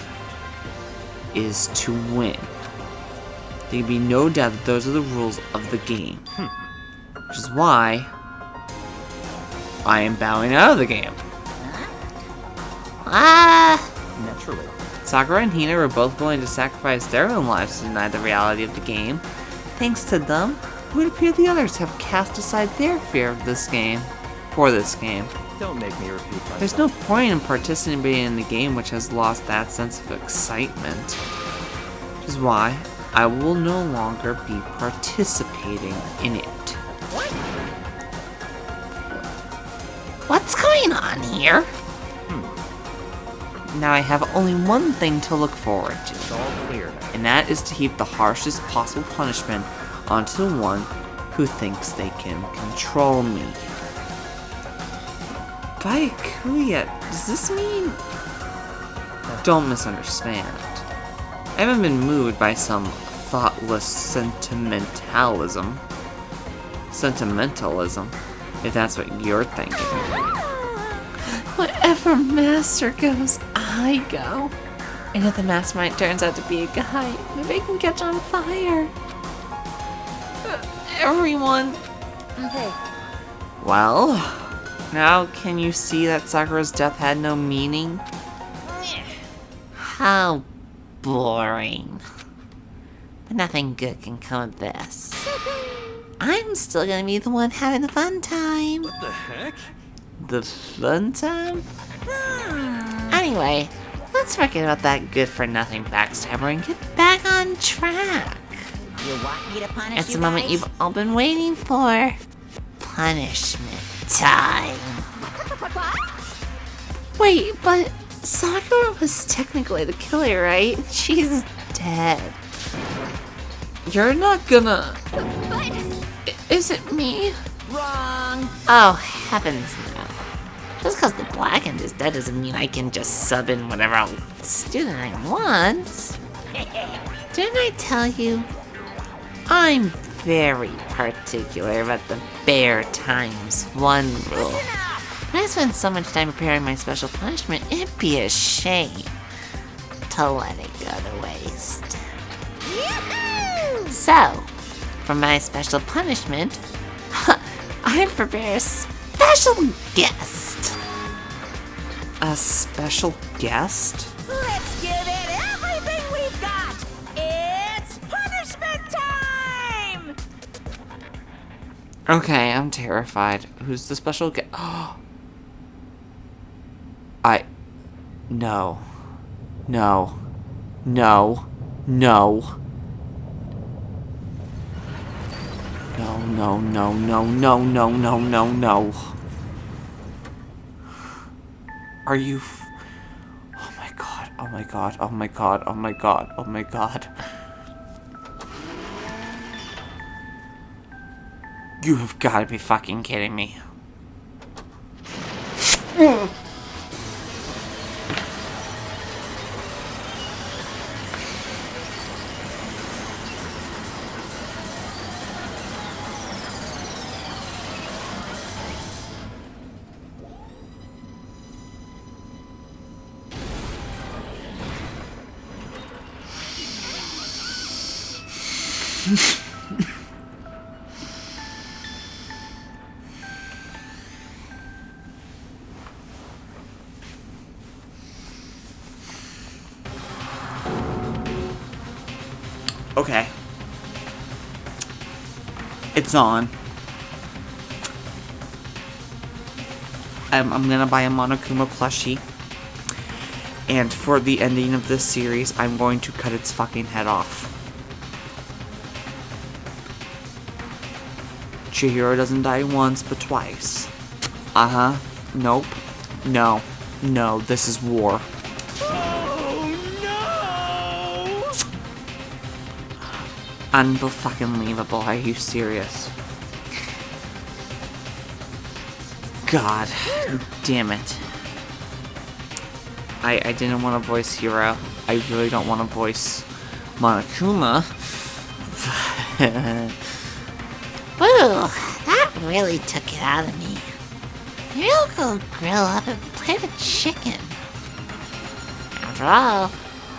is to win. There can be no doubt that those are the rules of the game. Which is why I am bowing out of the game. Naturally. Sakura and Hina were both willing to sacrifice their own lives to deny the reality of the game. Thanks to them, it would appear the others have cast aside their fear of this game for this game. Don't make me repeat myself. There's no point in participating in the game which has lost that sense of excitement. Which is why I will no longer be participating in it. What's going on here? Now I have only one thing to look forward to, It's all clear now. and that is to heap the harshest possible punishment onto the one who thinks they can control me. Byakuya, does this mean... Don't misunderstand. I haven't been moved by some thoughtless sentimentalism, if that's what you're thinking. Wherever Master goes, I go. And if the mastermind turns out to be a guy, maybe I can catch on fire. Everyone. Hey, Well, now can you see that Sakura's death had no meaning? How boring. But nothing good can come of this. I'm still gonna be the one having the fun time. What the heck? The fun time? Anyway, let's forget about that good-for-nothing backstabber and get back on track. You want me to punish It's you the moment guys? you've all been waiting for. Punishment time. Wait, but Sakura was technically the killer, right? She's dead. You're not gonna... Is it me? Wrong. Oh, heavens no. Just because the Blackened is dead doesn't mean I can just sub in whatever student I want. Didn't I tell you? I'm very particular about the bare ×1 rule. When I spend so much time preparing my special punishment, it'd be a shame to let it go to waste. So, for my special punishment, I prepare a special guest. A special guest? Let's give it everything we've got. It's punishment time. Okay, I'm terrified. Who's the special guest? No. No. No. No. No, no, no, no, no, no, no, no, no. Are you... Oh my god, oh my god, oh my god, oh my god, oh my god. You have got to be fucking kidding me. Okay. It's on. I'm gonna buy a Monokuma plushie. And for the ending of this series, I'm going to cut its fucking head off. Chihiro doesn't die once, but twice. Uh-huh. Nope. No. No, this is war. Unbelievable. Are you serious? God damn it. I didn't want to voice Hero. I really don't want to voice Monokuma. Boo! That really took it out of me. Maybe I'll go grill up a plate of chicken. After all,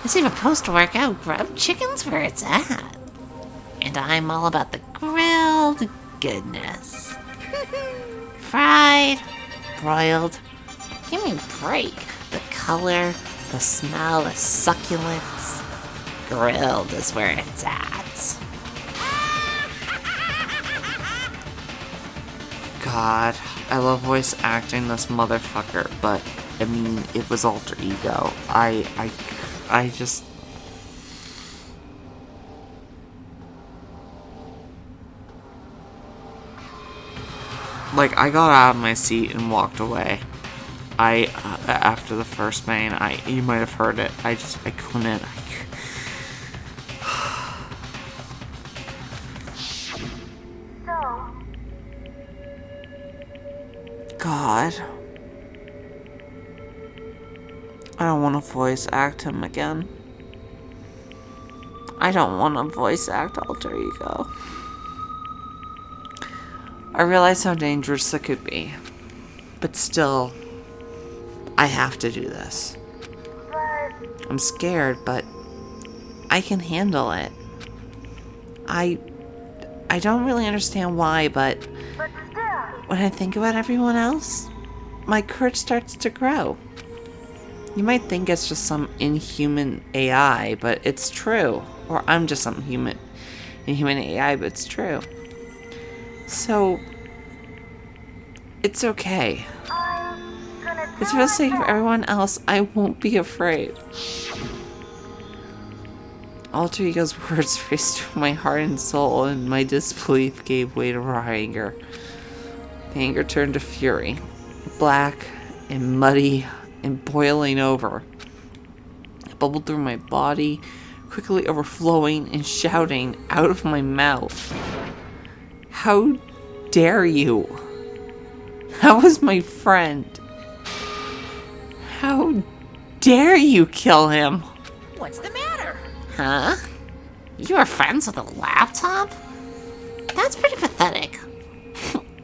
it's even post-workout grub chicken's where it's at. And I'm all about the grilled goodness. Fried, broiled, give me a break. The color, the smell, the succulence. Grilled is where it's at. God, I love voice acting this motherfucker, but I mean, it was alter ego. I just... Like, I got out of my seat and walked away. After the first main, you might have heard it. I couldn't. So, God. I don't want to voice act him again. I don't want to voice act Alter Ego. I realize how dangerous it could be. But still, I have to do this. I'm scared, but I can handle it. I don't really understand why, but when I think about everyone else, my courage starts to grow. You might think it's just some inhuman AI, but it's true. Or I'm just some inhuman AI, but it's true. So, it's okay. It's for the sake of everyone else, I won't be afraid. Alter Ego's words raced through my heart and soul, and my disbelief gave way to raw anger. The anger turned to fury, black and muddy and boiling over. It bubbled through my body, quickly overflowing and shouting out of my mouth. How dare you? That was my friend. How dare you kill him? What's the matter? Huh? You are friends with a laptop? That's pretty pathetic.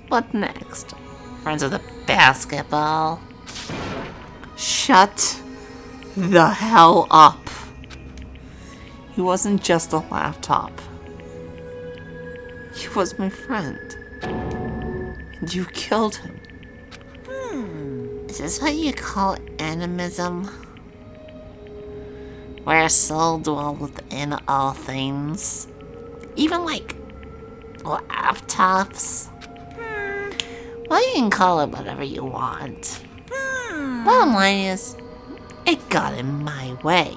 What next? Friends with a basketball? Shut the hell up. He wasn't just a laptop. He was my friend. And you killed him. Is this what you call animism? Where a soul dwells within all things? Even like laptops? Well, you can call it whatever you want. Bottom line is, it got in my way.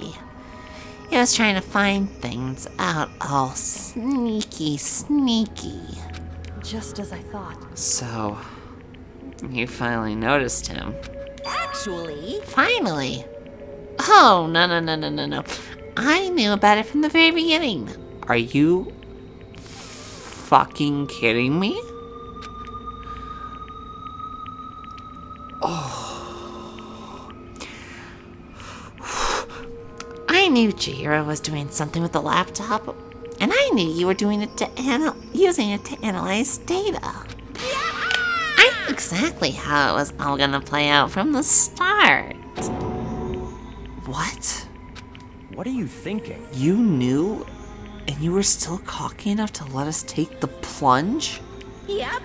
It was trying to find things out all sneaky. Just as I thought. So, you finally noticed him. Actually, Finally! Oh, no. I knew about it from the very beginning. Are you fucking kidding me? I knew Chihiro was doing something with the laptop, and I knew you were doing it using it to analyze data. I knew exactly how it was all gonna play out from the start. What? What are you thinking? You knew? And you were still cocky enough to let us take the plunge? yep.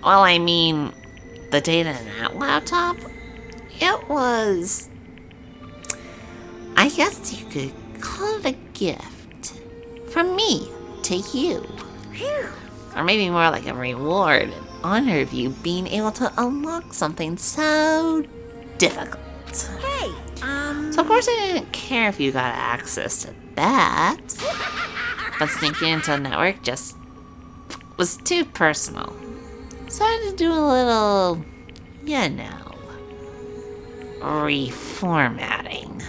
Well, I mean, the data in that laptop, it was, I guess you could call it a gift from me to you. Or maybe more like a reward in honor of you being able to unlock something so difficult. Hey, So of course I didn't care if you got access to that. But sneaking into a network just was too personal. So I had to do a little, reformatting.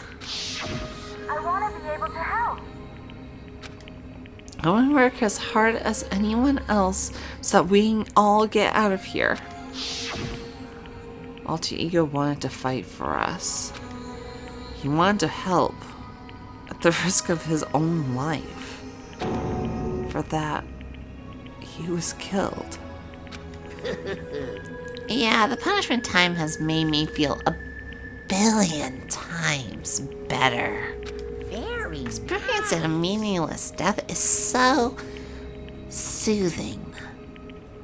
I want to be able to help. I want to work as hard as anyone else so that we can all get out of here. Alter Ego wanted to fight for us. He wanted to help at the risk of his own life. For that, he was killed. Yeah, the punishment time has made me feel a billion times better. very. Experiencing a meaningless death is so soothing.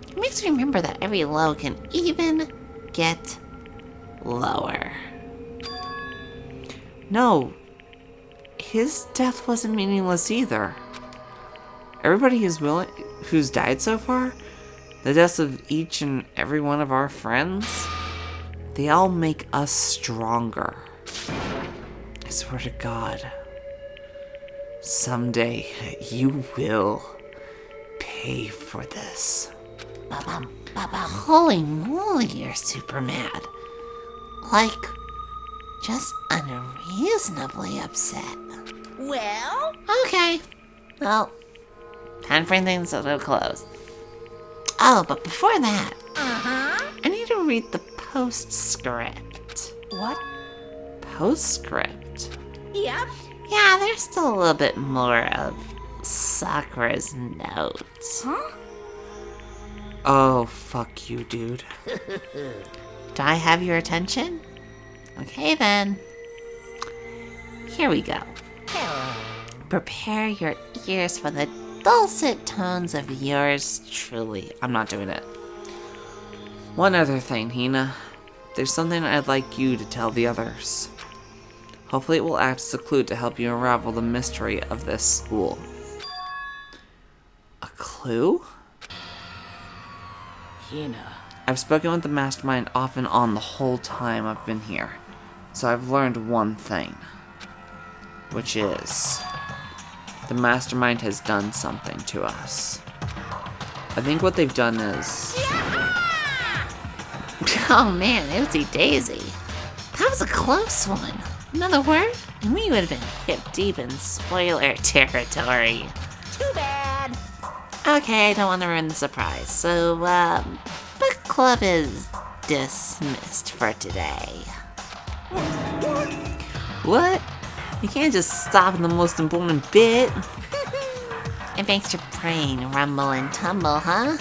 It makes me remember that every low can even get lower. No, his death wasn't meaningless either. Everybody who's died so far, the deaths of each and every one of our friends, they all make us stronger. I swear to God, someday you will pay for this. Holy moly, you're super mad. Like, just unreasonably upset. Well, Okay. Well, time for things to close. Oh, but before that, I need to read the postscript. What? Postscript? Yep. Yeah, there's still a little bit more of Sakura's notes. Huh? Oh, fuck you, dude. Do I have your attention? Okay, then. Here we go. Prepare your ears for the dulcet tones of yours truly. I'm not doing it. One other thing, Hina. There's something I'd like you to tell the others. Hopefully it will act as a clue to help you unravel the mystery of this school. A clue? Hina. I've spoken with the mastermind off and on the whole time I've been here. So I've learned one thing. Which is, the mastermind has done something to us. I think what they've done is... Oh man, oopsie daisy. That was a close one. Another word, and we would have been hip deep in spoiler territory. Too bad. Okay, I don't want to ruin the surprise. So, book club is dismissed for today. What? You can't just stop in the most important bit. It makes your brain rumble and tumble, huh?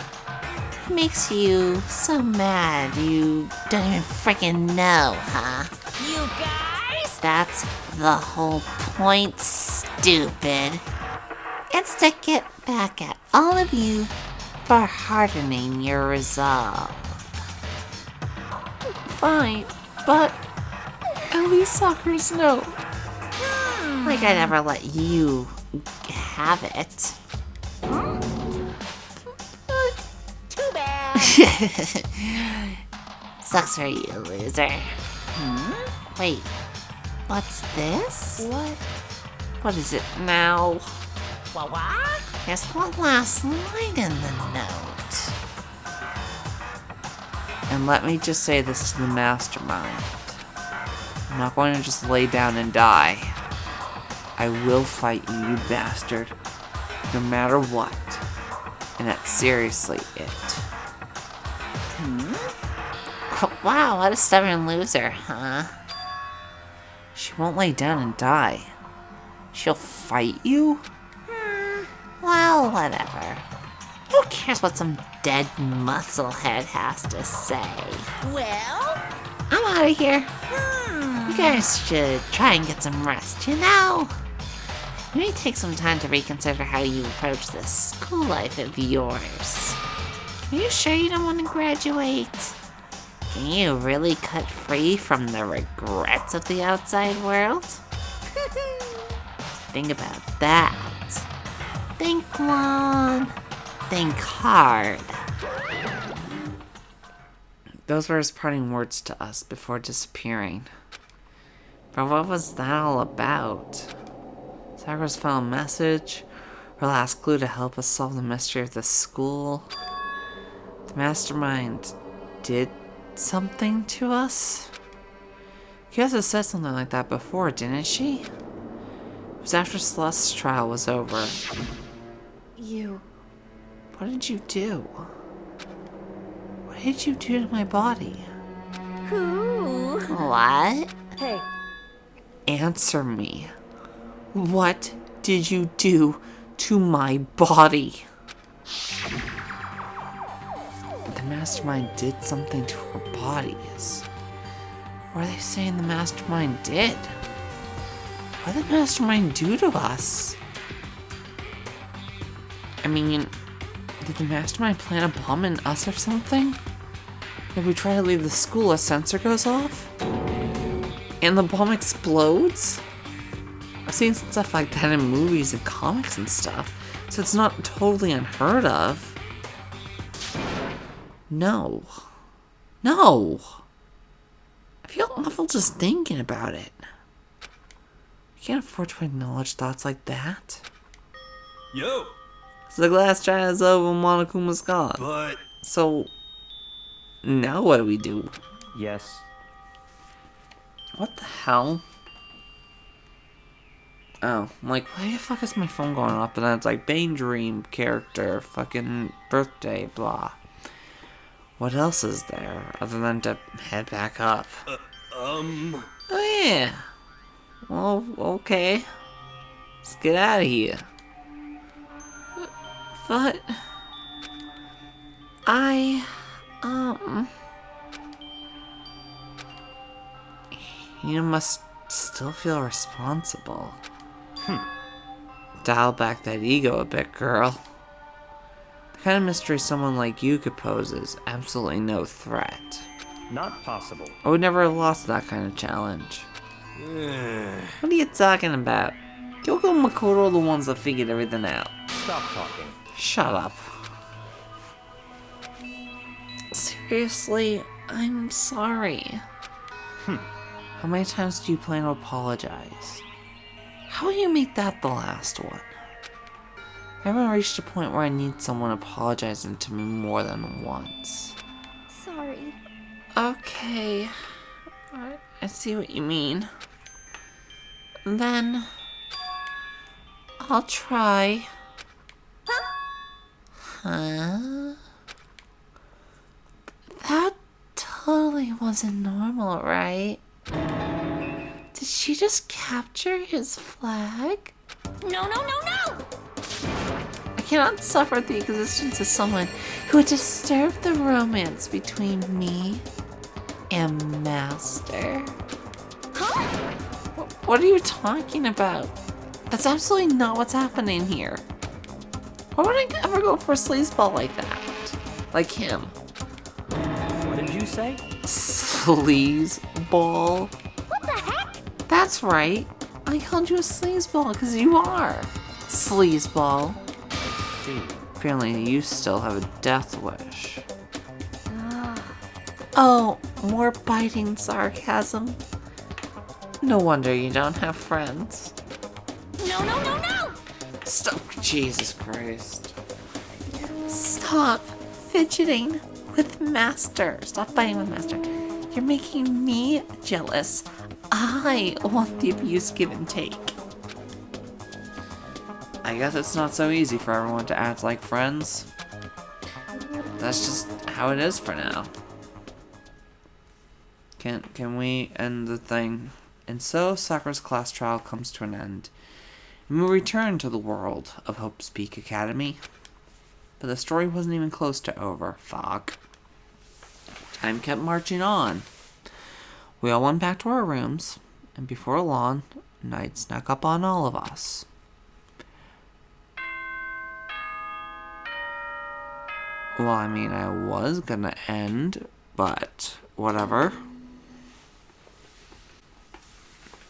It makes you so mad you don't even freaking know, huh? You guys? That's the whole point, stupid. It's to get back at all of you for hardening your resolve. Fine, but at least Sakura's note. Like I'd ever let you have it. Too bad. Sucks for you, loser. Wait, what's this? What is it now? What? There's one last line in the note. And let me just say this to the mastermind. I'm not going to just lay down and die. I will fight you, you bastard. No matter what. And that's seriously it. Wow, what a stubborn loser, huh? She won't lay down and die. She'll fight you? Well, whatever. Who cares what some dead musclehead has to say? Well? I'm out of here. You guys should try and get some rest, you know? You may take some time to reconsider how you approach this school life of yours. Are you sure you don't want to graduate? Can you really cut free from the regrets of the outside world? Think about that. Think long. Think hard. Those were his parting words to us before disappearing. But what was that all about? Sakura's final message? Her last clue to help us solve the mystery of the school? The mastermind did something to us? She also said something like that before, didn't she? It was after Celeste's trial was over. You. What did you do? What did you do to my body? Who? What? Hey, Answer me. What did you do to my body? The mastermind did something to our bodies. What are they saying the mastermind did? What did the mastermind do to us? I mean, did the mastermind plant a bomb in us or something? If we try to leave the school, a sensor goes off? And the bomb explodes? I've seen stuff like that in movies and comics and stuff, so it's not totally unheard of. No. No! I feel awful just thinking about it. I can't afford to acknowledge thoughts like that. Yo, So the glass giant is over and Monokuma's gone. but So, now what do we do? Yes. What the hell? Oh, I'm like, why the fuck is my phone going off? And then it's like, Bane Dream character, fucking birthday, blah. What else is there other than to head back up? Oh yeah. Well, okay. Let's get out of here. But you must still feel responsible. Dial back that ego a bit, girl. The kind of mystery someone like you could pose is absolutely no threat. Not possible. I would never have lost that kind of challenge. What are you talking about? Kyoko and Makoto are the ones that figured everything out. Stop talking. Shut up. Seriously, I'm sorry. How many times do you plan to apologize? How will you make that the last one? I haven't reached a point where I need someone apologizing to me more than once. Sorry. Okay. I see what you mean. Then I'll try. Huh? That totally wasn't normal, right? Did she just capture his flag? No, no, no, no! I cannot suffer the existence of someone who would disturb the romance between me and Master. Huh? What are you talking about? That's absolutely not what's happening here. Why would I ever go for a sleazeball like that? Like him. What did you say? Sleazeball? What the heck? That's right. I called you a sleazeball because you are. Sleazeball. See. Apparently you still have a death wish. Oh, more biting sarcasm. No wonder you don't have friends. No, no, no, no! Stop. Jesus Christ. Stop fidgeting with Master. Stop fighting with Master. You're making me jealous. I want the abuse give and take. I guess it's not so easy for everyone to act like friends. That's just how it is for now. Can we end the thing? And so Sakura's class trial comes to an end, and we return to the world of Hope's Peak Academy. But the story wasn't even close to over. Fuck. Time kept marching on. We all went back to our rooms, and before long, night snuck up on all of us. Well, I mean, I was gonna end, but whatever.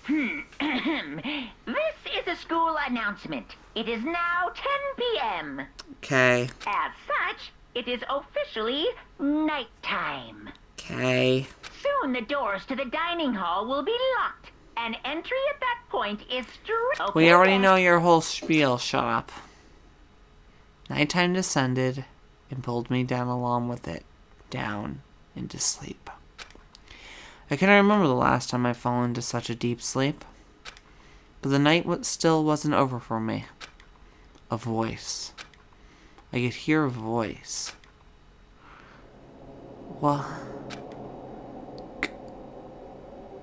This is a school announcement. It is now 10 p.m. Okay. As such, it is officially nighttime. Okay. Soon the doors to the dining hall will be locked, and entry at that point is strict. Okay, We already then. know your whole spiel. Shut up. Nighttime descended and pulled me down along with it, down into sleep. I cannot remember the last time I've fallen into such a deep sleep, but the night still wasn't over for me. A voice. I could hear a voice. Well,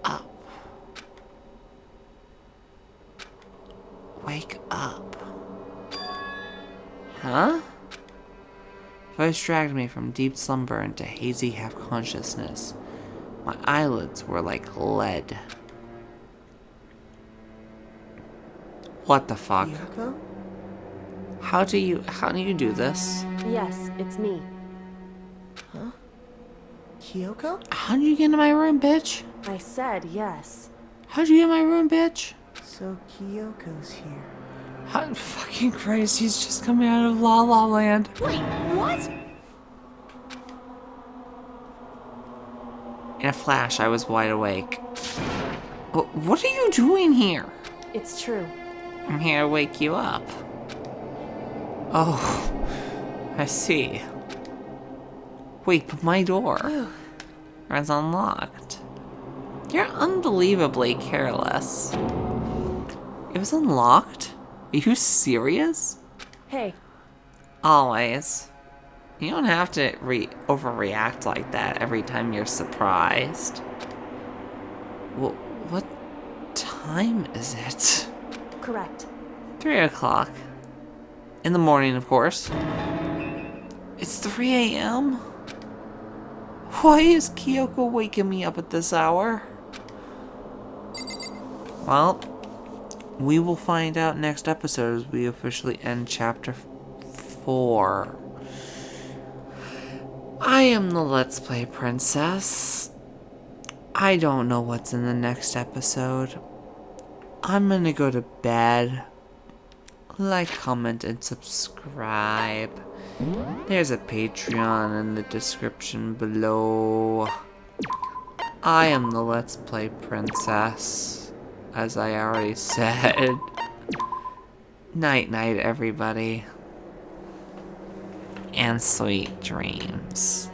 up. Wake up. Huh? Voice dragged me from deep slumber into hazy half-consciousness. My eyelids were like lead. What the fuck? Kyoko? How do you do this? Yes, it's me. Kyoko? How did you get into my room, bitch? I said yes. How'd you get in my room, bitch? So Kyoko's here. How fucking Christ, he's just coming out of La La Land. Wait, what? In a flash, I was wide awake. What are you doing here? It's true. I'm here to wake you up. Oh, I see. Wait, but my door is unlocked. You're unbelievably careless. It was unlocked? Are you serious? Hey, Always. You don't have to overreact like that every time you're surprised. Well, what time is it? Correct. 3 o'clock. In the morning, of course. It's 3 a.m.? Why is Kyoko waking me up at this hour? Well, we will find out next episode as we officially end chapter 4. I am the Let's Play Princess. I don't know what's in the next episode. I'm gonna go to bed. Like, comment, and subscribe. There's a Patreon in the description below. I am the Let's Play Princess, as I already said. Night night, everybody. And sweet dreams.